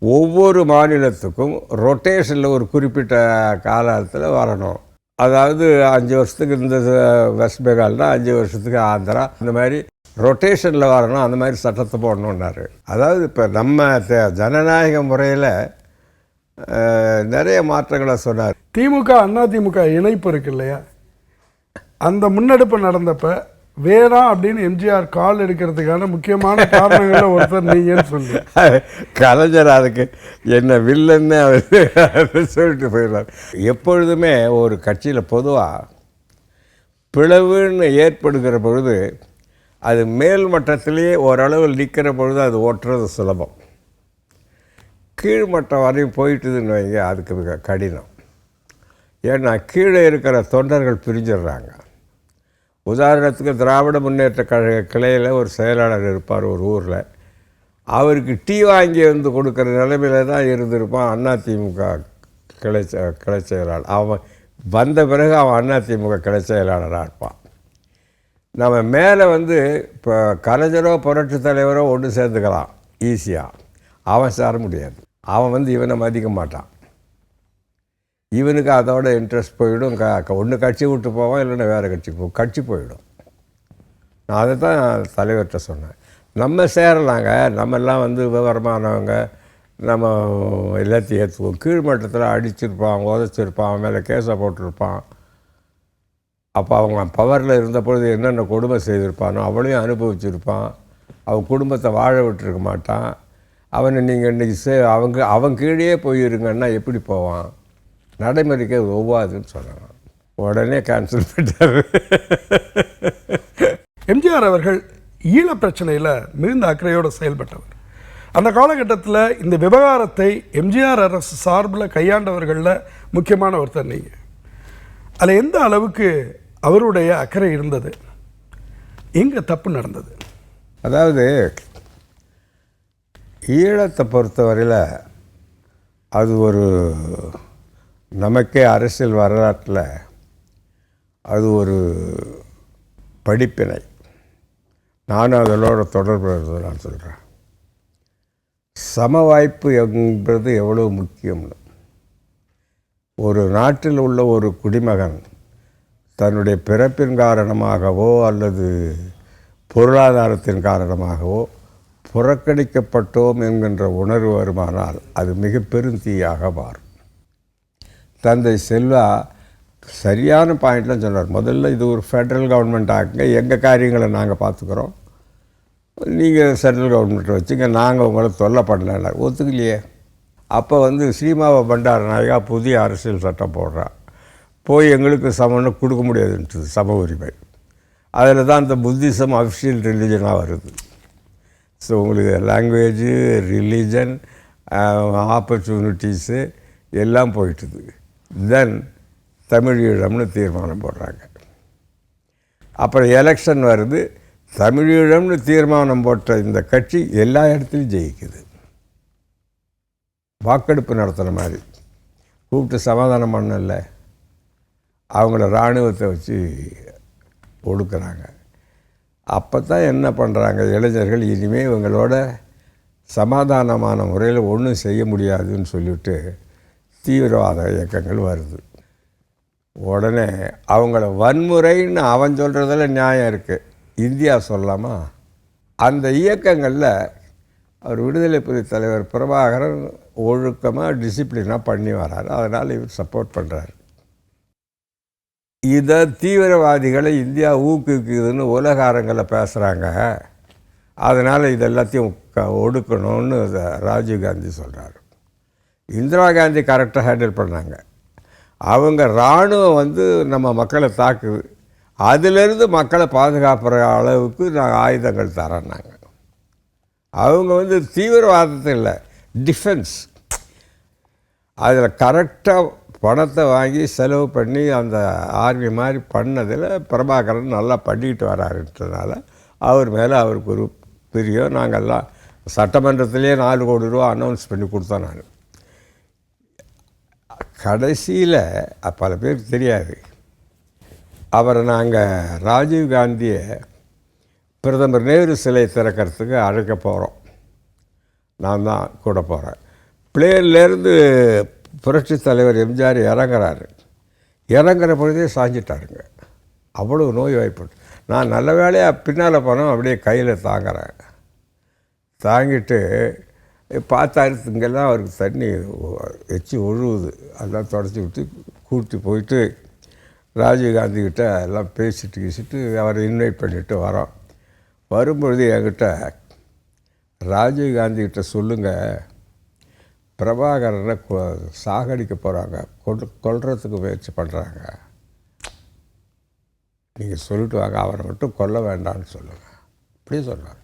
Speaker 2: ஒவ்வொரு மாநிலத்துக்கும் ரொட்டேஷனில் ஒரு குறிப்பிட்ட காலத்தில் வரணும். அதாவது 5 வருஷத்துக்கு இந்த வெஸ்ட் பெங்கால்னா 5 வருஷத்துக்கு ஆந்திரா, இந்த மாதிரி ரொட்டேஷனில் வரணும். அந்த மாதிரி சட்டத்தை போடணுன்னாரு. அதாவது இப்போ நம்ம ஜனநாயக முறையில் நிறைய மாற்றங்களை சொன்னார்.
Speaker 1: திமுக அதிமுக இணைப்பு இருக்கு இல்லையா, அந்த முன்னெடுப்பு நடந்தப்ப வேணாம் அப்படின்னு எம்ஜிஆர் கால் எடுக்கிறதுக்கான முக்கியமான காரணங்களில் ஒருத்தர் நீங்கன்னு சொல்லி
Speaker 2: கலைஞர் அதுக்கு என்ன வில்லன்னு அவர் சொல்லிட்டு போயிடுறார். எப்பொழுதுமே ஒரு கட்சியில் பொதுவாக பிளவுன்னு ஏற்படுகிற பொழுது அது மேல் மட்டத்திலேயே ஓரளவில் நிற்கிற பொழுது அது ஓட்டுறது சுலபம். கீழ்மட்டம் வரையும் போயிட்டுதுன்னு வைங்க, அதுக்கு மிக கடினம். ஏன்னா கீழே இருக்கிற தொண்டர்கள் பிரிஞ்சிடுறாங்க. உதாரணத்துக்கு திராவிட முன்னேற்ற கழக கிளையில் ஒரு செயலாளர் இருப்பார் ஒரு ஊரில், அவருக்கு டீ வாங்கி வந்து கொடுக்குற நிலைமையில தான் இருந்திருப்பான் அதிமுக கிளை செயலாளர். அவன் வந்த பிறகு அவன் அதிமுக கிளை செயலாளராக இருப்பான். நம்ம மேலே வந்து இப்போ கலைஞரோ புரட்சி தலைவரோ ஒன்று சேர்ந்துக்கலாம் ஈஸியாக, அவன் சேர முடியாது. அவன் வந்து இவனை மதிக்க மாட்டான். இவனுக்கு அதோட இன்ட்ரெஸ்ட் போயிடும். ஒன்று கட்சி விட்டு போவான், இல்லைன்னா வேறு கட்சி போயிடும். நான் அதை தான் தலைவர்கிட்ட சொன்னேன். நம்ம சேரலாங்க, நம்மெல்லாம் வந்து விவரமானவங்க, நம்ம எல்லாத்தையும் ஏற்றுவோம். கீழ்மட்டத்தில் அடிச்சிருப்பான், உதச்சிருப்பான், அவன் மேலே கேஸை போட்டிருப்பான். அப்போ அவங்க பவரில் இருந்த பொழுது என்னென்ன கொடுமை செய்திருப்பானோ அவளையும் அனுபவிச்சிருப்பான். அவன் குடும்பத்தை வாழ விட்டுருக்க மாட்டான். அவனை நீங்கள் இன்றைக்கி அவன் கீழே போயிருங்கன்னா எப்படி போவான்? நடைமுறைக்கு ஒவ்வாதுன்னு சொன்னாங்க. உடனே கேன்சல் பண்ணிட்டார்.
Speaker 1: எம்ஜிஆர் அவர்கள் ஈழ பிரச்சனையில் மிகுந்த அக்கறையோடு செயல்பட்டவர். அந்த காலகட்டத்தில் இந்த விவகாரத்தை எம்ஜிஆர் அரசு சார்பில் கையாண்டவர்களில் முக்கியமான ஒருத்தர் நீங்கள். அதில் எந்த அளவுக்கு அவருடைய அக்கறை இருந்தது, எங்கே தப்பு நடந்தது?
Speaker 2: அதாவது ஈழத்தை பொறுத்தவரையில் அது ஒரு நமக்கே அரசியல் வரலாற்றில் அது ஒரு படிப்பினை. நானும் அதனோட தொடர்பு நான் சொல்கிறேன். சம வாய்ப்பு என்பது எவ்வளோ முக்கியம்னு. ஒரு நாட்டில் உள்ள ஒரு குடிமகன் தன்னுடைய பிறப்பின் காரணமாகவோ அல்லது பொருளாதாரத்தின் காரணமாகவோ புறக்கணிக்கப்பட்டோம் என்கின்ற உணர்வு வருமானால் அது மிக பெருந்தீயாக மாறும். தந்தை செல்வா சரியான பாயிண்ட்லாம் சொன்னார். முதல்ல இது ஒரு ஃபெட்ரல் கவர்மெண்ட் ஆகுங்க, எங்கள் காரியங்களை நாங்கள் பார்த்துக்குறோம், நீங்கள் சென்ட்ரல் கவர்மெண்ட்டை வச்சுங்க, நாங்கள் உங்களை தொல்லை பண்ணல. ஒத்துக்கலையே. அப்போ வந்து ஸ்ரீமாவ பண்டாரநாயகா புதிய அரசியல் சட்டம் போடுறான். போய் எங்களுக்கு சமம்னு கொடுக்க முடியாதுன்றது சம உரிமை. அதில் தான் இந்த புத்திசம் அஃபிஷியல் ரிலிஜனாக வருது. ஸோ உங்களுக்கு லாங்குவேஜு, ரிலீஜன், ஆப்பர்ச்சுனிட்டிஸு எல்லாம் போயிட்டுது. தென் தமிழீழம்னு தீர்மானம் போடுறாங்க. அப்புறம் எலெக்ஷன் வருது. தமிழீழம்னு தீர்மானம் போட்ட இந்த கட்சி எல்லா இடத்துலையும் ஜெயிக்குது. வாக்கெடுப்பு நடத்துகிற மாதிரி கூப்பிட்டு சமாதானம் பண்ணல, அவங்கள இராணுவத்தை வச்சு ஒடுக்குறாங்க. அப்போ தான் என்ன பண்ணுறாங்க இளைஞர்கள், இனிமேல் இவங்களோட சமாதானமான முறையில் ஒன்றும் செய்ய முடியாதுன்னு சொல்லிவிட்டு தீவிரவாத இயக்கங்கள் வருது. உடனே அவங்கள வன்முறைன்னு அவன் சொல்கிறதுல நியாயம் இருக்குது, இந்தியா சொல்லலாமா? அந்த இயக்கங்களில் அவர் விடுதலை புலி தலைவர் பிரபாகரன் ஒழுக்கமாக டிசிப்ளினாக பண்ணி வராரு. அதனால் இவர் சப்போர்ட் பண்ணுறாரு. இதை தீவிரவாதிகளை இந்தியா ஊக்குவிக்குதுன்னு உலகாரங்களை பேசுகிறாங்க. அதனால் இது எல்லாத்தையும் ஒடுக்கணும்னு ராஜீவ்காந்தி சொல்கிறார். இந்திரா காந்தி கரெக்டாக ஹேண்டில் பண்ணாங்க. அவங்க இராணுவம் வந்து நம்ம மக்களை தாக்குது, அதிலிருந்து மக்களை பாதுகாப்புற அளவுக்கு நாங்கள் ஆயுதங்கள் தரேன்னாங்க. அவங்க வந்து தீவிரவாதத்தை இல்லை, டிஃபென்ஸ். அதில் கரெக்டாக பணத்தை வாங்கி செலவு பண்ணி அந்த ஆர்மி மாதிரி பண்ணதில் பிரபாகரன் நல்லா பண்ணிக்கிட்டு வராருன்றதுனால அவர் மேலே அவருக்கு ஒரு பிரியம். நாங்கள்லாம் சட்டமன்றத்திலே 4 கோடி ரூபா அனௌன்ஸ் பண்ணி கொடுத்தோம். நான் கடைசியில் பல பேருக்கு தெரியாது, அவரை நாங்கள் ராஜீவ்காந்தியை பிரதமர் நேரு சிலை திறக்கிறதுக்கு அழைக்க போகிறோம். நான் தான் கூட போகிறேன். பிளேன்லேருந்து புரட்சி தலைவர் எம்ஜிஆர் இறங்குறாரு. இறங்குற பொழுதே சாஞ்சிட்டாருங்க, அவ்வளோ நோய் வாய்ப்பட்டு. நான் நல்ல வேலையாக பின்னால் போனோம், அப்படியே கையில் தாங்குறேன். தாங்கிட்டு பார்த்தாரு, இங்கெல்லாம் அவருக்கு தண்ணி வச்சு ஒழுகுது. அதெல்லாம் தொடச்சி விட்டு கூட்டி போயிட்டு ராஜீவ்காந்திக்கிட்ட எல்லாம் பேசிட்டு அவரை இன்வைட் பண்ணிவிட்டு வரோம். வரும்பொழுது என்கிட்ட ராஜீவ்காந்திக்கிட்ட சொல்லுங்கள், பிரபாகரனை சாகடிக்க போகிறாங்க, கொல்றதுக்கு முயற்சி பண்ணுறாங்க, நீங்கள் சொல்லிட்டு வாங்க, அவரை மட்டும் கொல்ல வேண்டாம்னு சொல்லுங்கள். அப்படியே சொல்கிறார்.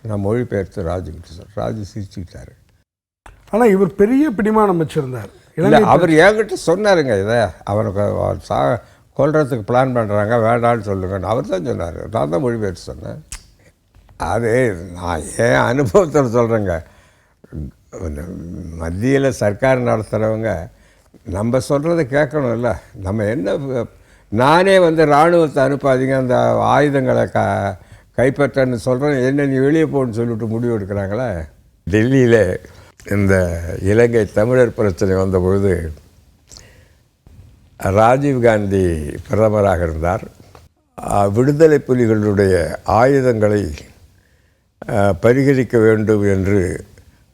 Speaker 2: நான் மொழிபெயர்த்து ராஜுக்கிட்ட சொல்கிறேன். ராஜு சிரிச்சுக்கிட்டாரு.
Speaker 1: ஆனால் இவர் பெரிய பிடிமானம் வச்சுருந்தார்.
Speaker 2: இல்லை, அவர் என்கிட்ட சொன்னாருங்க, இதை அவனுக்கு கொல்றதுக்கு பிளான் பண்ணுறாங்க, வேண்டான்னு சொல்லுங்கன்னு அவர் தான் சொன்னார். நான் தான் மொழிபெயர்த்து சொன்னேன். அது நான் என் அனுபவத்தில் சொல்கிறேங்க. மத்தியில் சர்க்கார் நடத்துகிறவங்க நம்ம சொல்கிறத கேட்கணும்ல. நம்ம என்ன, நானே வந்து இராணுவத்தை அனுப்பாதீங்க, அந்த ஆயுதங்களை கைப்பற்றன்னு சொல்கிறேன், என்ன நீ வெளியே போன்னு சொல்லிவிட்டு முடிவு எடுக்கிறாங்களே. டெல்லியில் இந்த இலங்கை தமிழர் பிரச்சனை வந்தபொழுது ராஜீவ்காந்தி பிரதமராக இருந்தார். விடுதலை புலிகளுடைய ஆயுதங்களை பரிகரிக்க வேண்டும் என்று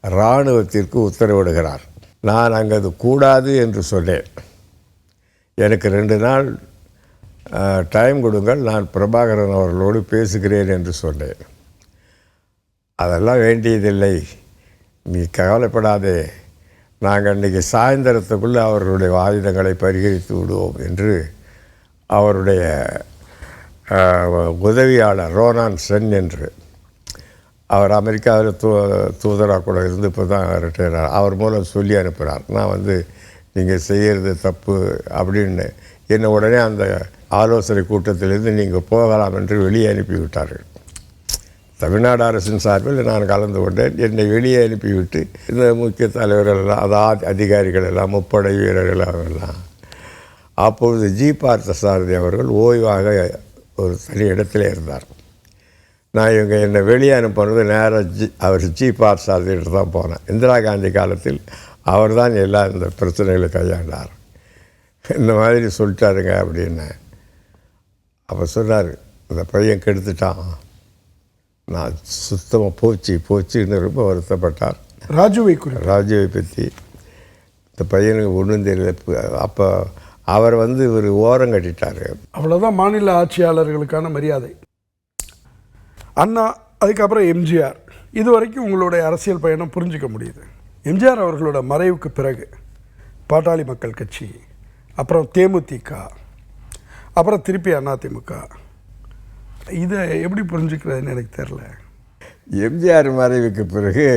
Speaker 2: இராணுவத்திற்கு உத்தரவிடுகிறார். நான் அங்கே அது கூடாது என்று சொன்னேன். எனக்கு 2 நாள் டைம் கொடுங்கள், நான் பிரபாகரன் அவர்களோடு பேசுகிறேன் என்று சொன்னேன். அதெல்லாம் வேண்டியதில்லை, நீ கவலைப்படாதே, நாங்கள் இன்றைக்கி சாயந்தரத்துக்குள்ளே அவர்களுடைய ஆயுதங்களை பரிகரித்து விடுவோம் என்று அவருடைய உதவியாளர் ரோனான் சென் என்று, அவர் அமெரிக்காவில் தூதராக கூட இருந்து இப்போ தான் ரிட்டையர், அவர் மூலம் சொல்லி அனுப்புகிறார். நான் வந்து நீங்கள் செய்கிறது தப்பு அப்படின்னு என்னை உடனே அந்த ஆலோசனை கூட்டத்திலிருந்து நீங்கள் போகலாம் என்று வெளியே அனுப்பிவிட்டார்கள். தமிழ்நாடு அரசின் சார்பில் நான் கலந்து கொண்டேன். என்னை வெளியே அனுப்பிவிட்டு இந்த முக்கிய தலைவர்கள் எல்லாம், அதாவது அதிகாரிகள் எல்லாம், முப்படை வீரர்கள் எல்லாம். அப்பொழுது ஜி பார்த்தசாரதி அவர்கள் ஓய்வாக ஒரு தனி இடத்துல இருந்தார். நான் இவங்க என்னை வெளியே அனுப்புறது நேராக அவர் ஜி பார்த்தசாரதிகிட்ட தான் போனேன். இந்திரா காந்தி காலத்தில் அவர் தான் எல்லாம் இந்த பிரச்சனைகளை கையாண்டார். இந்த மாதிரி சொல்லிட்டாருங்க அப்படின்னு. அப்போ சொன்னார், இந்த பையன் கெடுத்துட்டான், நான் சுத்தமாக போச்சுன்னு ரொம்ப வருத்தப்பட்டார். ராஜுவை பற்றி இந்த பையனுக்கு ஒன்றும் தெரியல. அப்போ அவர் வந்து ஒரு ஓரம் கட்டிட்டார்.
Speaker 1: அவ்வளோதான் மாநில ஆட்சியாளர்களுக்கான மரியாதை. அண்ணா, அதுக்கப்புறம் எம்ஜிஆர், இது வரைக்கும் உங்களுடைய அரசியல் பயணம் புரிஞ்சிக்க முடியுது. எம்ஜிஆர் அவர்களோட மறைவுக்கு பிறகு பாட்டாளி மக்கள் கட்சி, அப்புறம் தேமுதிக, அப்புறம் திருப்பி அதிமுக, இதை எப்படி புரிஞ்சுக்கிறதுன்னு எனக்கு தெரில.
Speaker 2: எம்ஜிஆர் மறைவுக்கு பிறகு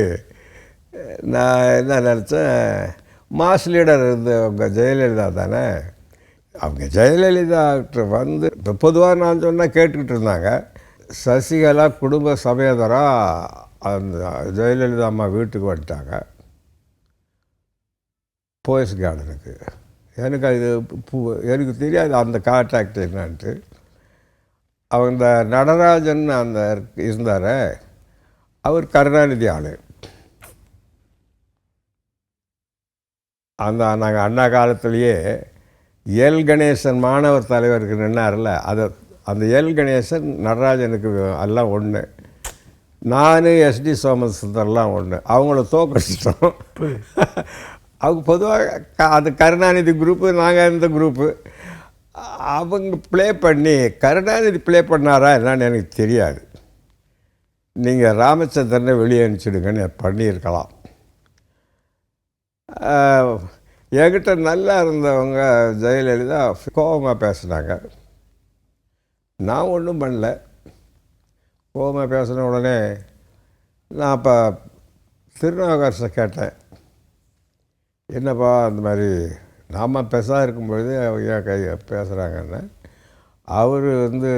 Speaker 2: நான் என்ன நினச்சேன், மாஸ் லீடர் இருந்தவங்க ஜெயலலிதா தானே, அவங்க ஜெயலலிதா வந்து இப்போ பொதுவாக நான் சொன்னால் கேட்டுக்கிட்டு இருந்தாங்க. சசிகலா குடும்ப சமேதராக அந்த ஜெயலலிதா அம்மா வீட்டுக்கு வந்துட்டாங்க, போயஸ் கார்டனுக்கு. எனக்கு அது எனக்கு தெரியாது அந்த கான்டாக்ட் என்னான்ட்டு. அவங்க நடராஜன் அந்த இருந்தார், அவர் கருணாநிதி ஆள். அந்த நாங்கள் அண்ணா காலத்திலேயே எல் கணேசன் மாணவர் தலைவருக்கு நின்னார்ல, அதை அந்த எல் கணேசன் நடராஜனுக்கு எல்லாம் ஒன்று. நான் எஸ்டி சோமசுந்தர்லாம் ஒன்று. அவங்கள தோக்கடிச்சிட்டோம். அவங்க பொதுவாக அது கருணாநிதி குரூப்பு, நாங்கள் இந்த குரூப்பு. அவங்க ப்ளே பண்ணி கருணாநிதி ப்ளே பண்ணாரா என்னன்னு எனக்கு தெரியாது. நீங்கள் ராமச்சந்திரனை வெளியே அனுப்பிச்சிடுங்கன்னு பண்ணியிருக்கலாம். என்கிட்ட நல்லா இருந்தவங்க ஜெயலலிதா கோபமாக பேசினாங்க. நான் ஒன்றும் பண்ணல. கோபமாக பேசின உடனே நான் அப்போ திருநாவுக்கரசை கேட்டேன், என்னப்பா அந்த மாதிரி நாம் பேசா இருக்கும்பொழுது ஏன் பேசுகிறாங்கன்னு. அவர் வந்து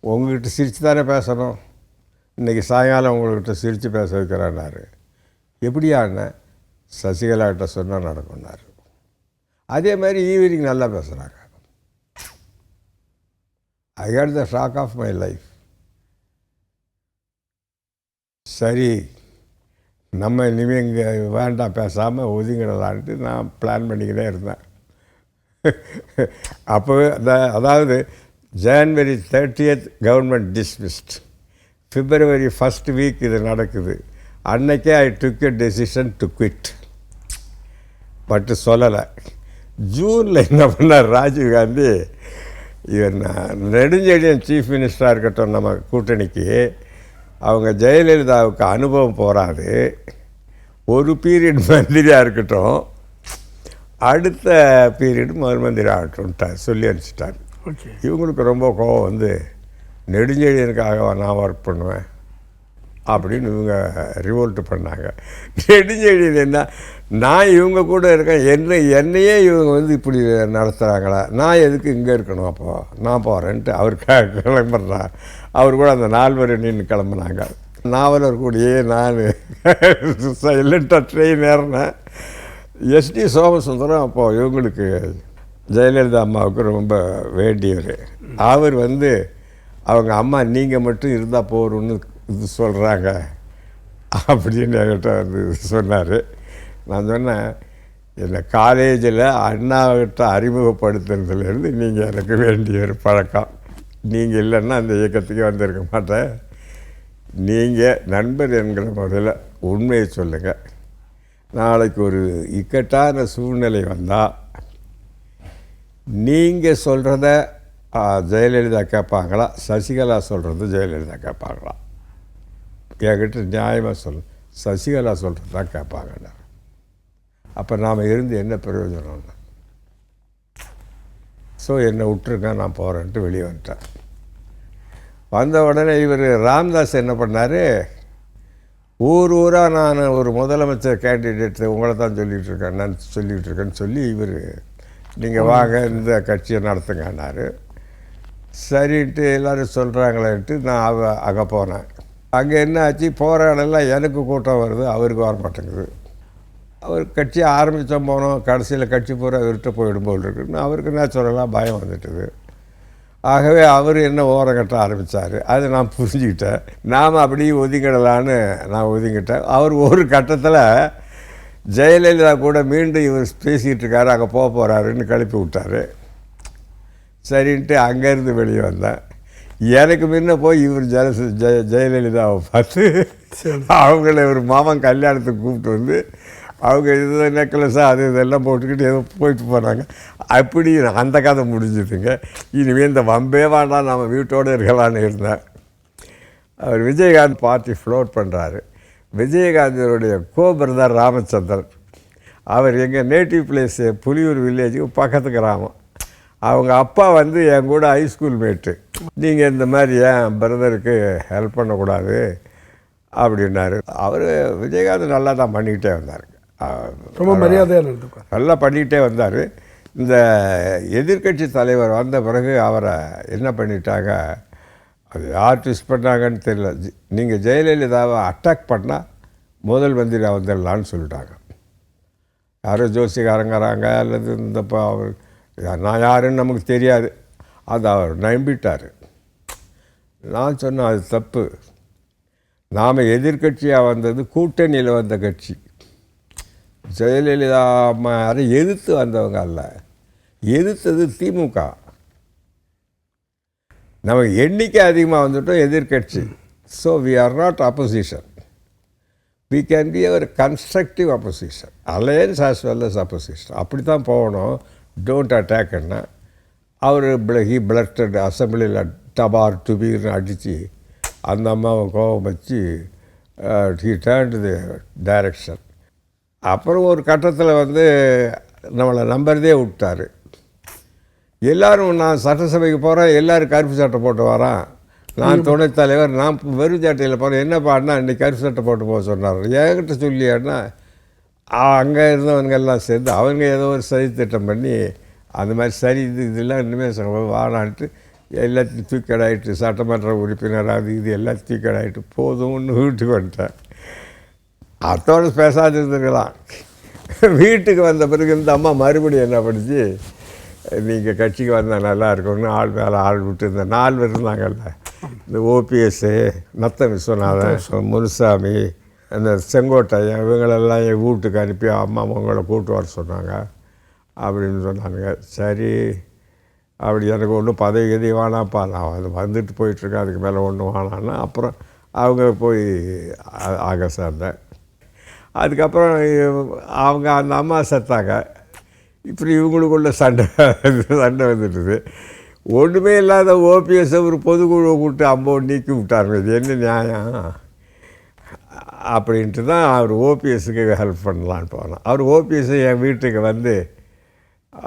Speaker 2: உங்கள்கிட்ட சிரித்து தானே பேசணும், இன்றைக்கி சாயங்காலம் உங்கள்கிட்ட சிரித்து பேச வைக்கிறான்னாரு. எப்படியாண்ணே? சசிகலாகிட்ட சொன்னால் நடக்கும்னாரு. அதே மாதிரி ஈவினிங் நல்லா பேசுகிறாங்க. I hate the shock of my life. சரி, நம்ம இனிமேல் இங்கே வேண்டாம், பேசாமல் ஒதுங்கிடலான்ட்டு நான் பிளான் பண்ணிக்கிட்டே இருந்தேன். அப்போவே அதாவது ஜனவரி 30th government dismissed, February 1st week இது நடக்குது. அன்னைக்கே ஐ டுக் எ டெசிஷன் டு குவிட். பட்டு சொல்லலை. ஜூனில் என்ன பண்ணார் ராஜீவ்காந்தி, இவன் நெடுஞ்செழியன் சீஃப் மினிஸ்டராக இருக்கட்டும் நம்ம கூட்டணிக்கு, அவங்க ஜெயலலிதாவுக்கு அனுபவம் போகாது, ஒரு பீரியட் மந்திரியாக இருக்கட்டும், அடுத்த பீரியட் முதல் மந்திரி ஆகட்டும்ட்டார், சொல்லி அனுப்பிச்சிட்டார். இவங்களுக்கு ரொம்ப கோபம் வந்து, நெடுஞ்செழியனுக்காக நான் ஒர்க் பண்ணுவேன் அப்படின்னு இவங்க ரிவோல்ட்டு பண்ணாங்க. நெடுஞ்செழியன் என்ன, நான் இவங்க கூட இருக்கேன், என்னையே இவங்க வந்து இப்படி நடத்துகிறாங்களா, நான் எதுக்கு இங்கே இருக்கணும், அப்போது நான் போகிறேன்ட்டு அவர் கிளம்புறார். அவர் கூட அந்த 4 பேர் நின்று கிளம்புனாங்க. நாவலர் கூடயே நான் சைலண்ட்டாக ட்ரெயின் ஏறினேன். எஸ்டி சோமசுந்தரம் அப்போது இவங்களுக்கு ஜெயலலிதா அம்மாவுக்கு ரொம்ப வேண்டியவர். அவர் வந்து அவங்க அம்மா நீங்கள் மட்டும் இருந்தால் போகிறோன்னு இது சொல்கிறாங்க அப்படின்னு என்கிட்ட வந்து சொன்னார். நான் சொன்னேன், என்னை காலேஜில் அண்ணாவிட்ட அறிமுகப்படுத்துறதுலேருந்து நீங்கள் எனக்கு வேண்டிய ஒரு பழக்கம். நீங்கள் இல்லைன்னா அந்த இயக்கத்துக்கு வந்திருக்க மாட்டேன். நீங்கள் நண்பர் என்கிற முதல்ல உண்மையை சொல்லுங்கள். நாளைக்கு ஒரு இக்கட்டான சூழ்நிலை வந்தால் நீங்கள் சொல்கிறத ஜெயலலிதா கேட்பாங்களா, சசிகலா சொல்கிறது ஜெயலலிதா கேட்பாங்களா? என்கிட்ட நியாயமாக சொல்லு, சசிகலா சொல்கிறது தான் கேட்பாங்கண்ணா. அப்போ நாம் இருந்து என்ன பிரயோஜனம்னா, ஸோ என்னை விட்டுருங்க, நான் போகிறேன்ட்டு வெளியே வந்துட்டேன். வந்த உடனே இவர் ராம்தாஸ் என்ன பண்ணார், ஊராக நான் ஒரு முதலமைச்சர் கேண்டிடேட் உங்களை தான் சொல்லிகிட்டு இருக்கேன்னு சொல்லி இவர் நீங்கள் வாங்க இந்த கட்சியை நடத்துங்கன்னாரு. சரின்ட்டு எல்லோரும் சொல்கிறாங்களேன்ட்டு நான் அங்கே போனேன். அங்கே என்ன ஆச்சு, போகிற இடம்லாம் எனக்கு கூட்டம் வருது, அவருக்கு வர மாட்டேங்குது. அவர் கட்சி ஆரம்பித்தோம் போனோம், கடைசியில் கட்சி பூரா விருட்ட போயிடும் போல் இருக்குன்னு அவருக்கு நேச்சுரலாக பயம் வந்துட்டுது. ஆகவே அவர் என்ன ஓரம் கட்ட ஆரம்பித்தார். அதை நான் புரிஞ்சுக்கிட்டேன். நாம் அப்படியே ஒதுங்கிடலான்னு நான் ஒதுங்கிட்டேன். அவர் ஒரு கட்டத்தில் ஜெயலலிதா கூட மீண்டும் இவர் பேசிகிட்டு இருக்காரு, அங்கே போக போகிறாருன்னு கிளப்பி விட்டார். சரின்ட்டு அங்கேருந்து வெளியே வந்தேன். எனக்கு முன்ன போய் இவர் ஜெயலலிதாவை பார்த்து அவங்கள ஒரு மாமன் கல்யாணத்துக்கு கூப்பிட்டு வந்து அவங்க இது நெக்லஸாக அது இதெல்லாம் போட்டுக்கிட்டு ஏதோ போயிட்டு போனாங்க. அப்படி அந்த கதை முடிஞ்சுதுங்க. இனிமேல் இந்த வம்பே வேண்டாம், நம்ம வீட்டோடு இருக்கலான்னு இருந்தேன். அவர் விஜயகாந்த் பார்ட்டி ஃப்ளோட் பண்ணுறாரு. விஜயகாந்தினுடைய பிரதர் ராமச்சந்திரன், அவர் எங்கள் நேட்டிவ் பிளேஸு புலியூர் வில்லேஜுக்கு பக்கத்து கிராமம். அவங்க அப்பா வந்து என் கூட ஹைஸ்கூல் மேட்டு. நீங்கள் இந்த மாதிரி ஏன் பிரதருக்கு ஹெல்ப் பண்ணக்கூடாது, அப்படின்னாரு. அவர் விஜயகாந்த் நல்லா தான் பண்ணிக்கிட்டே வந்தார்,
Speaker 1: ரொம்ப மரியாதையாக நடந்துப்பார்,
Speaker 2: நல்லா பண்ணிக்கிட்டே வந்தார். இந்த எதிர்க்கட்சி தலைவர் வந்த பிறகு அவரை என்ன பண்ணிட்டாங்க, அது யார் ட்விஸ்ட் பண்ணாங்கன்னு தெரியல. நீங்கள் ஜெயலலிதாவை அட்டாக் பண்ணால் முதல் மந்திரி வந்துடலான்னு சொல்லிட்டாங்க. யாரோ ஜோசிகாரங்கிறாங்க அல்லது இந்த அவர் நான் யாருன்னு நமக்கு தெரியாது, அது அவர் நம்பிட்டார். நான் சொன்னேன் அது தப்பு. நாம் எதிர்கட்சியாக வந்தது கூட்டணியில் வந்த கட்சி, ஜெயலலிதா யாரை எதிர்த்து வந்தவங்க அல்ல, எதிர்த்தது திமுக. நமக்கு எண்ணிக்கை அதிகமாக வந்துட்டோம் எதிர்கட்சி. So we are not opposition, we can be a constructive opposition, alliance as well as opposition. அப்படி தான் போகணும். டோன்ட் அட்டாக்னா அவர் ஹி பிளட்டட் அசம்பிளியில் டபார் டுபீர்னு அடித்து அந்த அம்மாவை கோபம் வச்சு ஹி டேர்ன்டு தி டைரக்ஷன். அப்புறம் ஒரு கட்டத்தில் வந்து நம்மளை நம்புறதே விட்டார். எல்லோரும் நான் சட்டசபைக்கு போகிறேன், எல்லோரும் கருப்பு சட்டை போட்டு வரான், நான் துணைத் தலைவர், நான் வெறும் சட்டையில் போகிறேன், என்ன பாடினா இன்றைக்கி கருப்பு சட்டை போட்டு போக சொன்னார். என்கிட்ட சொல்லியான்னா அங்கே இருந்தவங்க எல்லாம் சேர்ந்து அவங்க ஏதோ ஒரு சரி திட்டம் பண்ணி அந்த மாதிரி சரி இதெல்லாம் இனிமேல் வாழான்ட்டு எல்லாத்தையும் தூக்கடாயிட்டு சட்டமன்ற உறுப்பினர் அது இது எல்லாத்தையும் தூக்கடாயிட்டு போதும்னு வீட்டுக்கு வந்துட்டேன். அத்தோடு பேசாது இருந்துருக்கலாம். வீட்டுக்கு வந்த பிறகு இந்த அம்மா மறுபடியும் என்ன படிச்சு, நீங்கள் கட்சிக்கு வந்தால் நல்லா இருக்கும்னு ஆள் மேலே ஆள் விட்டு இந்த 4 பேர் இருந்தாங்கல்ல, இந்த ஓபிஎஸ்ஸு, நத்த விஸ்வநாதன், முனுசாமி, அந்த செங்கோட்டையன், இவங்களெல்லாம் என் வீட்டுக்கு அனுப்பி அம்மா உங்களை கூப்பிட்டு வர சொன்னாங்க அப்படின்னு சொன்னாங்க. சரி, அப்படி எனக்கு ஒன்றும் பதவி எதையும் வேணாம்ப்பா, நான் அது வந்துட்டு போயிட்டுருக்கேன், அதுக்கு மேலே ஒன்றும் வேணான்னா அப்புறம் அவங்க போய் ஆக சேர்ந்தேன். அதுக்கப்புறம் அவங்க அந்த அம்மா செத்தாங்க. இப்படி இவங்களுக்குள்ள சண்டை வந்துட்டுது. ஒன்றுமே இல்லாத ஓபிஎஸ் ஒரு பொதுக்குழுவை கூப்பிட்டு அம்போடு நீக்கி விட்டாருங்க. இது என்ன நியாயம் அப்படின்ட்டு தான் அவர் ஓபிஎஸ்க்கு ஹெல்ப் பண்ணலான்னு போனோம். அவர் ஓபிஎஸ் என் வீட்டுக்கு வந்து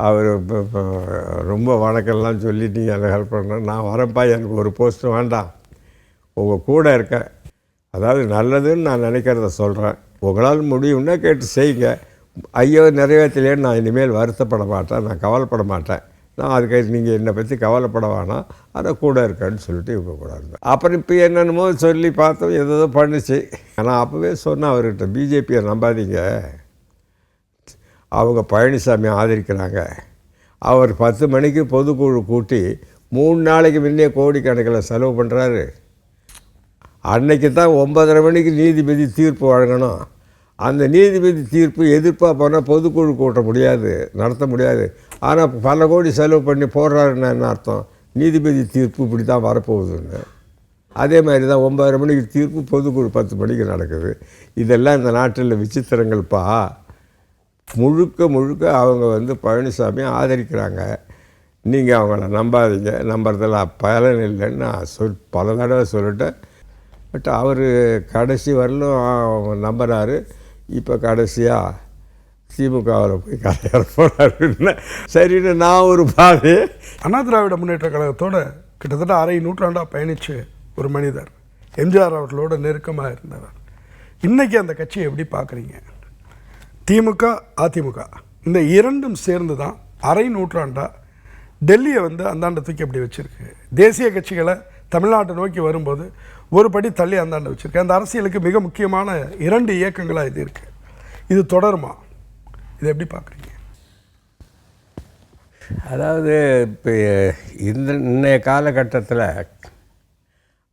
Speaker 2: அவர் ரொம்ப வணக்கம்லாம் சொல்லி நீங்கள் எனக்கு ஹெல்ப் பண்ணணும், நான் வரேன்ப்பா, எனக்கு ஒரு போஸ்ட்டு வேண்டாம், உங்கள் கூட இருக்கேன், அதாவது நல்லதுன்னு நான் நினைக்கிறத சொல்கிறேன், உங்களால் முடியும்னா கேட்டு செய்யுங்க, ஐயோ நிறைவேற்றலேன்னு நான் இனிமேல் வருத்தப்பட மாட்டேன், நான் கவலைப்பட மாட்டேன், நான் அதுக்கு நீங்கள் என்னை பற்றி கவலைப்பட வேணாம், அதை கூட இருக்கேன்னு சொல்லிட்டு இவங்க கூட இருந்தேன். அப்புறம் இப்போ என்னென்னமோ சொல்லி பார்த்தோம், ஏதோ பண்ணிச்சு. ஆனால் அப்போவே சொன்னேன் அவர்கிட்ட, பிஜேபியை நம்பாதீங்க, அவங்க பழனிசாமி ஆதரிக்கிறாங்க, அவர் 10 மணிக்கு பொதுக்குழு கூட்டி 3 நாளைக்கு முன்னே கோடிக்கணக்கில் செலவு பண்ணுறாரு, அன்னைக்கு தான் 9:30 மணிக்கு நீதிபதி தீர்ப்பு வழங்கணும், அந்த நீதிபதி தீர்ப்பு எதிர்ப்பாக போனால் பொதுக்குழு கூட்ட முடியாது, நடத்த முடியாது, ஆனால் பல கோடி செலவு பண்ணி போடுறாருன்னு என்ன அர்த்தம், நீதிபதி தீர்ப்பு இப்படி தான் வரப்போகுதுன்னு. அதே மாதிரி தான் 9:30 மணிக்கு தீர்ப்பு, பொதுக்குழு 10 மணிக்கு நடக்குது. இதெல்லாம் இந்த நாட்டில் விசித்திரங்கள்ப்பா. முழுக்க முழுக்க அவங்க வந்து பழனிசாமியை ஆதரிக்கிறாங்க, நீங்கள் அவங்கள நம்பாதீங்க, நம்புறதில் பலன் இல்லைன்னு நான் பல தடவை சொல்லிட்டேன். பட் அவர் கடைசி வரலும் நம்புகிறாரு. இப்போ கடைசியாக திமுகவில் போய் கலையார் போனாருன்னு சரின்னு நான் ஒரு பாதை.
Speaker 1: அண்ணா திராவிட முன்னேற்ற கழகத்தோட கிட்டத்தட்ட அரை நூற்றாண்டாக பயணித்து ஒரு மனிதர், எம்ஜிஆர் அவர்களோட நெருக்கமாக இருந்தவர். இன்றைக்கி அந்த கட்சியை எப்படி பார்க்குறீங்க? திமுக, அதிமுக இந்த இரண்டும் சேர்ந்து தான் அரை நூற்றாண்டாக டெல்லியை வந்து அந்தாண்ட தூக்கி அப்படி வச்சுருக்கு. தேசிய கட்சிகளை தமிழ்நாட்டை நோக்கி வரும்போது ஒரு படி தள்ளி அந்தாண்ட வச்சுருக்கு. அந்த அரசியலுக்கு மிக முக்கியமான 2 இயக்கங்களாக இது இருக்குது. இது தொடருமா? இதை எப்படி பார்க்குறீங்க?
Speaker 2: அதாவது இப்போ இன்றைய காலகட்டத்தில்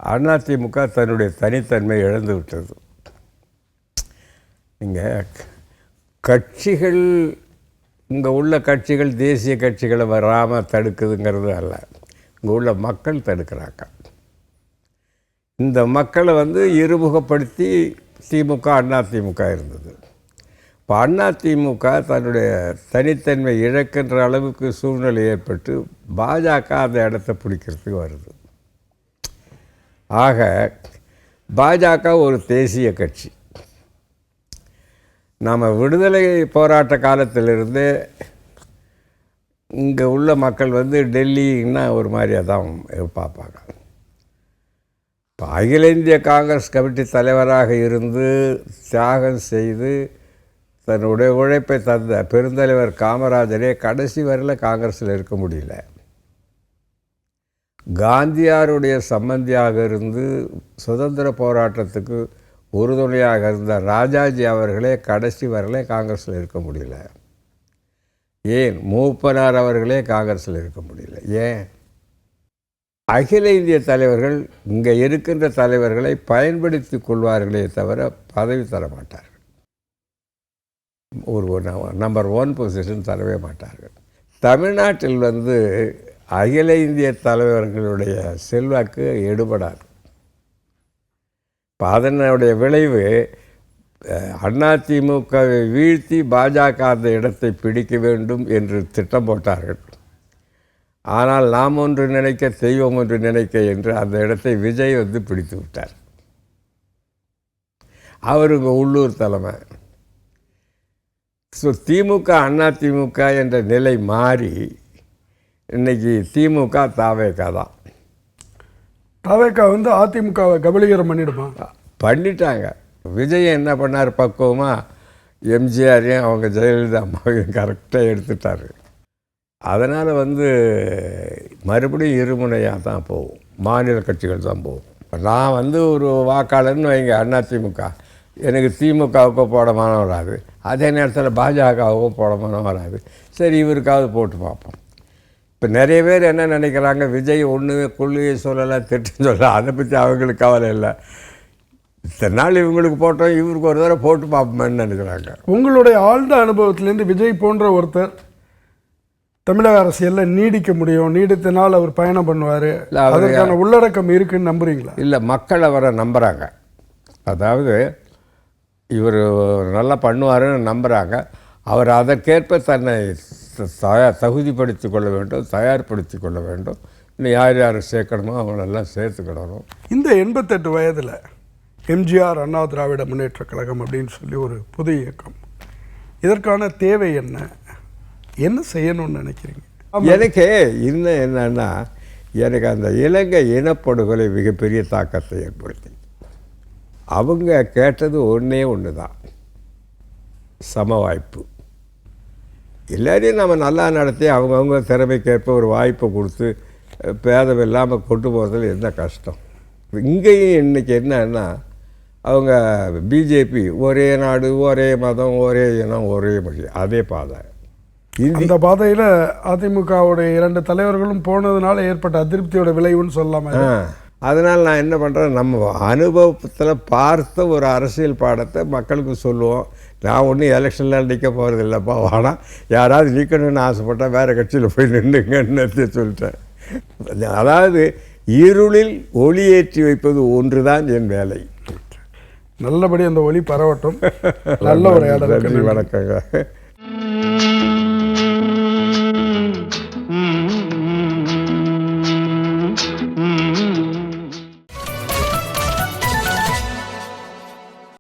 Speaker 2: அதிமுக தன்னுடைய தனித்தன்மை இழந்து விட்டது. நீங்கள் கட்சிகள், இங்கே உள்ள கட்சிகள் தேசிய கட்சிகளை வராமல் தடுக்குதுங்கிறது அல்ல, இங்கே உள்ள மக்கள் தடுக்கிறாங்க. இந்த மக்களை வந்து இருமுகப்படுத்தி திமுக அதிமுக இருந்தது. இப்போ அதிமுக தன்னுடைய தனித்தன்மை இழக்கின்ற அளவுக்கு சூழ்நிலை ஏற்பட்டு பாஜக அந்த இடத்த பிடிக்கிறதுக்கு வருது. ஆக பாஜக ஒரு தேசிய கட்சி. நாம் விடுதலை போராட்ட காலத்திலிருந்து இங்கே உள்ள மக்கள் வந்து டெல்லின்னா ஒரு மாதிரியாக தான் பார்ப்பாங்க. இப்போ அகில இந்திய காங்கிரஸ் கமிட்டி தலைவராக இருந்து தியாகம் செய்து தன்னுடைய உழைப்பை தந்த பெருந்தலைவர் காமராஜரே கடைசி வரையில் காங்கிரஸில் இருக்க முடியல. காந்தியாருடைய சம்பந்தியாக இருந்து சுதந்திர போராட்டத்துக்கு உறுதுணையாக இருந்த ராஜாஜி அவர்களே கடைசி வரையிலே காங்கிரஸில் இருக்க முடியல. ஏன் மூப்பனார் அவர்களே காங்கிரஸில் இருக்க முடியல? ஏன்? அகில இந்திய தலைவர்கள் இங்கே இருக்கின்ற தலைவர்களை பயன்படுத்தி கொள்வார்களே தவிர பதவி தர மாட்டார்கள். ஒரு நம்பர் 1 பொசிஷன் தரவே மாட்டார்கள். தமிழ்நாட்டில் அகில இந்திய தலைவர்களுடைய செல்வாக்கு எடுபடாது. இப்போ அதனுடைய விளைவு அதிமுகவை வீழ்த்தி பாஜக அந்த இடத்தை பிடிக்க வேண்டும் என்று திட்டம் போட்டார்கள். ஆனால் நாம் ஒன்று நினைக்க தெய்வம் ஒன்று நினைக்க என்று அந்த இடத்தை விஜய் பிடித்து விட்டார். அவருக்கு உள்ளூர் தலைமை. ஸோ திமுக அதிமுக என்ற நிலை மாறி இன்றைக்கி திமுக தாவேகா தான்.
Speaker 1: தாவேகா அதிமுகவை கபலீகரம் பண்ணிட்டாங்க. விஜய் என்ன பண்ணார்? பக்குவமாக எம்ஜிஆரையும் அவங்க ஜெயலலிதா அம்மாவையும் கரெக்டாக எடுத்துட்டார். அதனால் மறுபடியும் இருமுனையாக தான் போகும், மாநில கட்சிகள் தான் போகும். நான் ஒரு வாக்காளர்னு வைங்க, அதிமுக எனக்கு திமுகவுக்கு போட மனம் வராது, அதே நேரத்தில் பாஜகவுக்கும் போட மனம் வராது. சரி, இவருக்காவது போட்டு பார்ப்போம். இப்போ நிறைய பேர் என்ன நினைக்கிறாங்க, விஜய் ஒன்றுமே கொள்கையை சொல்லலை, திட்டம் சொல்லலை, அதை பற்றி அவங்களுக்கு கவலை இல்லை. இத்தனை நாள் இவங்களுக்கு போட்டோம், இவருக்கு ஒரு தடவை போட்டு பார்ப்போம்னு நினைக்கிறாங்க. உங்களுடைய ஆழ்ந்த அனுபவத்திலேருந்து விஜய் போன்ற ஒருத்தர் தமிழக அரசியலில் நீடிக்க முடியும், நீடித்த நாள் அவர் பயணம் பண்ணுவார், அதற்கான உள்ளடக்கம் இருக்குன்னு நம்புறீங்களா?
Speaker 2: இல்லை, மக்கள் அவரை நம்புகிறாங்க. அதாவது இவர் நல்லா பண்ணுவாருன்னு நம்புகிறாங்க. அவர் அதற்கேற்ப தன்னை தகுதிப்படுத்தி கொள்ள வேண்டும், தயார்படுத்தி கொள்ள வேண்டும். இன்னும் யார் யார் சேர்க்கணுமோ அவங்களெல்லாம் சேர்த்துக்கிடணும். இந்த
Speaker 1: 88 வயதில் எம்ஜிஆர் அண்ணா திராவிட முன்னேற்ற கழகம் அப்படின்னு சொல்லி ஒரு புது இயக்கம், இதற்கான தேவை என்ன, என்ன செய்யணும்னு நினைக்கிறீங்க?
Speaker 2: எனக்கு இன்னும் என்னன்னா, எனக்கு அந்த இலங்கை இனப்படுகொலை மிகப்பெரிய தாக்கத்தை ஏற்படுத்தி. அவங்க கேட்டது ஒன்று தான், சம வாய்ப்பு. எல்லாரையும் நம்ம நல்லா நடத்தி அவங்கவுங்க திறமைக்கேற்ப ஒரு வாய்ப்பை கொடுத்து பேதம் இல்லாமல் கொண்டு போகிறதுல என்ன கஷ்டம்? இங்கேயும் இன்றைக்கி என்னன்னா, அவங்க பிஜேபி ஒரே நாடு, ஒரே மதம், ஒரே இனம், ஒரே மொழி, அதே பாதை.
Speaker 1: இந்த பாதையில் அதிமுகவுடைய 2 தலைவர்களும் போனதுனால ஏற்பட்ட அதிருப்தியோட விளைவுன்னு சொல்லலாமா?
Speaker 2: அதனால் நான் என்ன பண்ணுறேன், நம்ம அனுபவத்தில் பார்த்த ஒரு அரசியல் பாடத்தை மக்களுக்கு சொல்லுவோம். நான் ஒன்றும் எலெக்ஷனில் நிற்க போகிறது இல்லைப்பா, வானா யாராவது நிற்கணும்னு ஆசைப்பட்டால் வேறு கட்சியில் போய் நின்றுங்கன்னு சொல்லிட்டேன். அதாவது இருளில் ஒளியேற்றி வைப்பது ஒன்று தான் என் வேலை.
Speaker 1: நல்லபடி அந்த ஒளி பரவட்டும். நல்ல ஒரு
Speaker 2: வணக்கங்க.